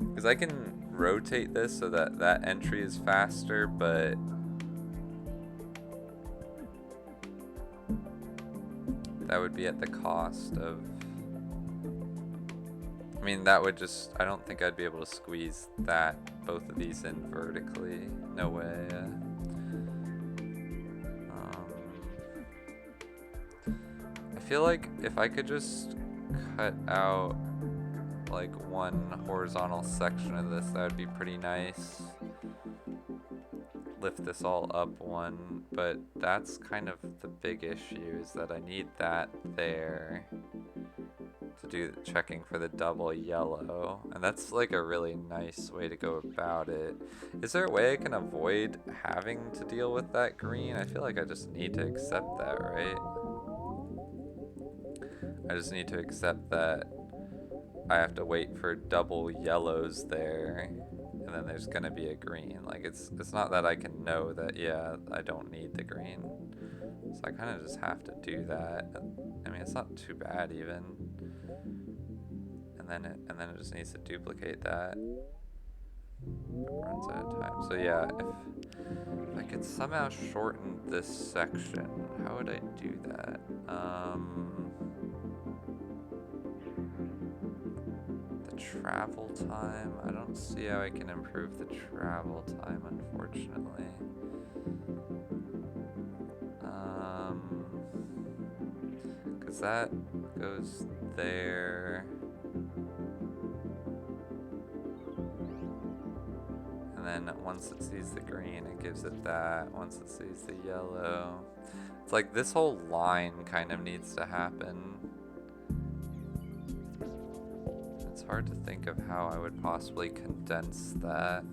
Because I can rotate this so that that entry is faster, but that would be at the cost of... I mean, that would just... I don't think I'd be able to squeeze that, both of these in vertically. No way. I feel like if I could just cut out like one horizontal section of this, that would be pretty nice. Lift this all up one, but that's kind of the big issue, is that I need that there to do the checking for the double yellow, and that's like a really nice way to go about it. Is there a way I can avoid having to deal with that green? I feel like I just need to accept that, right? I just need to accept that I have to wait for double yellows there, and then there's gonna be a green. Like, it's not that I can know that, yeah, I don't need the green. So I kind of just have to do that. I mean, it's not too bad even. And then it just needs to duplicate that. runs out of time. So yeah, if I could somehow shorten this section, how would I do that? The travel time, I don't see how I can improve the travel time, unfortunately. Because that goes there. And then once it sees the green, it gives it that. Once it sees the yellow. It's like this whole line kind of needs to happen. It's hard to think of how I would possibly condense that.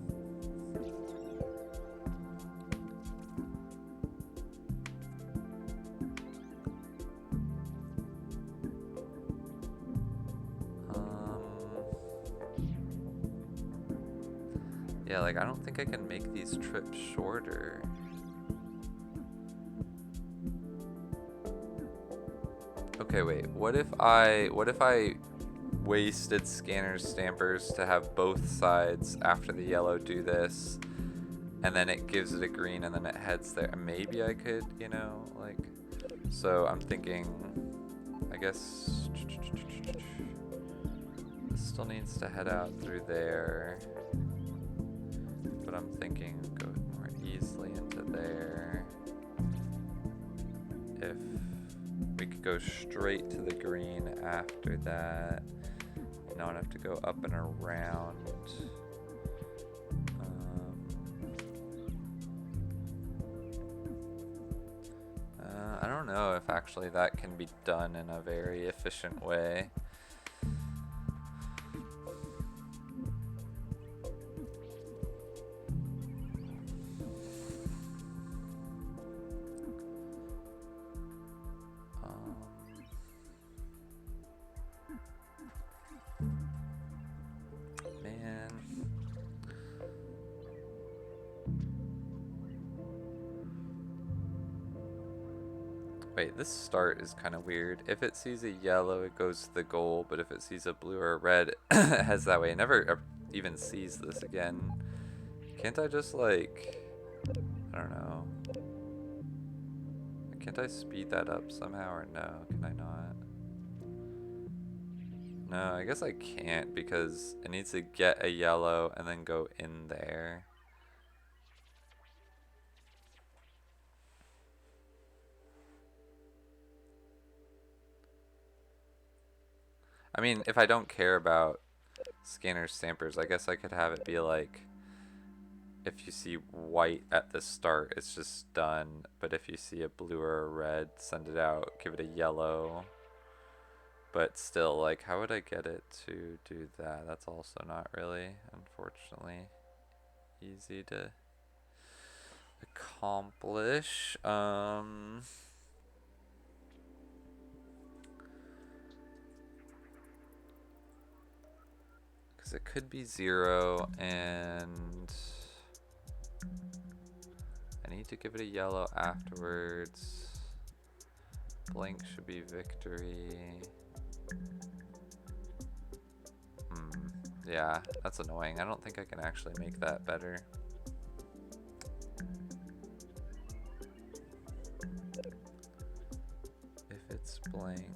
Yeah, like I don't think I can make these trips shorter. Okay, wait. What if I wasted scanners stampers to have both sides after the yellow do this, and then it gives it a green and then it heads there? Maybe I could, you know, like, so I'm thinking, I guess this still needs to head out through there, but I'm thinking go more easily into there. If we could go straight to the green after that, now I'd have to go up and around. I don't know if actually that can be done in a very efficient way. Man. Wait, this start is kind of weird. If it sees a yellow, it goes to the goal, but if it sees a blue or a red, it heads that way. It never even sees this again. Can't I just, like, I don't know. Can't I speed that up somehow, or no? Can I not? No, I guess I can't because it needs to get a yellow and then go in there. I mean, if I don't care about scanner stampers, I guess I could have it be like, if you see white at the start, it's just done. But if you see a blue or a red, send it out, give it a yellow. But still, like, how would I get it to do that? That's also not really, unfortunately, easy to accomplish. Because it could be 0, and I need to give it a yellow afterwards. Blank should be victory. Yeah, that's annoying. I don't think I can actually make that better. If it's blank.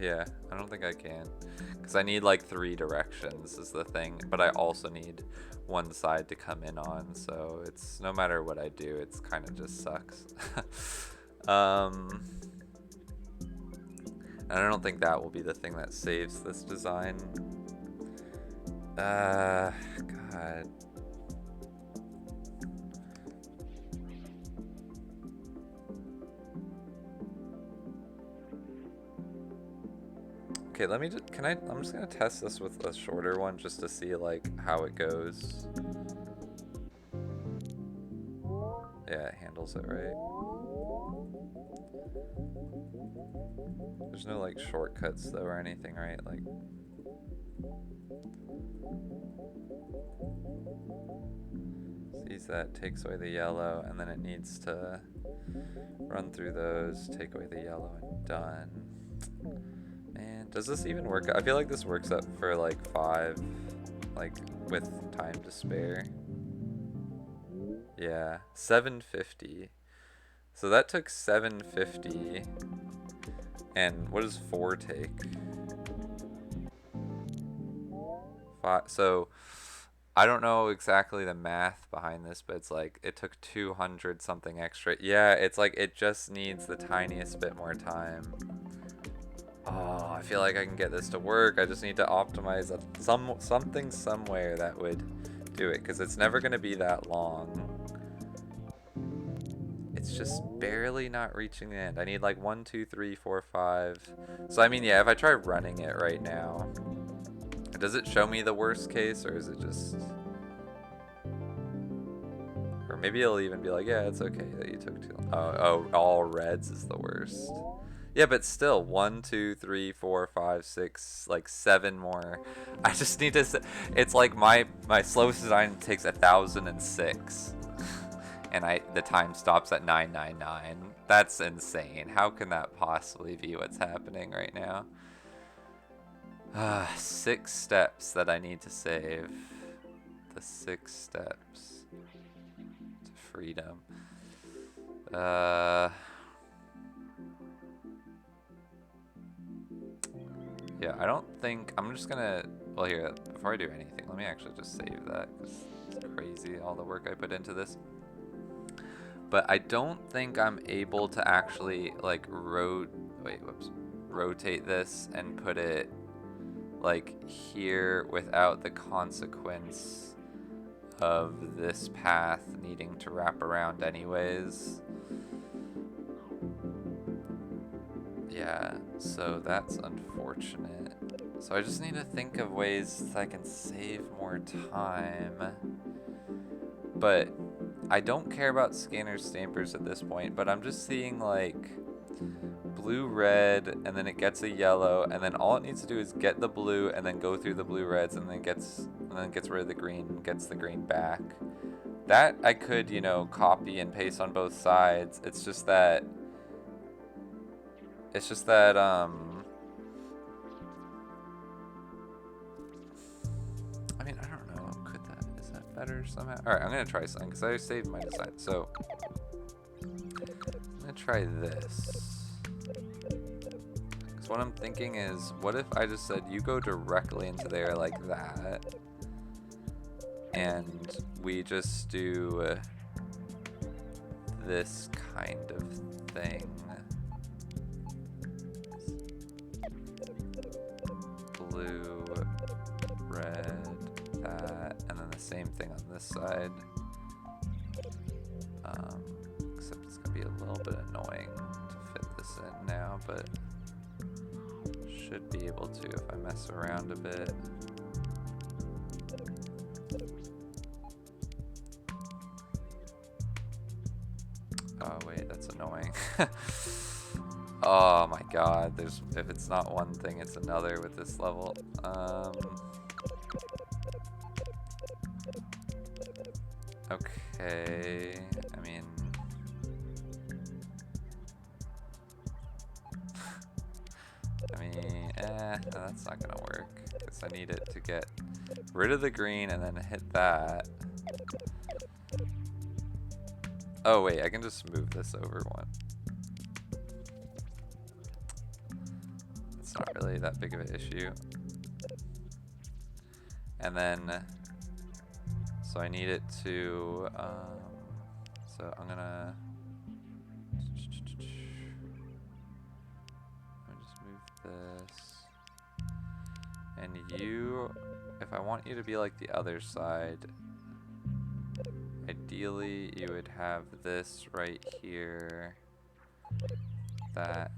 Yeah, I don't think I can. Because I need like 3 directions is the thing. But I also need one side to come in on. So it's, no matter what I do, it's kind of just sucks. And I don't think that will be the thing that saves this design. God. Okay, let me just, I'm just gonna test this with a shorter one just to see like how it goes. Yeah, it handles it right. There's no like shortcuts though or anything, right? Like, sees that, takes away the yellow, and then it needs to run through those, take away the yellow, and done. Man, does this even work? I feel like this works up for like 5, like with time to spare. Yeah, 750. So that took 750. And what does 4 take? 5. So I don't know exactly the math behind this, but it's like it took 200 something extra. Yeah, it's like it just needs the tiniest bit more time. Oh, I feel like I can get this to work. I just need to optimize something somewhere that would do it, because it's never going to be that long. It's just barely not reaching the end. I need like 1, 2, 3, 4, 5. So I mean, yeah, if I try running it right now, does it show me the worst case, or is it just... Or maybe it'll even be like, yeah, it's okay that you took too long. Oh, all reds is the worst. Yeah, but still, 1, 2, 3, 4, 5, 6, like 7 more. I just need to. It's like my slowest design takes 1,006, and the time stops at 999. That's insane. How can that possibly be what's happening right now? 6 steps that I need to save. The 6 steps to freedom. Yeah, I don't think... I'm just gonna... Well, here, before I do anything, let me actually just save that, because it's crazy all the work I put into this. But I don't think I'm able to actually, like, rotate this and put it, like, here without the consequence of this path needing to wrap around anyways. Yeah, so that's unfortunate. So I just need to think of ways that I can save more time. But I don't care about scanner stampers at this point, but I'm just seeing like blue, red, and then it gets a yellow, and then all it needs to do is get the blue and then go through the blue reds, and then gets rid of the green and gets the green back. That I could, you know, copy and paste on both sides. It's just that I mean, I don't know. Is that better somehow? Alright, I'm gonna try something, because I saved my design. So, I'm gonna try this. Because what I'm thinking is, what if I just said, you go directly into there like that, and we just do this kind of thing. Blue, red, that, and then the same thing on this side. Except it's gonna be a little bit annoying to fit this in now, but should be able to if I mess around a bit. Oh wait, that's annoying. Oh my god, if it's not one thing, it's another with this level. Okay, I mean... no, that's not gonna work, because I need it to get rid of the green and then hit that. Oh wait, I can just move this over one. It's not really that big of an issue. And then, so I need it to, so I'm gonna, let me just move this. And you, if I want you to be like the other side, ideally you would have this right here, that,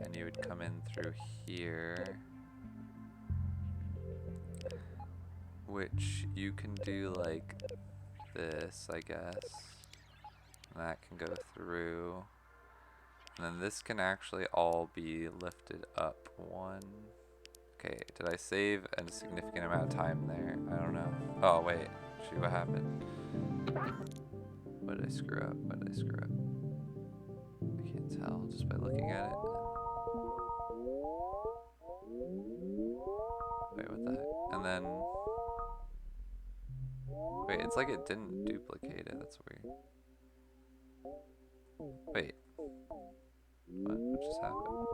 and you would come in through here. Which you can do like this, I guess. And that can go through. And then this can actually all be lifted up one. Okay, did I save a significant amount of time there? I don't know. Oh, wait. Shoot, what happened? What did I screw up? What did I screw up? I can't tell just by looking at it. like it didn't duplicate it. That's weird. Wait. What? What just happened?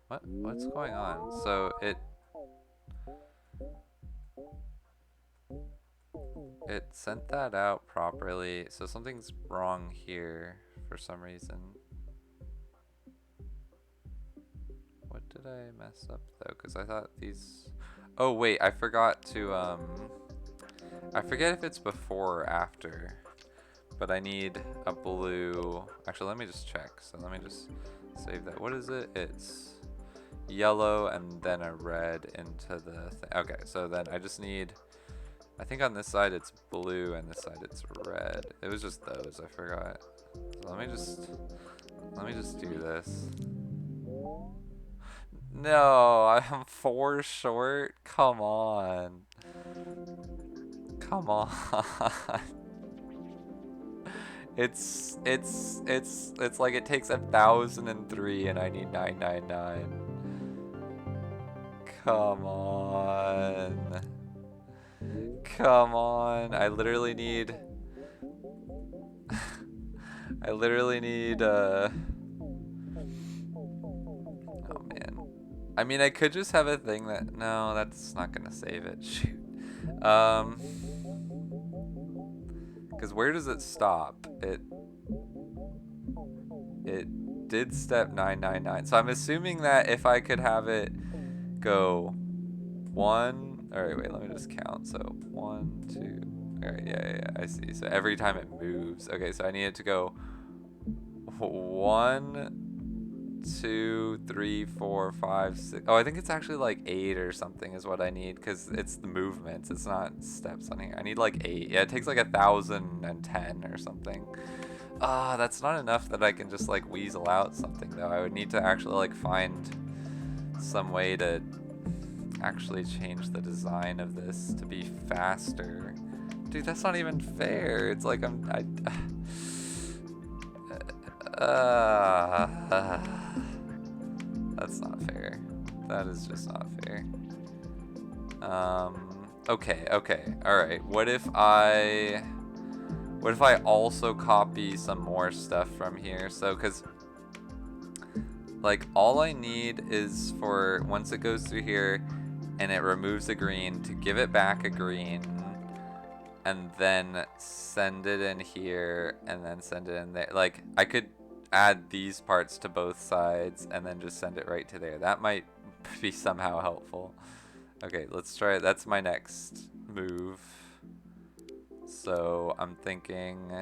What? What's going on? So it sent that out properly. So something's wrong here for some reason. What did I mess up though? Because I thought these... Oh wait, I forgot to I forget if it's before or after, but I need a blue. Actually, let me just check. So let me just save that. What is it? It's yellow and then a red into the thing. Okay, so then I just need, I think on this side it's blue and this side it's red. It was just those, I forgot. So let me just do this. No, I'm 4 short. Come on. Come on. It's like it takes 1,003 and I need 999. Come on. Come on. I literally need oh man. I mean, I could just have a thing that, no, that's not gonna save it. Shoot. Because where does it stop? It did step 999. So I'm assuming that if I could have it go 1, all right, wait, let me just count. So 1, 2, all right, yeah, I see. So every time it moves. Okay, so I need it to go 1, 2, 3, 4, 5, 6. Oh, I think it's actually like 8 or something is what I need because it's the movements. It's not steps on here. I need like 8. Yeah, it takes like 1,010 or something. Ah, that's not enough that I can just like weasel out something though. I would need to actually like find some way to actually change the design of this to be faster. Dude, that's not even fair. It's like that's not fair. That is just not fair. Okay, alright. What if I also copy some more stuff from here? So, cause like all I need is for once it goes through here and it removes a green to give it back a green and then send it in here and then send it in there. Like I could add these parts to both sides and then just send it right to there. That might be somehow helpful. Okay, let's try it. That's my next move. So I'm thinking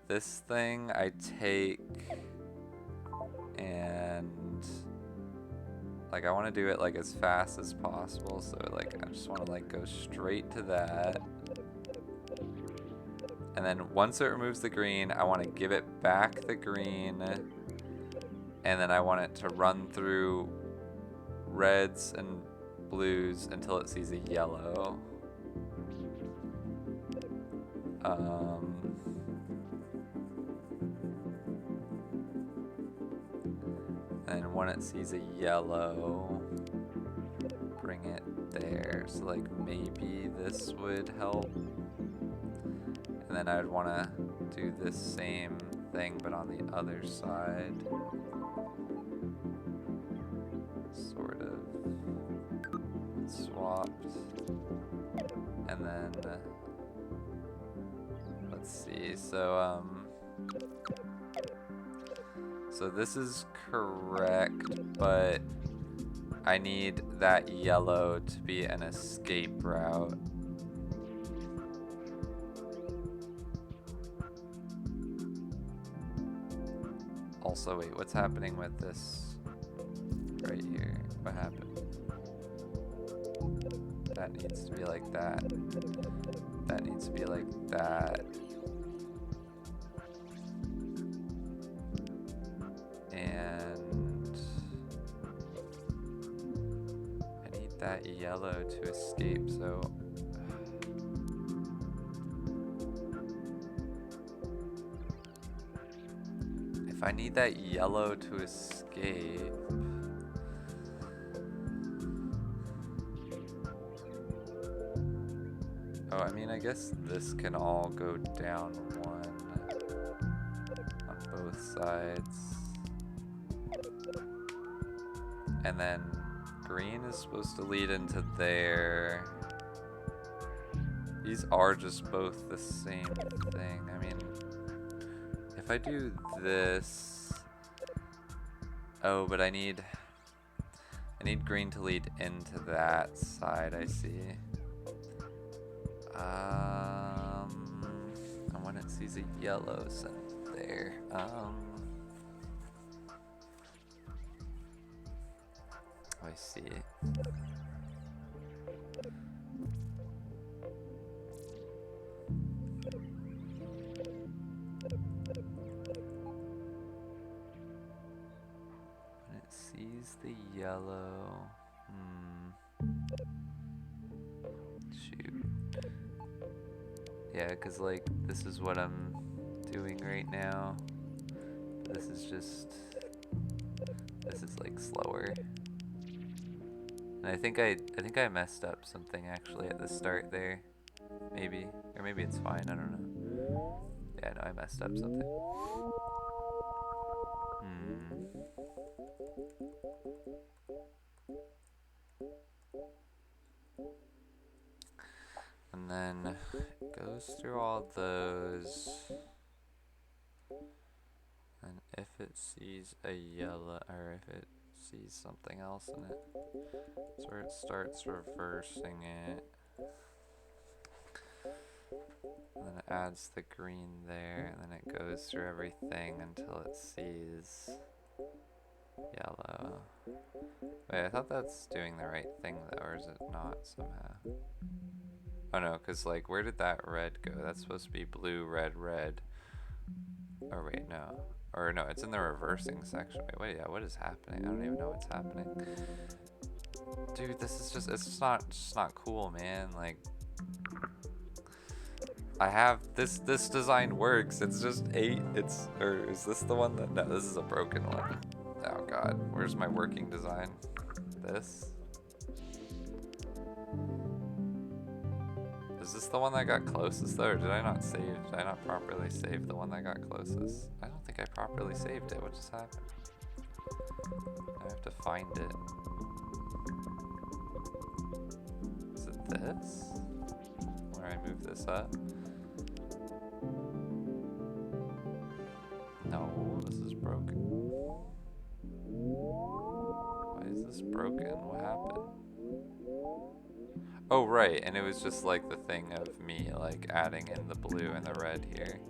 this thing I take and like I want to do it like as fast as possible. So like I just want to like go straight to that. And then once it removes the green, I want to give it back the green. And then I want it to run through reds and blues until it sees a yellow. And when it sees a yellow, bring it there. So like maybe this would help. And then I would want to do this same thing but on the other side. Sort of swapped. And then let's see. So so this is correct, but I need that yellow to be an escape route. Also, wait, what's happening with this right here? What happened? That needs to be like that. That needs to be like that. And I need that yellow to escape, so I if I need that yellow to escape... Oh, I mean, I guess this can all go down one on both sides. And then green is supposed to lead into there. These are just both the same thing. I mean, if I do this... Oh, but I need green to lead into that side, I see. And when it sees a yellow sent there, I see. When it sees the yellow, shoot. Yeah, because like this is what I'm doing right now. This is like slower. And I think I messed up something actually at the start there. Maybe. Or maybe it's fine, I don't know. Yeah, no, I messed up something. And then it goes through all those. And if it sees a yellow, or if it sees something else in it, that's where it starts reversing it. And then it adds the green there, and then it goes through everything until it sees yellow. Wait, I thought that's doing the right thing though, or is it not somehow? Oh no, because like, where did that red go? That's supposed to be blue, red, red. Or wait, no. Or no, it's in the reversing section. Wait, yeah, what is happening? I don't even know what's happening. Dude, this is just, it's just not cool, man. Like, I have, this design works. It's just 8, or is this the one that, no, this is a broken one. Oh god, where's my working design? This? Is this the one that got closest though, or did I not properly save the one that got closest? I don't think I properly saved it. What just happened? I have to find it. Is it this? Where I move this up? No, this is broken. Why is this broken? What happened? Oh right, and it was just like the thing of me like adding in the blue and the red here.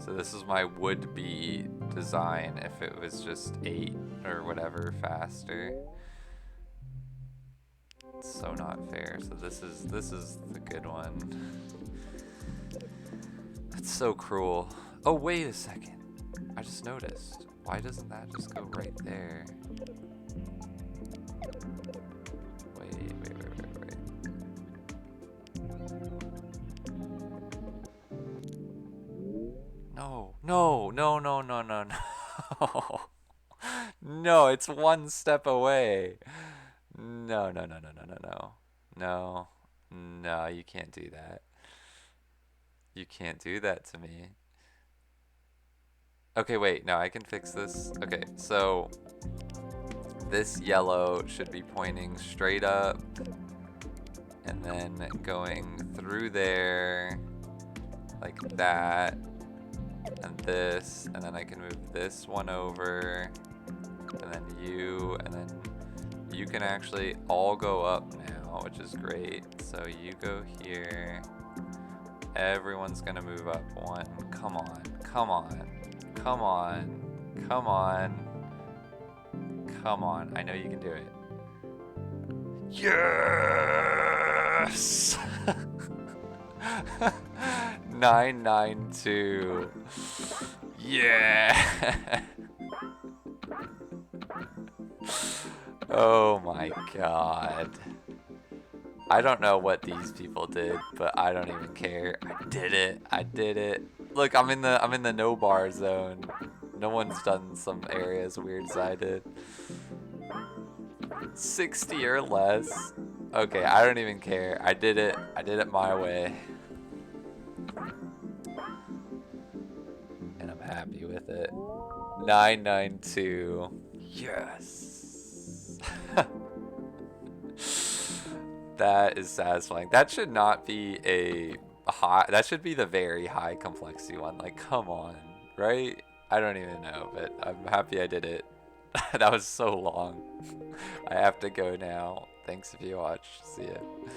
So this is my would-be design if it was just 8 or whatever faster. It's so not fair. So this is the good one. That's so cruel. Oh wait a second. I just noticed. Why doesn't that just go right there? Wait. No. No, it's one step away. No, you can't do that. You can't do that to me. Okay, wait, no, I can fix this. Okay, so this yellow should be pointing straight up and then going through there like that, and this, and then I can move this one over, and then you can actually all go up now, which is great. So you go here, everyone's gonna move up one. Come on. I know you can do it. Yes! 992. Yeah! Oh my god. I don't know what these people did, but I don't even care. I did it. Look, I'm in the no bar zone. No one's done some area as weird as I did. 60 or less. Okay, I don't even care. I did it. I did it my way. And I'm happy with it. 992. Yes. That is satisfying. That should not be a high. That should be the very high complexity one. Like, come on, right? I don't even know, but I'm happy I did it. That was so long. I have to go now. Thanks if you watched. See ya.